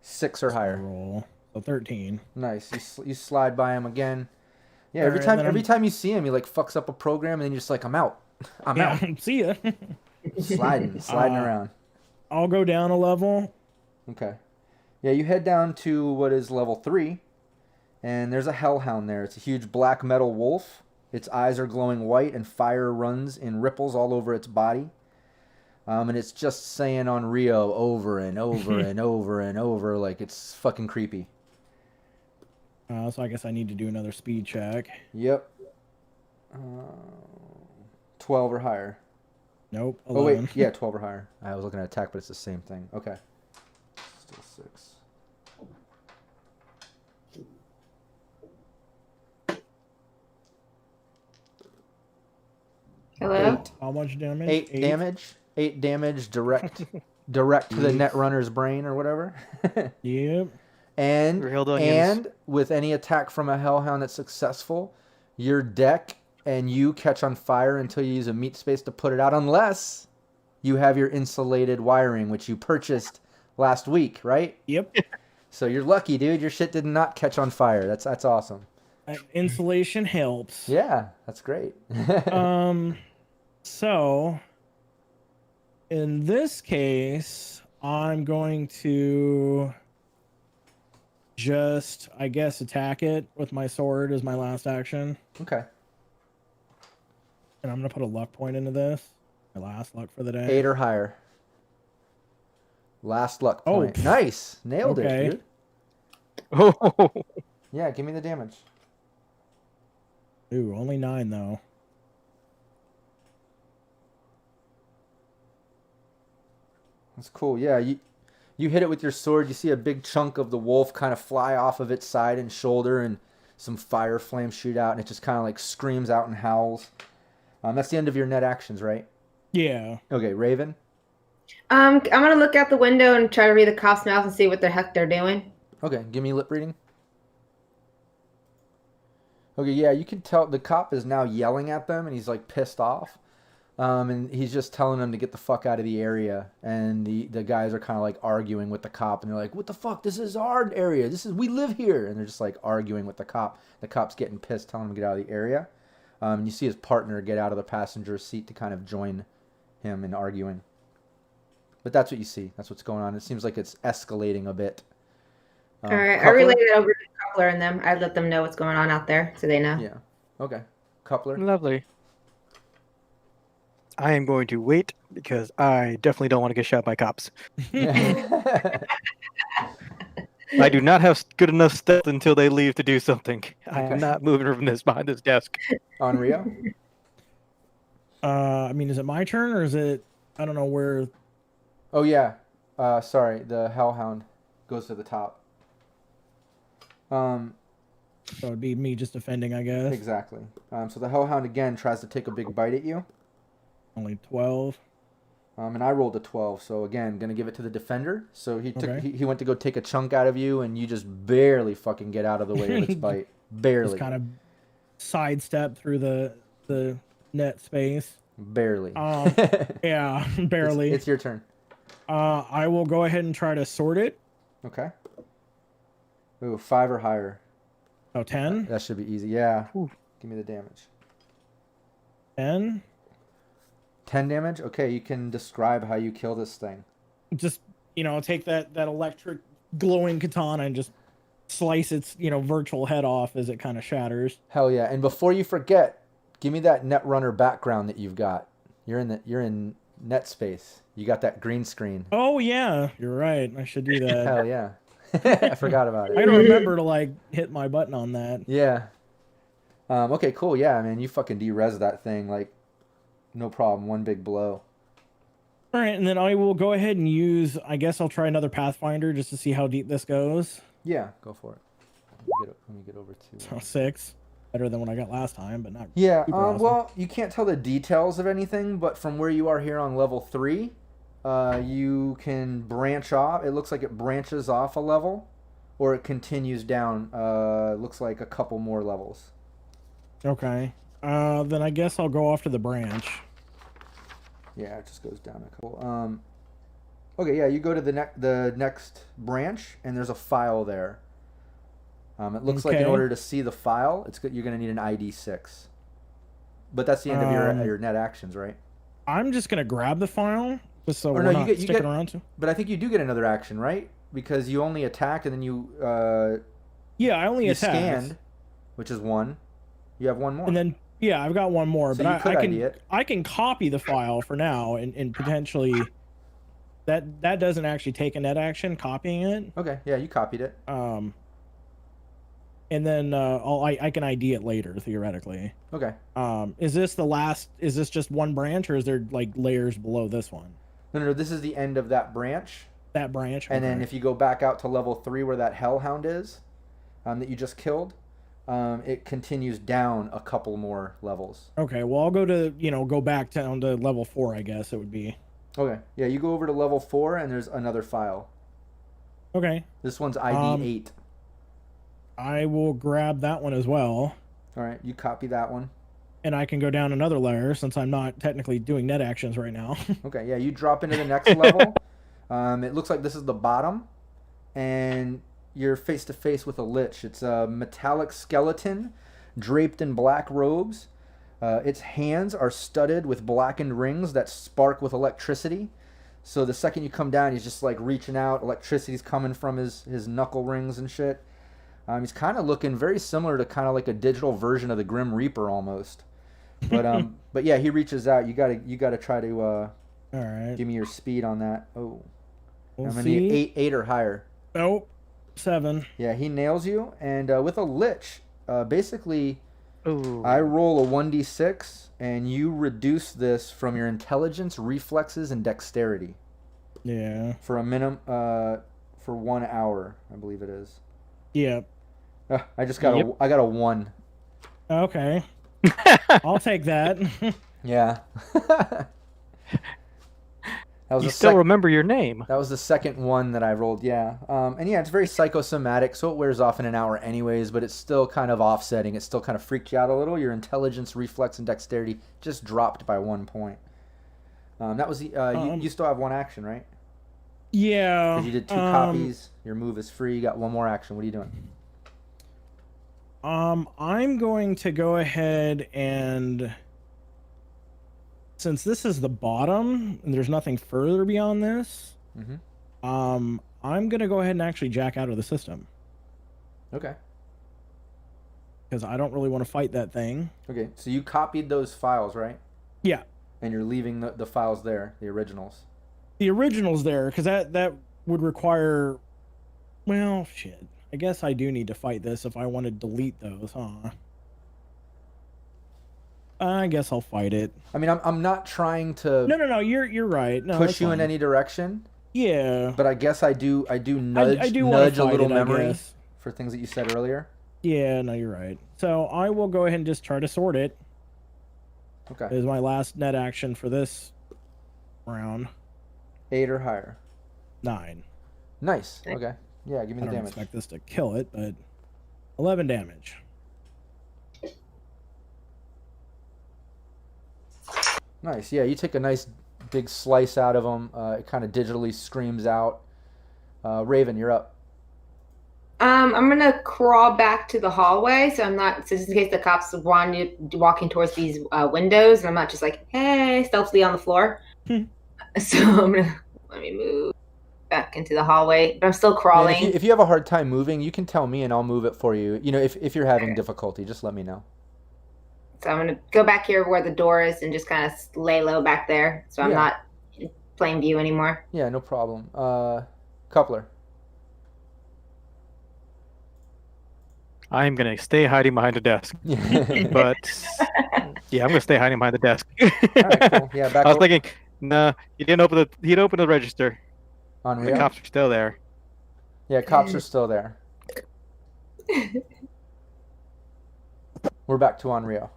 6 or higher. Roll. So 13. Nice. You slide by him again. Yeah, every Alright, time time you see him, he like fucks up a program, and then you're just like, I'm out. I'm out. See ya. Sliding around. I'll go down a level. Okay. Yeah, you head down to what is level 3, and there's a hellhound there. It's a huge black metal wolf. Its eyes are glowing white, and fire runs in ripples all over its body. And it's just saying on Rio over and over and over and over, like it's fucking creepy. So I guess I need to do another speed check. Yep. 12 or higher. Nope. 11. Oh wait, yeah, 12 or higher. I was looking at attack, but it's the same thing. Okay. Still 6. Hello? 8. How much damage? 8 damage. 8 damage direct to the netrunner's brain or whatever. Yep. And with any attack from a hellhound that's successful, your deck and you catch on fire until you use a meat space to put it out, unless you have your insulated wiring, which you purchased last week, right? Yep. So you're lucky, dude. Your shit did not catch on fire. That's awesome. Insulation helps. Yeah, that's great. So in this case, I'm going to just, I guess, attack it with my sword as my last action. Okay. And I'm going to put a luck point into this. My last luck for the day. 8 or higher. Last luck point. Oh, nice. Nailed it, dude. Oh, Yeah, give me the damage. Ooh, only 9 though. That's cool. Yeah, you hit it with your sword. You see a big chunk of the wolf kind of fly off of its side and shoulder, and some fire flames shoot out, and it just kind of like screams out and howls. That's the end of your net actions, right? Yeah. Okay, Raven. I'm gonna look out the window and try to read the cop's mouth and see what the heck they're doing. Okay, give me lip reading. Okay, yeah, you can tell the cop is now yelling at them, and he's like pissed off. And he's just telling them to get the fuck out of the area. And the guys are kind of like arguing with the cop, and they're like, "What the fuck? This is our area. We live here." And they're just like arguing with the cop. The cop's getting pissed, telling him to get out of the area. And you see his partner get out of the passenger seat to kind of join him in arguing. But that's what you see. That's what's going on. It seems like it's escalating a bit. All right, Coupler? I relayed it over to Coupler and them. I let them know what's going on out there, so they know. Yeah. Okay. Coupler. lovely. I am going to wait because I definitely don't want to get shot by cops. I do not have good enough stealth until they leave to do something. I am not moving from behind this desk. On Rio? I mean, is it my turn or is it? I don't know where. Oh yeah. Sorry. The Hellhound goes to the top. So it'd be me just defending, I guess. Exactly. So the Hellhound again tries to take a big bite at you. Only 12. And I rolled a 12, so again, gonna give it to the defender. So he took Okay. he went to go take a chunk out of you, and you just barely fucking get out of the way of its bite. Barely. Just kind of sidestep through the net space. Barely. Yeah, barely. It's your turn. I will go ahead and try to sort it. Okay. Ooh, 5 or higher. Oh, 10? That should be easy. Yeah. Ooh. Give me the damage. 10? 10 damage? Okay, you can describe how you kill this thing. Just, take that electric glowing katana and just slice its, virtual head off as it kind of shatters. Hell yeah. And before you forget, give me that Netrunner background that you've got. You're in net space. You got that green screen. Oh, yeah. You're right. I should do that. Hell yeah. I forgot about I it. don't remember to, hit my button on that. Yeah. Okay, cool. Yeah, man, you fucking de-res that thing, no problem. One big blow. All right, and then I will go ahead and use, I guess I'll try another Pathfinder just to see how deep this goes. Yeah, go for it. Let me get over to... So 6. Better than what I got last time, but not Yeah, super awesome. well, you can't tell the details of anything, but from where you are here on level 3, you can branch off. It looks like it branches off a level, or it continues down. Looks like a couple more levels. Okay. Then I guess I'll go off to the branch. Yeah, it just goes down a couple. Okay, yeah, you go to the next branch, and there's a file there. It looks like in Okay. order to see the file, you're going to need an ID 6. But that's the end of your net actions, right? I'm just gonna grab the file just so Or we're no, not you sticking get- around to. But I think you do get another action, right? Because you only attacked and then you Yeah, I only attacked. scanned, which is 1. You have 1 more. And then yeah, I've got one more, So but you could ID it. I can copy the file for now and potentially that doesn't actually take a net action copying it. Okay, yeah, you copied it. And then I can ID it later theoretically. Okay. Is this the last? Is this just one branch, or is there layers below this one? No, this is the end of that branch. That branch. And then Okay. if you go back out to level 3 where that Hellhound is, that you just killed, it continues down a couple more levels. Okay, well I'll go to go back down to level 4. I guess it would be. Okay. Yeah, you go over to level 4 and there's another file. Okay. This one's ID 8. I will grab that one as well, All right, you copy that one. and I can go down another layer since I'm not technically doing net actions right now. Okay, yeah, you drop into the next level. It looks like this is the bottom, and you're face to face with a lich. It's a metallic skeleton draped in black robes. Its hands are studded with blackened rings that spark with electricity. So the second you come down, he's just reaching out. Electricity's coming from his knuckle rings and shit. He's kind of looking very similar to kind of like a digital version of the Grim Reaper almost. But but yeah, he reaches out. You gotta try to All right. give me your speed on that. Oh, We'll I'm gonna see. need 8 or higher. Nope. 7. Yeah, he nails you, and with a lich, basically, Ooh. I roll a 1d6, and you reduce this from your intelligence, reflexes, and dexterity Yeah. for a minimum for 1 hour, I believe it is. Yep. I just got Yep. I got a 1. Okay. I'll take that. Yeah. That was You the still remember your name. That was the second one that I rolled, yeah. And yeah, it's very psychosomatic, so it wears off in an hour anyways, but it's still kind of offsetting. It still kind of freaked you out a little. Your intelligence, reflex, and dexterity just dropped by 1 point. That was the... you still have 1 action, right? Yeah. Because you did 2 copies. Your move is free. You got 1 more action. What are you doing? I'm going to go ahead and... Since this is the bottom, and there's nothing further beyond this, Mm-hmm. I'm going to go ahead and actually jack out of the system. Okay. Because I don't really want to fight that thing. Okay, so you copied those files, right? Yeah. And you're leaving the files there, the originals. The original's there, because that would require... Well, shit. I guess I do need to fight this if I want to delete those, huh? I guess I'll fight it. I mean, I'm not trying to No. You're right. No, push that's you in fine. any direction, Yeah. but I guess I do nudge I do wanna a fight little it, I memory guess. for things that you said earlier. Yeah, no, you're right. So I will go ahead and just try to sort it. Okay. Is my last net action for this round. 8 or higher. 9. Nice. Okay. Yeah, give me I the don't damage. expect this to kill it, but 11 damage. Nice. Yeah, you take a nice big slice out of him. It kind of digitally screams out. Raven, you're up. I'm gonna crawl back to the hallway, so I'm not, so just in case the cops walking towards these windows, and I'm not just like, hey, stealthily on the floor. So I'm gonna let me move back into the hallway, but I'm still crawling. And if you have a hard time moving, you can tell me and I'll move it for you. You know, if you're having difficulty, just let me know. So I'm gonna go back here where the door is and just kind of lay low back there, so I'm not in plain view anymore. Yeah, no problem. Coupler. I'm gonna stay hiding behind the desk. But yeah, I'm gonna stay hiding behind the desk. All right, cool. Yeah, back I was over. thinking, nah, he'd open the register. The Unreal. cops are still there. Yeah, cops are still there. We're back to Unreal.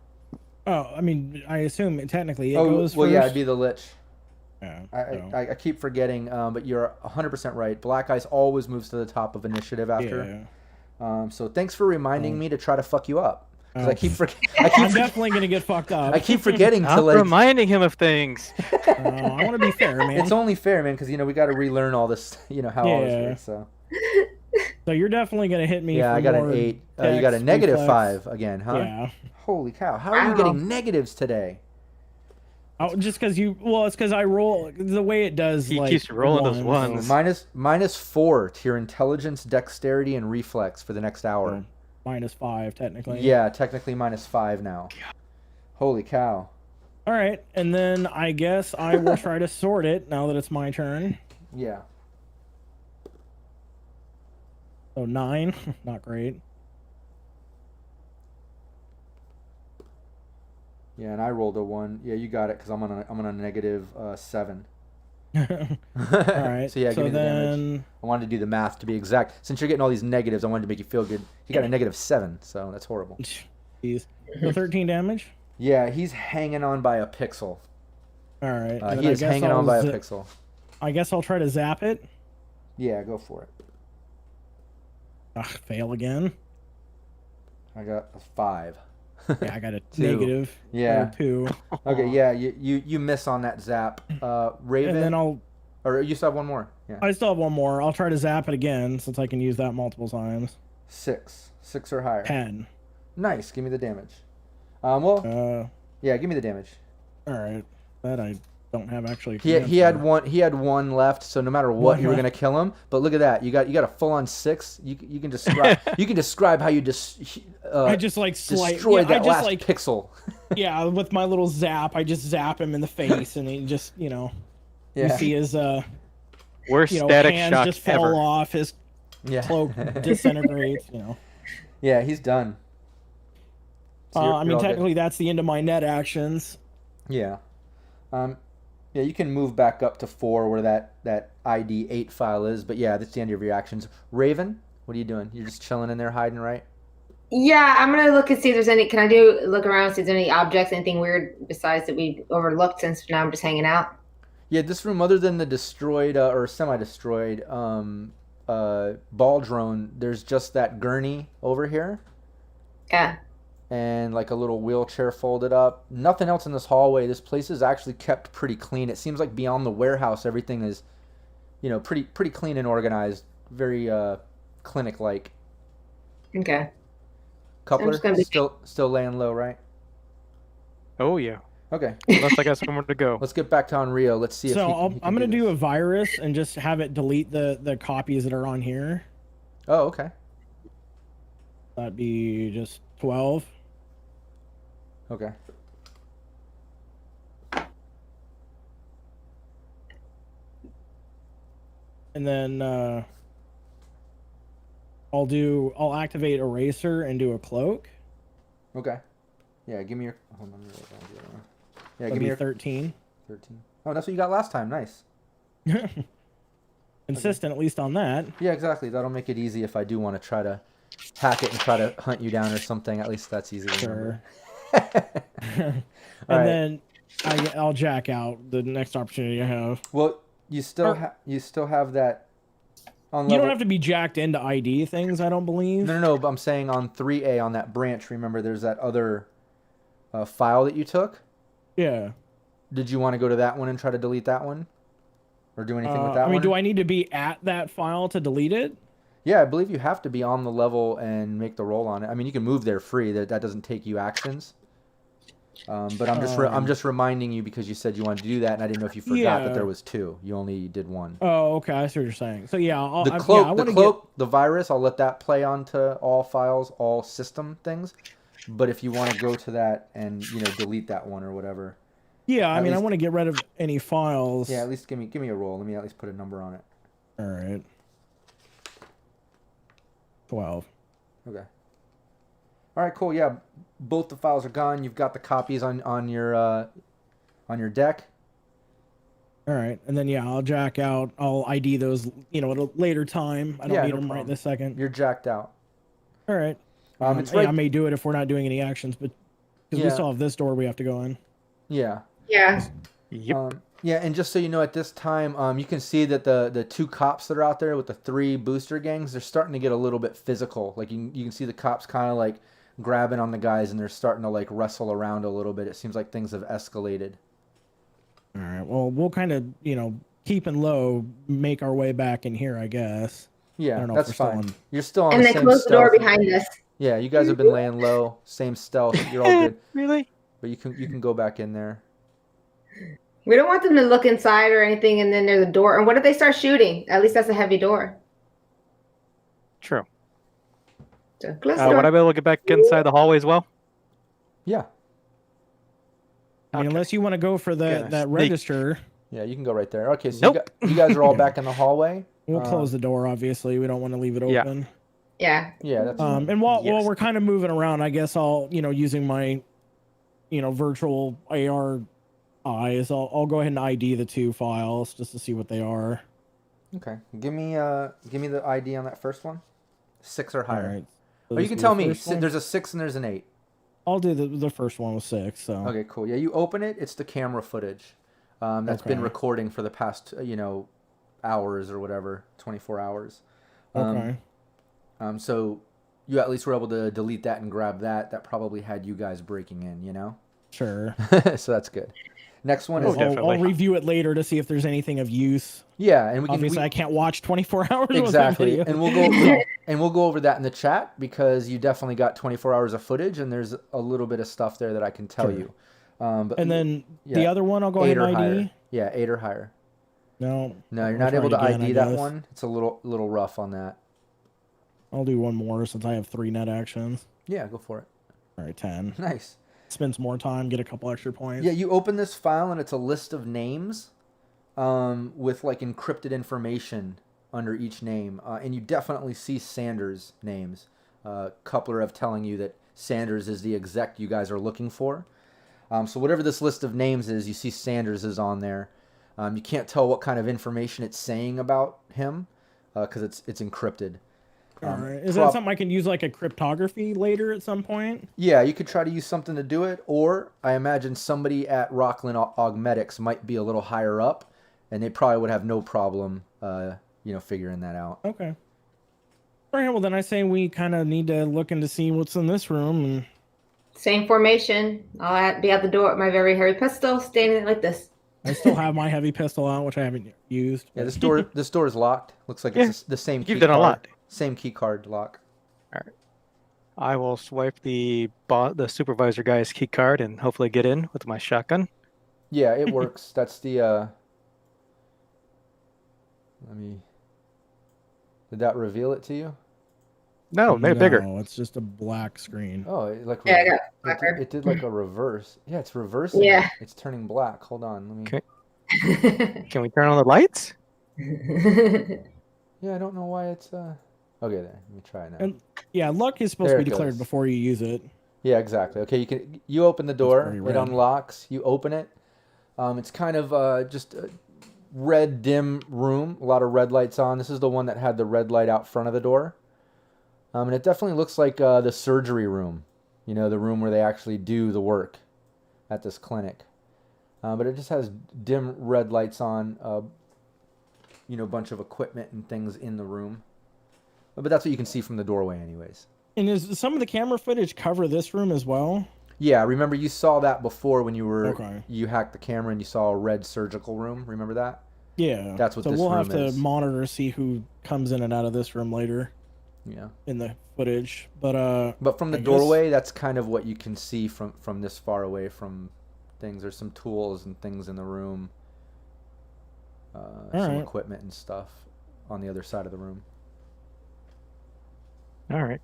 Oh, I mean, I assume technically it goes well, first. yeah, it'd be the Lich. Yeah, I keep forgetting, but you're 100% right. Black Ice always moves to the top of initiative after. So thanks for reminding me to try to fuck you up. Because I keep forgetting. I'm definitely gonna get fucked up. I keep forgetting to I'm like. reminding him of things. I want to be fair, man. It's only fair, man, because we got to relearn all this. How all this works. So. So you're definitely gonna hit me. Yeah, for I got more an 8. You dex, got a negative reflex. 5 again, huh? Yeah. Holy cow! How are you getting negatives today? Oh, just because it's because I roll the way it does. He like, keeps rolling those ones. ones. -4 to your intelligence, dexterity, and reflex for the next hour. -5 technically. Yeah, technically -5 now. Holy cow! All right, and then I guess I will try to sort it now that it's my turn. Yeah. So 9, not great. Yeah, and I rolled a 1. Yeah, you got it because I'm on a negative 7. All right. So yeah, give me the damage. then I wanted to do the math to be exact. Since you're getting all these negatives, I wanted to make you feel good. He got a -7, so that's horrible. Jeez. So 13 damage. Yeah, he's hanging on by a pixel. All right. and He then is hanging on by a pixel. I guess I'll try to zap it. Yeah, go for it. Ugh, fail again. I got a 5. Yeah, I got a 2. negative. Yeah. 2. Okay, yeah, you miss on that zap. Raven. And then Or you still have one more. Yeah. I still have one more. I'll try to zap it again since I can use that multiple times. 6 or higher. 10. Nice. Give me the damage. Yeah, give me the damage. All right. That I don't have actually. He had one left, so no matter what, you were gonna kill him. But look at that, you got a full on 6. You can describe how you I just like destroyed that last pixel. Yeah, with my little zap, I just zap him in the face, and he just you see his worst static hands shock just fall ever. off, his cloak disintegrates. Yeah, he's done. So I mean, technically, that's the end of my net actions. Yeah. Yeah, you can move back up to 4 where that ID 8 file is, but yeah, that's the end of your actions. Raven, what are you doing? You're just chilling in there hiding, right? Yeah, I'm gonna look and see if there's any. Can I look around, see if there's any objects, anything weird besides that we overlooked since now I'm just hanging out? Yeah, this room, other than the destroyed or semi-destroyed ball drone, there's just that gurney over here. Yeah. And like a little wheelchair folded up. Nothing else in this hallway. This place is actually kept pretty clean. It seems like beyond the warehouse, everything is, pretty clean and organized. Very clinic-like. Okay. Coupler still laying low, right? Oh yeah. Okay. Unless I got somewhere to go. Let's get back to Unreal. Let's see if I'm gonna do a virus and just have it delete the copies that are on here. Oh, okay. That'd be just 12. Okay. And then I'll activate eraser and do a cloak. Okay. Yeah, give me your. Hold on, let me write down the other one. Yeah, That'd give me be your 13. 13. Oh, that's what you got last time. Nice. Consistent, at least on that. Yeah, exactly. That'll make it easy if I do want to try to hack it and try to hunt you down or something. At least that's easy to remember. And right. then I'll jack out the next opportunity I have. Well, you still have that on level. You don't have to be jacked into ID things, I don't believe. No, but I'm saying on 3A on that branch, remember there's that other file that you took? Yeah. Did you want to go to that one and try to delete that one? Or do anything with that one? I mean, do I need to be at that file to delete it? Yeah, I believe you have to be on the level and make the roll on it. I mean, you can move there free. That doesn't take you actions. But I'm just reminding you because you said you wanted to do that, and I didn't know if you forgot that there was 2. You only did 1. Oh, okay. I see what you're saying. So yeah, the cloak, the virus, I'll let that play onto all files, all system things. But if you want to go to that and delete that one or whatever. Yeah, I mean, I want to get rid of any files. Yeah, at least give me a roll. Let me at least put a number on it. All right. 12. Okay. All right, cool. Yeah, both the files are gone. You've got the copies on your deck. All right, and then yeah, I'll jack out. I'll ID those, at a later time. I don't need them right this second. You're jacked out. All right. It's right. I may do it if we're not doing any actions, but because we still have this door we have to go in. Yeah. Yeah. Yep. Yeah, and just so you know, at this time, you can see that the 2 cops that are out there with the 3 booster gangs, they're starting to get a little bit physical. Like you can see the cops kind of like grabbing on the guys, and they're starting to like wrestle around a little bit. It seems like things have escalated. All right. Well, we'll kind of, keeping low, make our way back in here, I guess. Yeah, that's fine. You're still on and the then same close the door stealth. behind us. Yeah, you guys have been laying low, same stealth. You're all good. Really? But you can go back in there. We don't want them to look inside or anything, and then there's a door. And what if they start shooting? At least that's a heavy door. True. So close the door. Would I be able to get back inside the hallway as well? Yeah. I mean, unless you want to go for that register. Yeah, you can go right there. Okay, so you guys are all back in the hallway. We'll close the door, obviously. We don't want to leave it open. Yeah. Yeah, that's and while we're kind of moving around, I guess I'll, using my, virtual AR eyes, I'll go ahead and ID the 2 files just to see what they are. Okay. Give me the ID on that first one. 6 or higher. All right. So or you can tell me. There's a 6 and there's an 8. I'll do the first one with 6. So. Okay, cool. Yeah, you open it. It's the camera footage that's been recording for the past hours or whatever, 24 hours. Okay. So you at least were able to delete that and grab that. That probably had you guys breaking in, Sure. So that's good. Next one is I'll review it later to see if there's anything of use. Yeah, and obviously I can't watch 24 hours. Exactly, and we'll go over that in the chat because you definitely got 24 hours of footage, and there's a little bit of stuff there that I can tell you. And then the other one, I'll go ahead and ID. Higher. Yeah, 8 or higher. No, you're not able to ID that one. It's a little rough on that. I'll do one more since I have 3 net actions. Yeah, go for it. All right, 10. Nice. Spend some more time, get a couple extra points. Yeah, you open this file and it's a list of names with like encrypted information under each name. And you definitely see Sanders' names. Coupler of telling you that Sanders is the exec you guys are looking for. So whatever this list of names is, you see Sanders is on there. You can't tell what kind of information it's saying about him because it's encrypted. All right. Is that something I can use like a cryptography later at some point? Yeah, you could try to use something to do it, or I imagine somebody at Rockland Augmetics might be a little higher up, and they probably would have no problem, figuring that out. Okay. All right. Well, then I say we kind of need to look into see what's in this room. And... Same formation. I'll be at the door with my very heavy pistol, standing like this. I still have my heavy pistol out, which I haven't used. Yeah, this door is locked. Looks like it's the same key You've done card. a lot. Same key card lock. All right. I will swipe the supervisor guy's key card and hopefully get in with my shotgun. Yeah, it works. That's the Did that reveal it to you? No, made it bigger. No, it's just a black screen. Oh, I got blacker. It did like a reverse. Yeah, it's reversing. Yeah. It's turning black. Hold on. Let me. Okay. Can we turn on the lights? Yeah, I don't know why it's Okay, there. Let me try it now. And yeah, luck is supposed to be declared before you use it. Yeah, exactly. Okay, you open the door. It red. unlocks. You open it. It's kind of just a red dim room. A lot of red lights on. This is the one that had the red light out front of the door. And it definitely looks like the surgery room, you know, the room where they actually do the work at this clinic. But it just has dim red lights on, you know, a bunch of equipment and things in the room. But that's what you can see from the doorway anyways. And is some of the camera footage cover this room as well? Yeah, remember you saw that before when you were Okay. you hacked the camera and you saw a red surgical room. Remember that? Yeah. That's what so this we'll have room to is. monitor, see who comes in and out of this room later Yeah. in the footage. But from the I guess- doorway, that's kind of what you can see from this far away from things. There's some tools and things in the room. Some right. equipment and stuff on the other side of the room. All right.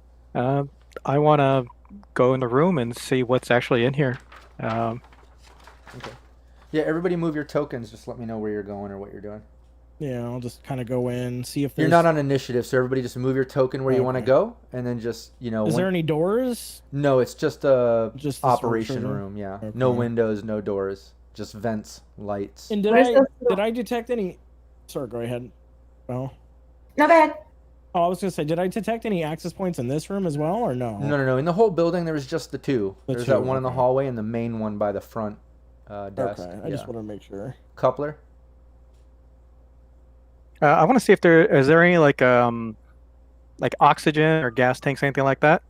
I want to go in the room and see what's actually in here. Okay. Yeah, everybody move your tokens. Just let me know where you're going or what you're doing. yeah, I'll just kind of go in, see if there's... You're not on initiative, so everybody just move your token where you want to Okay. go, and then just, you know... Is there any doors? No, it's just a Just the operation structure? room, yeah. Okay. No windows, no doors. Just vents, lights. And did What is this? did I detect any... Sorry, go ahead. Well, No, go ahead. oh, I was going to say, did I detect any access points in this room as well, or no? No. In the whole building, there was just the two. The There's two, that one in the okay. hallway and the main one by the front desk. Okay, I just want to make sure. Coupler? I want to see if there is any like oxygen or gas tanks, anything like that.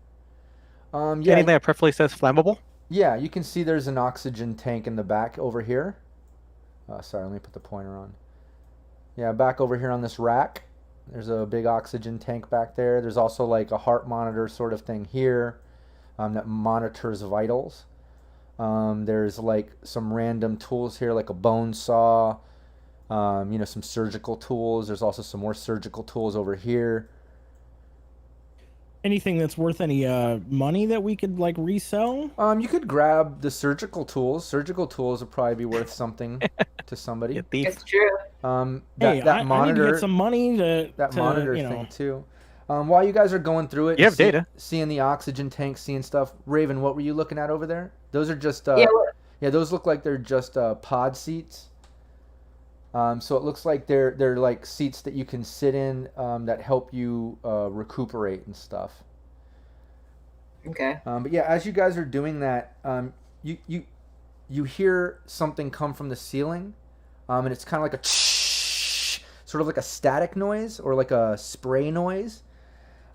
Yeah, Anything that preferably says flammable. yeah, you can see there's an oxygen tank in the back over here. Sorry, let me put the pointer on. Yeah, back over here on this rack. There's a big oxygen tank back there. There's also like a heart monitor sort of thing here that monitors vitals. There's like some random tools here, like a bone saw, you know, some surgical tools. There's also some more surgical tools over here. Anything that's worth any money that we could like resell? You could grab the surgical tools. Surgical tools would probably be worth something to somebody. You thief. It's true. That, Hey, that I monitor, need to get some money to monitor you know. thing too. While you guys are going through it, You have data. seeing the oxygen tank, seeing stuff. Raven, what were you looking at over there? Those are just Yeah, yeah, those look like they're just pod seats. So it looks like they're like seats that you can sit in that help you recuperate and stuff. okay. But yeah, as you guys are doing that, you hear something come from the ceiling, and it's kind of like a sort of like a static noise or like a spray noise.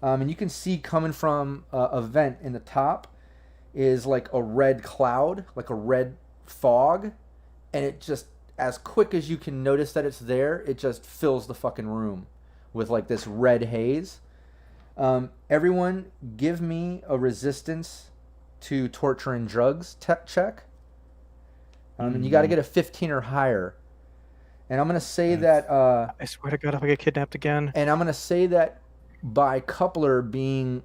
And you can see coming from a vent in the top is like a red cloud, like a red fog, and it just, as quick as you can notice that it's there, it just fills the fucking room with like this red haze. Everyone give me a resistance to torture and drugs check. And you got to get a 15 or higher. And I'm going to say that I swear to God, if I get kidnapped again. and I'm going to say that by Coupler being,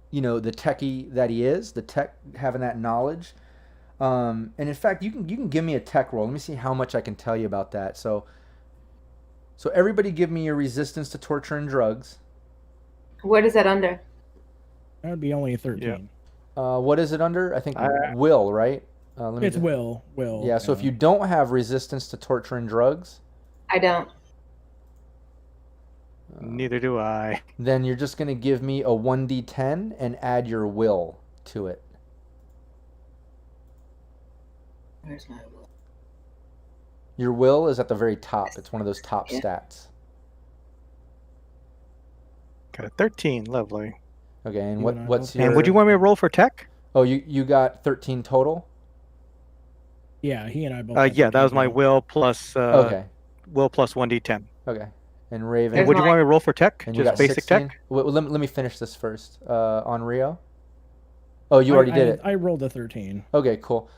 you know, the techie that he is, the tech having that knowledge. And in fact, you can give me a tech roll. Let me see how much I can tell you about that. So everybody give me your resistance to torture and drugs. What is that under? That would be only a 13. What is it under? I think will, right? Let me It's just- will. Yeah, so if you don't have resistance to torture and drugs, I don't. Neither do I. then you're just going to give me a 1d10 and add your will to it. Where's my will? Your will is at the very top. It's one of those top Yeah. stats. Got a 13. Lovely. Okay, and You and I what's both- your... And would you want me to roll for tech? Oh, you got 13 total? Yeah, he and I both. Yeah, that was my will plus Okay, will plus 1d10. okay. And Raven... And would you want me to roll for tech? and you Just got basic 16? tech? Let me finish this first. On Rio? Oh, you already did it. I rolled a 13. Okay, cool.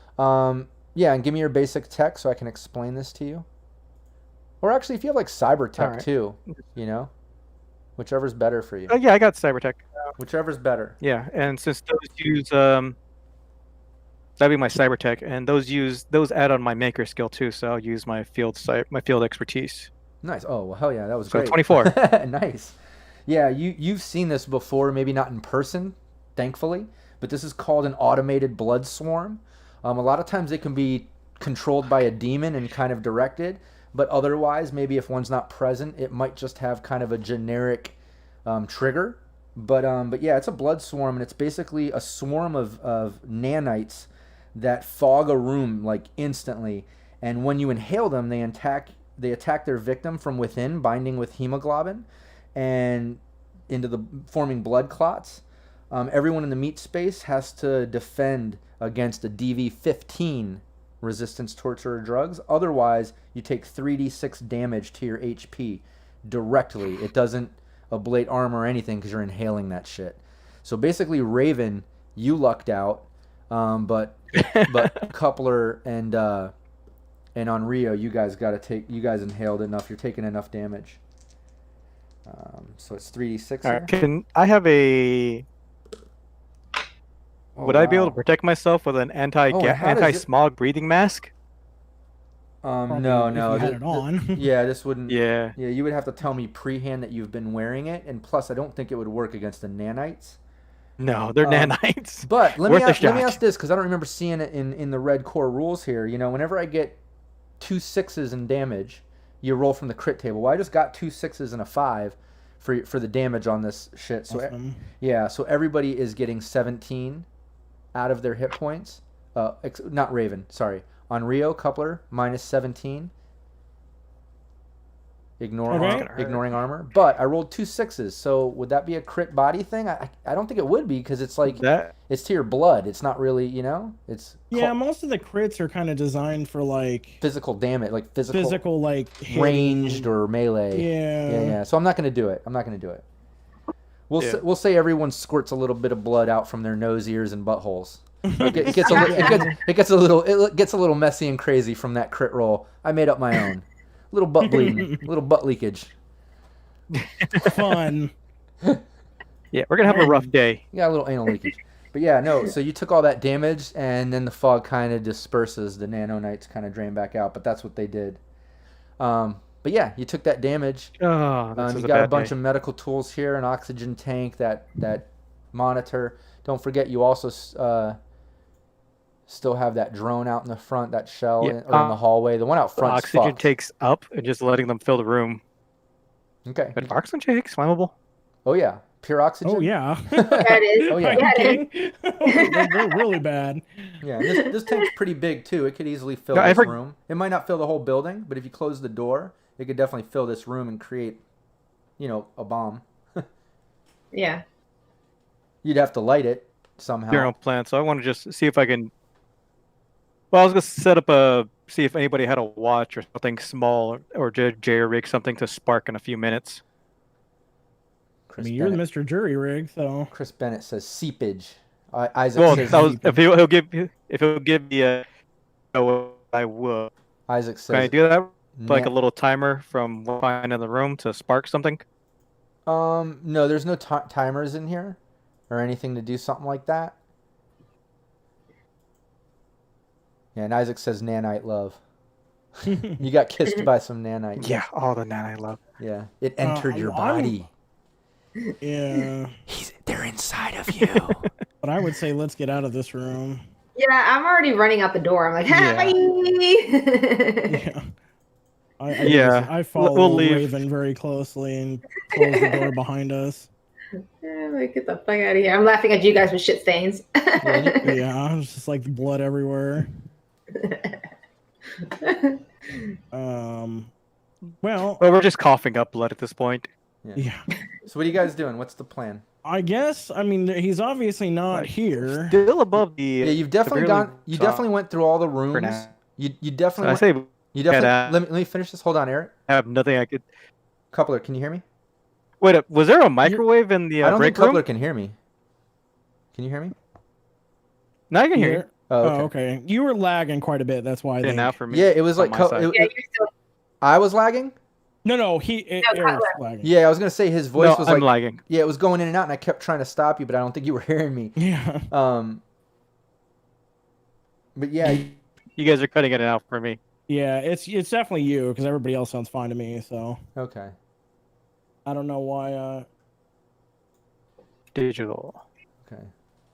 Yeah, and give me your basic tech so I can explain this to you. Or actually, if you have like cyber tech Alright. too, you know, whichever's better for you. Yeah, I got cyber tech. Whichever's better. Yeah, and since those use that'd be my cyber tech, and those add on my maker skill too, so I'll use my field expertise. Nice. Oh, well, hell yeah, that was So great. 24. Nice. Yeah, you've seen this before, maybe not in person, thankfully, but this is called an automated blood swarm. A lot of times they can be controlled by a demon and kind of directed, but otherwise, maybe if one's not present, it might just have kind of a generic trigger But yeah, it's a blood swarm, and it's basically a swarm of nanites that fog a room like instantly. And when you inhale them, they attack their victim from within, binding with hemoglobin, and into the forming blood clots. Everyone in the meat space has to defend against a DV-15 resistance, torture, or drugs. Otherwise, you take 3d6 damage to your HP directly. It doesn't ablate armor or anything because you're inhaling that shit. So basically, Raven, you lucked out, but Coupler and on Rio, you guys inhaled enough. You're taking enough damage. So it's 3d6. All right, can I have a? Would I be able to protect myself with an anti-smog breathing mask? No. If you had it on. Yeah, this wouldn't. Yeah. Yeah, you would have to tell me pre-hand that you've been wearing it, and plus, I don't think it would work against the nanites. No, they're nanites. But let me Worth a ask shot. this, because I don't remember seeing it in the red core rules here. You know, whenever I get 2 6s in damage, you roll from the crit table. Well, I just got 2 6s and a 5 for the damage on this shit. So Awesome. yeah, so everybody is getting 17 out of their hit points. Not Raven, sorry. On Rio, Coupler, minus 17. Ignoring armor. But I rolled 2 6s, so would that be a crit body thing? I don't think it would be, because it's like it's to your blood. It's not really, it's most of the crits are kind of designed for like physical damage, like physical like ranged hitting. or melee. Yeah. So I'm not gonna do it. We'll say everyone squirts a little bit of blood out from their nose, ears, and buttholes. It gets a little messy and crazy from that crit roll. I made up my own. Little butt bleeding, little butt leakage. Fun. Yeah, we're gonna have a rough day. You got a little anal leakage. But yeah, no. So you took all that damage, and then the fog kind of disperses. The nanonites kind of drain back out. But that's what they did. But yeah, you took that damage. Oh, You got a bunch of medical tools here, an oxygen tank, that monitor. Don't forget, you also still have that drone out in the front, that shell or in the hallway. The one out front. Oxygen takes up and just letting them fill the room. Okay. But oxygen tanks flammable? Oh yeah, pure oxygen. Oh yeah. Yeah, it is. Oh yeah. They're really bad. Yeah, this tank's pretty big too. It could easily fill this room. It might not fill the whole building, but if you close the door, it could definitely fill this room and create, a bomb. Yeah. You'd have to light it somehow. Your own plan. So I want to just see if I can. Well, I was gonna set up see if anybody had a watch or something small, or jerry rig something to spark in a few minutes. You're the Mr. Jury Rig, so. Chris Bennett says seepage. Isaac says if he'll give me I would. Isaac says. Can I do that? Like a little timer from one in the room to spark something? No, there's no timers in here, or anything to do something like that. Yeah, and Isaac says nanite love. You got kissed by some nanite. Yeah, all the nanite love. Yeah, it entered your body. Yeah. They're inside of you. But I would say let's get out of this room. Yeah, I'm already running out the door. I'm like, bye. Yeah. I follow Raven very closely and close the door behind us. Like, get the fuck out of here. I'm laughing at you guys with shit stains. Yeah, it's just like blood everywhere. Well, we're just coughing up blood at this point. Yeah. So what are you guys doing? What's the plan? I guess, he's obviously not here. Still above the. Yeah, you've definitely You definitely went through all the rooms. You definitely. Let me finish this. Hold on, Eric. I have nothing I could. Coupler, can you hear me? Wait, was there a microwave in the I don't think break room? Coupler can hear me. Can you hear me? No, I can hear you. Oh, okay. You were lagging quite a bit. That's why. Now for me. Yeah, it was like. I was lagging. No, Eric's lagging. Yeah, I was gonna say his voice was I'm lagging. Yeah, it was going in and out, and I kept trying to stop you, but I don't think you were hearing me. Yeah. But yeah, you guys are cutting it out for me. Yeah, it's definitely you, because everybody else sounds fine to me. So. Okay. I don't know why. Digital. Okay.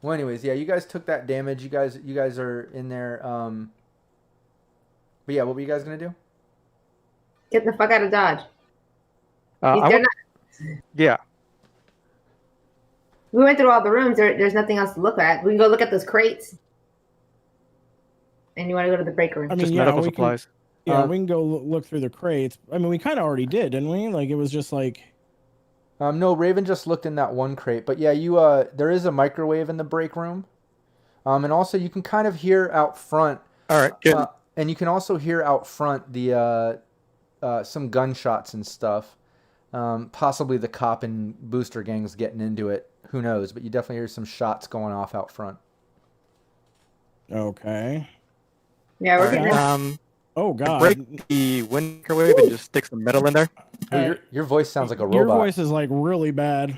Well, anyways, yeah, you guys took that damage. You guys are in there. But yeah, what were you guys gonna do? Get the fuck out of Dodge. Yeah. We went through all the rooms. There's nothing else to look at. We can go look at those crates. And you want to go to the break room? I mean, Just yeah, medical we supplies. we can go look through the crates. I mean, we kind of already did, didn't we? Like, it was just like. No, Raven just looked in that one crate, but yeah, there is a microwave in the break room, and also you can kind of hear out front. All right, good. And you can also hear out front the some gunshots and stuff. Possibly the cop and booster gangs getting into it. Who knows? But you definitely hear some shots going off out front. Okay. Yeah, we're All good. right, Oh God. break the microwave and just stick some metal in there. Your voice sounds like a robot. Your voice is like really bad.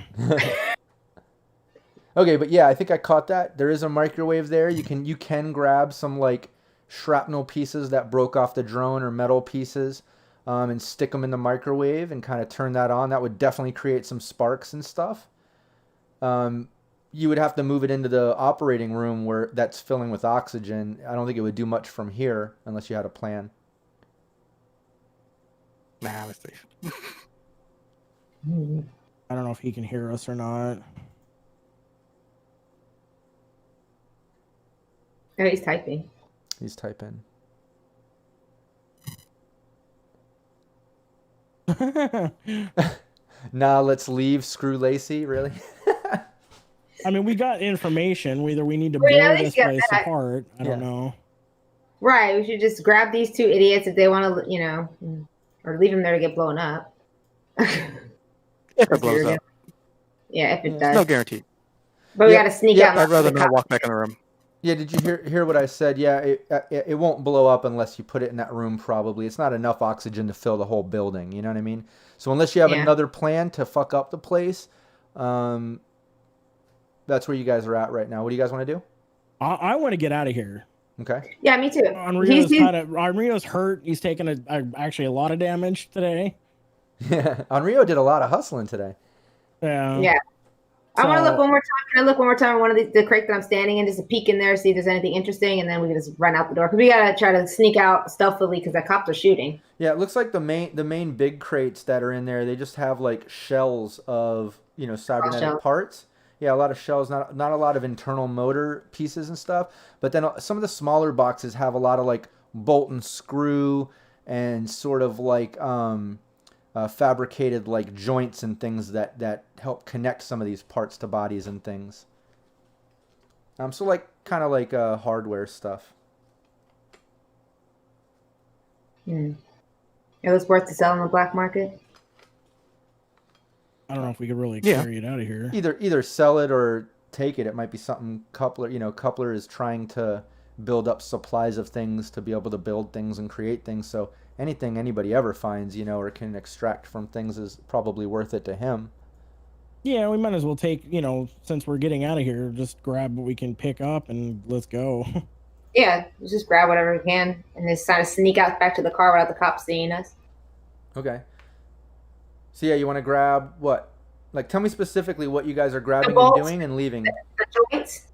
Okay, but yeah, I think I caught that. There is a microwave there. You can grab some like shrapnel pieces that broke off the drone or metal pieces, and stick them in the microwave and kind of turn that on. That would definitely create some sparks and stuff. You would have to move it into the operating room where that's filling with oxygen. I don't think it would do much from here unless you had a plan. Nah, let's see. I don't know if he can hear us or not. Oh, he's typing. He's typing. Nah, let's leave. Screw Lacey. Really? I mean, we got information. Whether we need to Well, yeah, blow at this least you got place that. apart, I don't Yeah. know. Right. We should just grab these two idiots if they want to, or leave them there to get blown up. If it blows up, Yeah, if it Yeah. does. no guarantee. But we Yeah, got to sneak yeah, out. I'd rather the not cop. walk back in the room. Yeah, did you hear what I said? Yeah, it won't blow up unless you put it in that room probably. It's not enough oxygen to fill the whole building, you know what I mean? So unless you have Yeah. another plan to fuck up the place, that's where you guys are at right now. What do you guys want to do? I want to get out of here. Okay. Yeah, me too. Enrio's hurt. He's taken actually a lot of damage today. Yeah, Enrio did a lot of hustling today. Yeah. Yeah. I want to So- look one more time. Can I look one more time at one of the crate that I'm standing in, just to peek in there, see if there's anything interesting, and then we can just run out the door. Because we got to try to sneak out stealthily because the cops are shooting. Yeah, it looks like the main big crates that are in there, they just have like shells of, cybernetic shells. parts. Yeah, a lot of shells, not a lot of internal motor pieces and stuff. But then some of the smaller boxes have a lot of like bolt and screw and sort of like fabricated like joints and things that help connect some of these parts to bodies and things. So like kind of like hardware stuff. It was worth to sell on the black market. I don't know if we could really Yeah. carry it out of here. Either sell it or take it. It might be something Coupler, Coupler is trying to build up supplies of things to be able to build things and create things. So anything anybody ever finds, or can extract from things is probably worth it to him. Yeah, we might as well take, since we're getting out of here, just grab what we can pick up and let's go. Yeah, let's just grab whatever we can and just try to sneak out back to the car without the cops seeing us. Okay. So yeah, you want to grab what? Like, tell me specifically what you guys are grabbing and bolts. doing and leaving. The joints?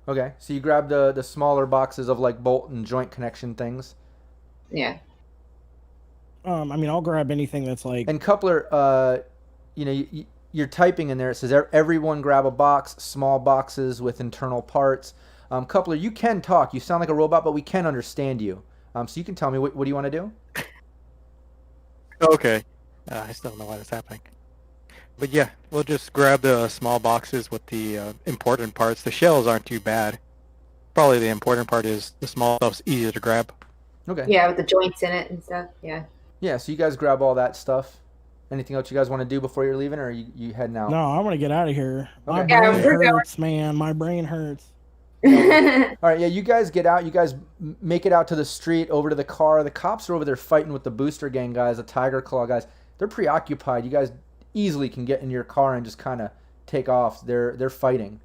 Okay, so you grab the smaller boxes of like bolt and joint connection things. Yeah. I mean, I'll grab anything that's like. And Coupler, you're typing in there. It says everyone grab a box, small boxes with internal parts. Coupler, you can talk. You sound like a robot, but we can understand you. So you can tell me what do you want to do? Okay. I still don't know why that's happening. But yeah, we'll just grab the small boxes with the important parts. The shells aren't too bad. Probably the important part is the small stuff's easier to grab. Okay. Yeah, with the joints in it and stuff. Yeah. Yeah. So you guys grab all that stuff. Anything else you guys want to do before you're leaving, or are you heading out? No, I want to get out of here. My Okay. Yeah, brain we're going. hurts, man. My brain hurts. All right, yeah, you guys get out. You guys make it out to the street, over to the car. The cops are over there fighting with the booster gang guys, the Tiger Claw guys. They're preoccupied. You guys easily can get in your car and just kind of take off. They're fighting.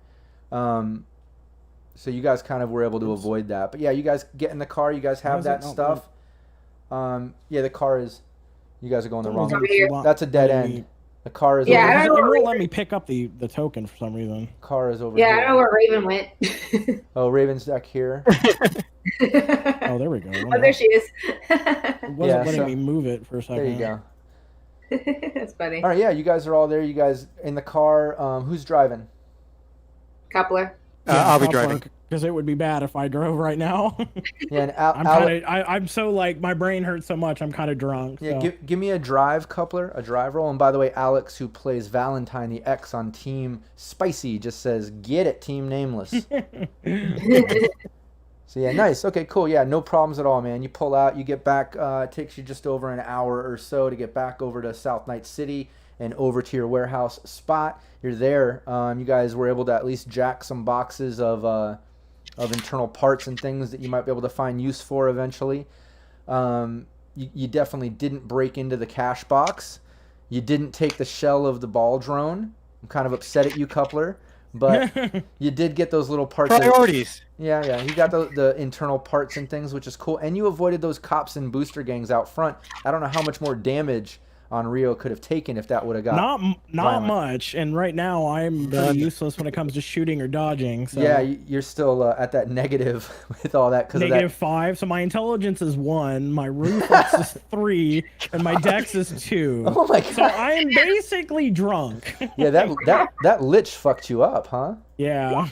So you guys kind of were able to avoid that. But yeah, you guys get in the car. You guys have that stuff. Yeah, the car is. You guys are going the wrong Over way. here. That's a dead end. The car is. Yeah, over, I don't know It where won't let me pick up the token for some reason. car is over. Yeah, here. I don't know where Raven went. Oh, Raven's back here. Oh, there we go. Oh, there she is. It wasn't Yeah, letting so- me move it for a second. There you go. That's funny. All right, yeah, you guys are all there. You guys in the car. Who's driving? Coupler. I'll be driving. because it would be bad if I drove right now. Yeah, and I'm so like my brain hurts so much. I'm kind of drunk. Yeah, so. give me a drive coupler, a drive roll. And by the way, Alex, who plays Valentine, the X on Team Spicy, just says, "Get it, Team Nameless." So yeah, nice. Okay, cool. Yeah, no problems at all, man. You pull out, you get back. It takes you just over an hour or so to get back over to South Night City and over to your warehouse spot. You're there. You guys were able to at least jack some boxes of internal parts and things that you might be able to find use for eventually. You definitely didn't break into the cash box. You didn't take the shell of the ball drone. I'm kind of upset at you, Coupler. But you did get those little parts. Priorities. Yeah. You got the internal parts and things, which is cool. And you avoided those cops and booster gangs out front. I don't know how much more damage on Rio could have taken if that would have got not much. And right now I'm pretty useless when it comes to shooting or dodging. So. Yeah, you're still at that negative with all that. -5. So my intelligence is 1, my reflex is 3, and my dex is 2. Oh my god! So I am basically drunk. Yeah, that lich fucked you up, huh? Yeah.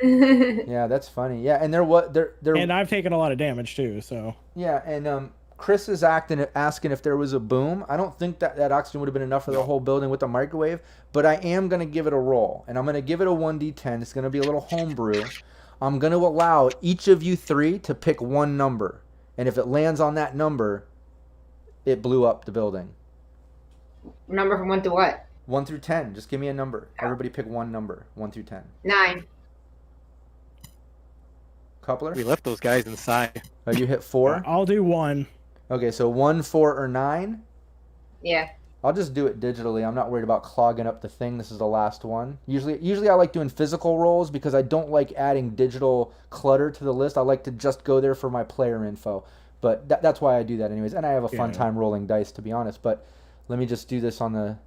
Yeah, that's funny. Yeah, and they're and I've taken a lot of damage too. So yeah, and Chris is asking if there was a boom. I don't think that oxygen would have been enough for the whole building with the microwave, but I am going to give it a roll, and I'm going to give it a 1d10. It's going to be a little homebrew. I'm going to allow each of you 3 to pick one number, and if it lands on that number, it blew up the building. Number from 1 to what? 1 through 10. Just give me a number. Everybody pick one number, 1 through 10. 9. Coupler? We left those guys inside. Oh, you hit 4? I'll do 1. Okay, so 1, 4, or 9? Yeah. I'll just do it digitally. I'm not worried about clogging up the thing. This is the last one. Usually I like doing physical rolls because I don't like adding digital clutter to the list. I like to just go there for my player info. But that's why I do that anyways. And I have a fun time rolling dice, to be honest. But let me just do this on the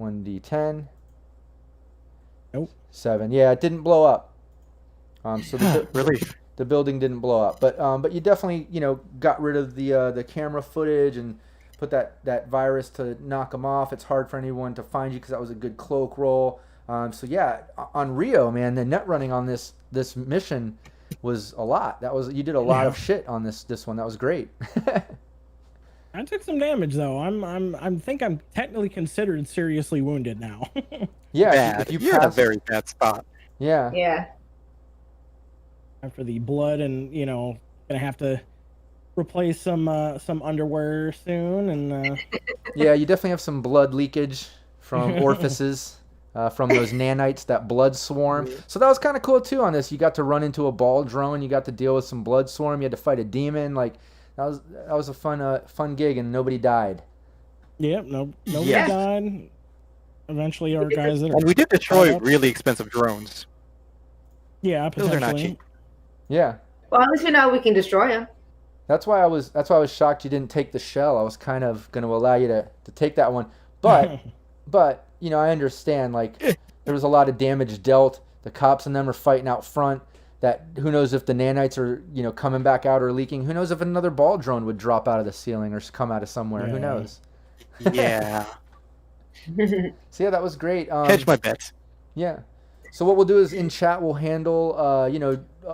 1d10. Nope. 7. Yeah, it didn't blow up. So Relief. The building didn't blow up. But you definitely, got rid of the camera footage and put that virus to knock them off. It's hard for anyone to find you because that was a good cloak roll. So yeah, on Rio, man, the net running on this mission was a lot. You did a lot of shit on this one. That was great. I took some damage though. I think I'm technically considered seriously wounded now. Yeah, bad. You're in a very bad spot. Yeah. Yeah. After the blood, and gonna have to replace some underwear soon, and yeah, you definitely have some blood leakage from orifices from those nanites, that blood swarm. So that was kind of cool too. On this, you got to run into a ball drone. You got to deal with some blood swarm. You had to fight a demon. Like that was a fun gig, and nobody died. Yep, nobody died. Eventually, our guys that and we did destroy really expensive drones. Yeah, those are not cheap. Yeah. Well, at least we know we can destroy them. That's why I was shocked you didn't take the shell. I was kind of going to allow you to take that one, but I understand. Like there was a lot of damage dealt. The cops and them are fighting out front. That who knows if the nanites are coming back out or leaking. Who knows if another ball drone would drop out of the ceiling or come out of somewhere. Who knows? Yeah. So yeah, that was great. Hedge my bets. Yeah. So what we'll do is in chat we'll handle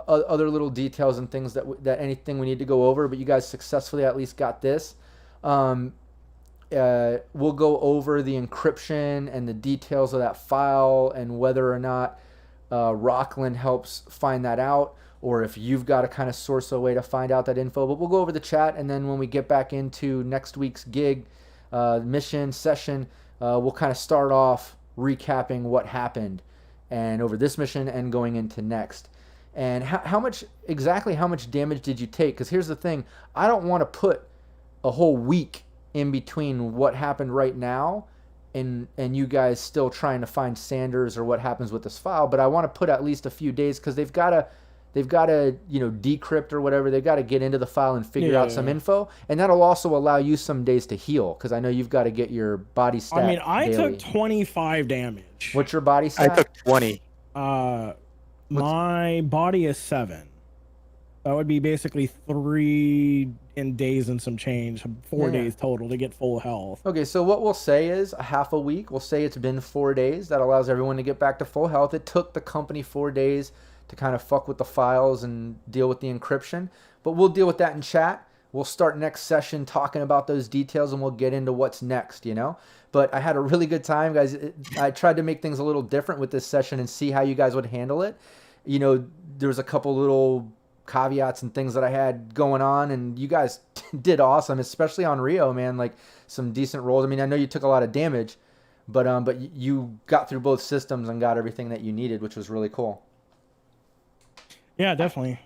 other little details and things that anything we need to go over. But you guys successfully at least got this. We'll go over the encryption and the details of that file and whether or not Rockland helps find that out, or if you've got to kind of source a way to find out that info. But we'll go over the chat, and then when we get back into next week's gig, mission session, we'll kind of start off recapping what happened and over this mission and going into next. And how much damage did you take? Because here's the thing, I don't want to put a whole week in between what happened right now and you guys still trying to find Sanders or what happens with this file, but I want to put at least a few days because they've got to decrypt or whatever. They've got to get into the file and figure out some info, and that'll also allow you some days to heal because I know you've got to get your body stat. I mean, I daily. took 25 damage. What's your body stat? I took 20. My body is 7. That would be basically 3 days and some change, 4 Yeah. days total to get full health. Okay, so what we'll say is a half a week. We'll say it's been 4 days. That allows everyone to get back to full health. It took the company 4 days to kind of fuck with the files and deal with the encryption, but we'll deal with that in chat. We'll start next session talking about those details, and we'll get into what's next, you know? But I had a really good time, guys. I tried to make things a little different with this session and see how you guys would handle it. You know, there was a couple little caveats and things that I had going on, and you guys did awesome, especially on Rio, man. Like some decent rolls. I mean, I know you took a lot of damage, but you got through both systems and got everything that you needed, which was really cool. Yeah, definitely.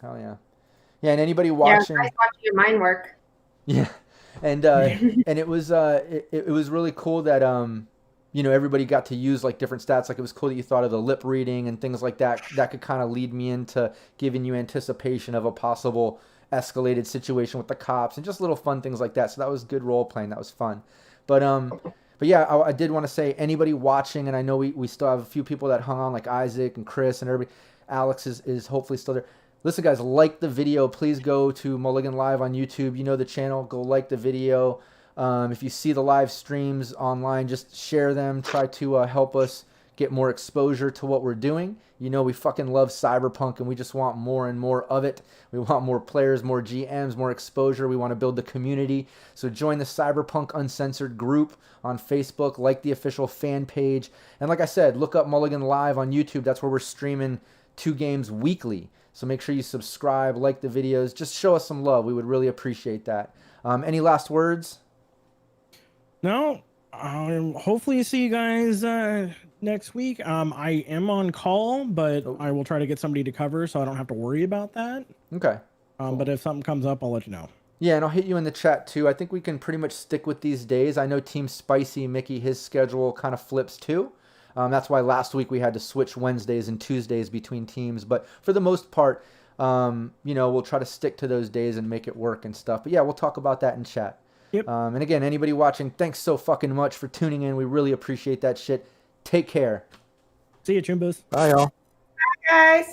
Hell yeah. Yeah, and anybody watching, Yeah, I watching your mind work. yeah, and it was really cool that you know, everybody got to use like different stats. Like it was cool that you thought of the lip reading and things like that. That could kind of lead me into giving you anticipation of a possible escalated situation with the cops and just little fun things like that. So that was good role playing. That was fun. But yeah, I did want to say, anybody watching, and I know we still have a few people that hung on, like Isaac and Chris and everybody. Alex is hopefully still there. Listen, guys, like the video. Please go to Mulligan Live on YouTube. You know the channel. Go like the video. If you see the live streams online, just share them. Try to help us get more exposure to what we're doing. You know, we fucking love Cyberpunk, and we just want more and more of it. We want more players, more GMs, more exposure. We want to build the community. So join the Cyberpunk Uncensored group on Facebook, like the official fan page. And like I said, look up Mulligan Live on YouTube. That's where we're streaming 2 games weekly. So make sure you subscribe, like the videos. Just show us some love. We would really appreciate that. Any last words? No, hopefully see you guys next week. I am on call, but I will try to get somebody to cover so I don't have to worry about that. Okay. But if something comes up, I'll let you know. Yeah, and I'll hit you in the chat too. I think we can pretty much stick with these days. I know Team Spicy Mickey, his schedule kind of flips too. That's why last week we had to switch Wednesdays and Tuesdays between teams. But for the most part, you know, we'll try to stick to those days and make it work and stuff. But yeah, we'll talk about that in chat. Yep. And again, anybody watching, thanks so fucking much for tuning in. We really appreciate that shit. Take care. See you, Chumbas. Bye, y'all. Bye, guys.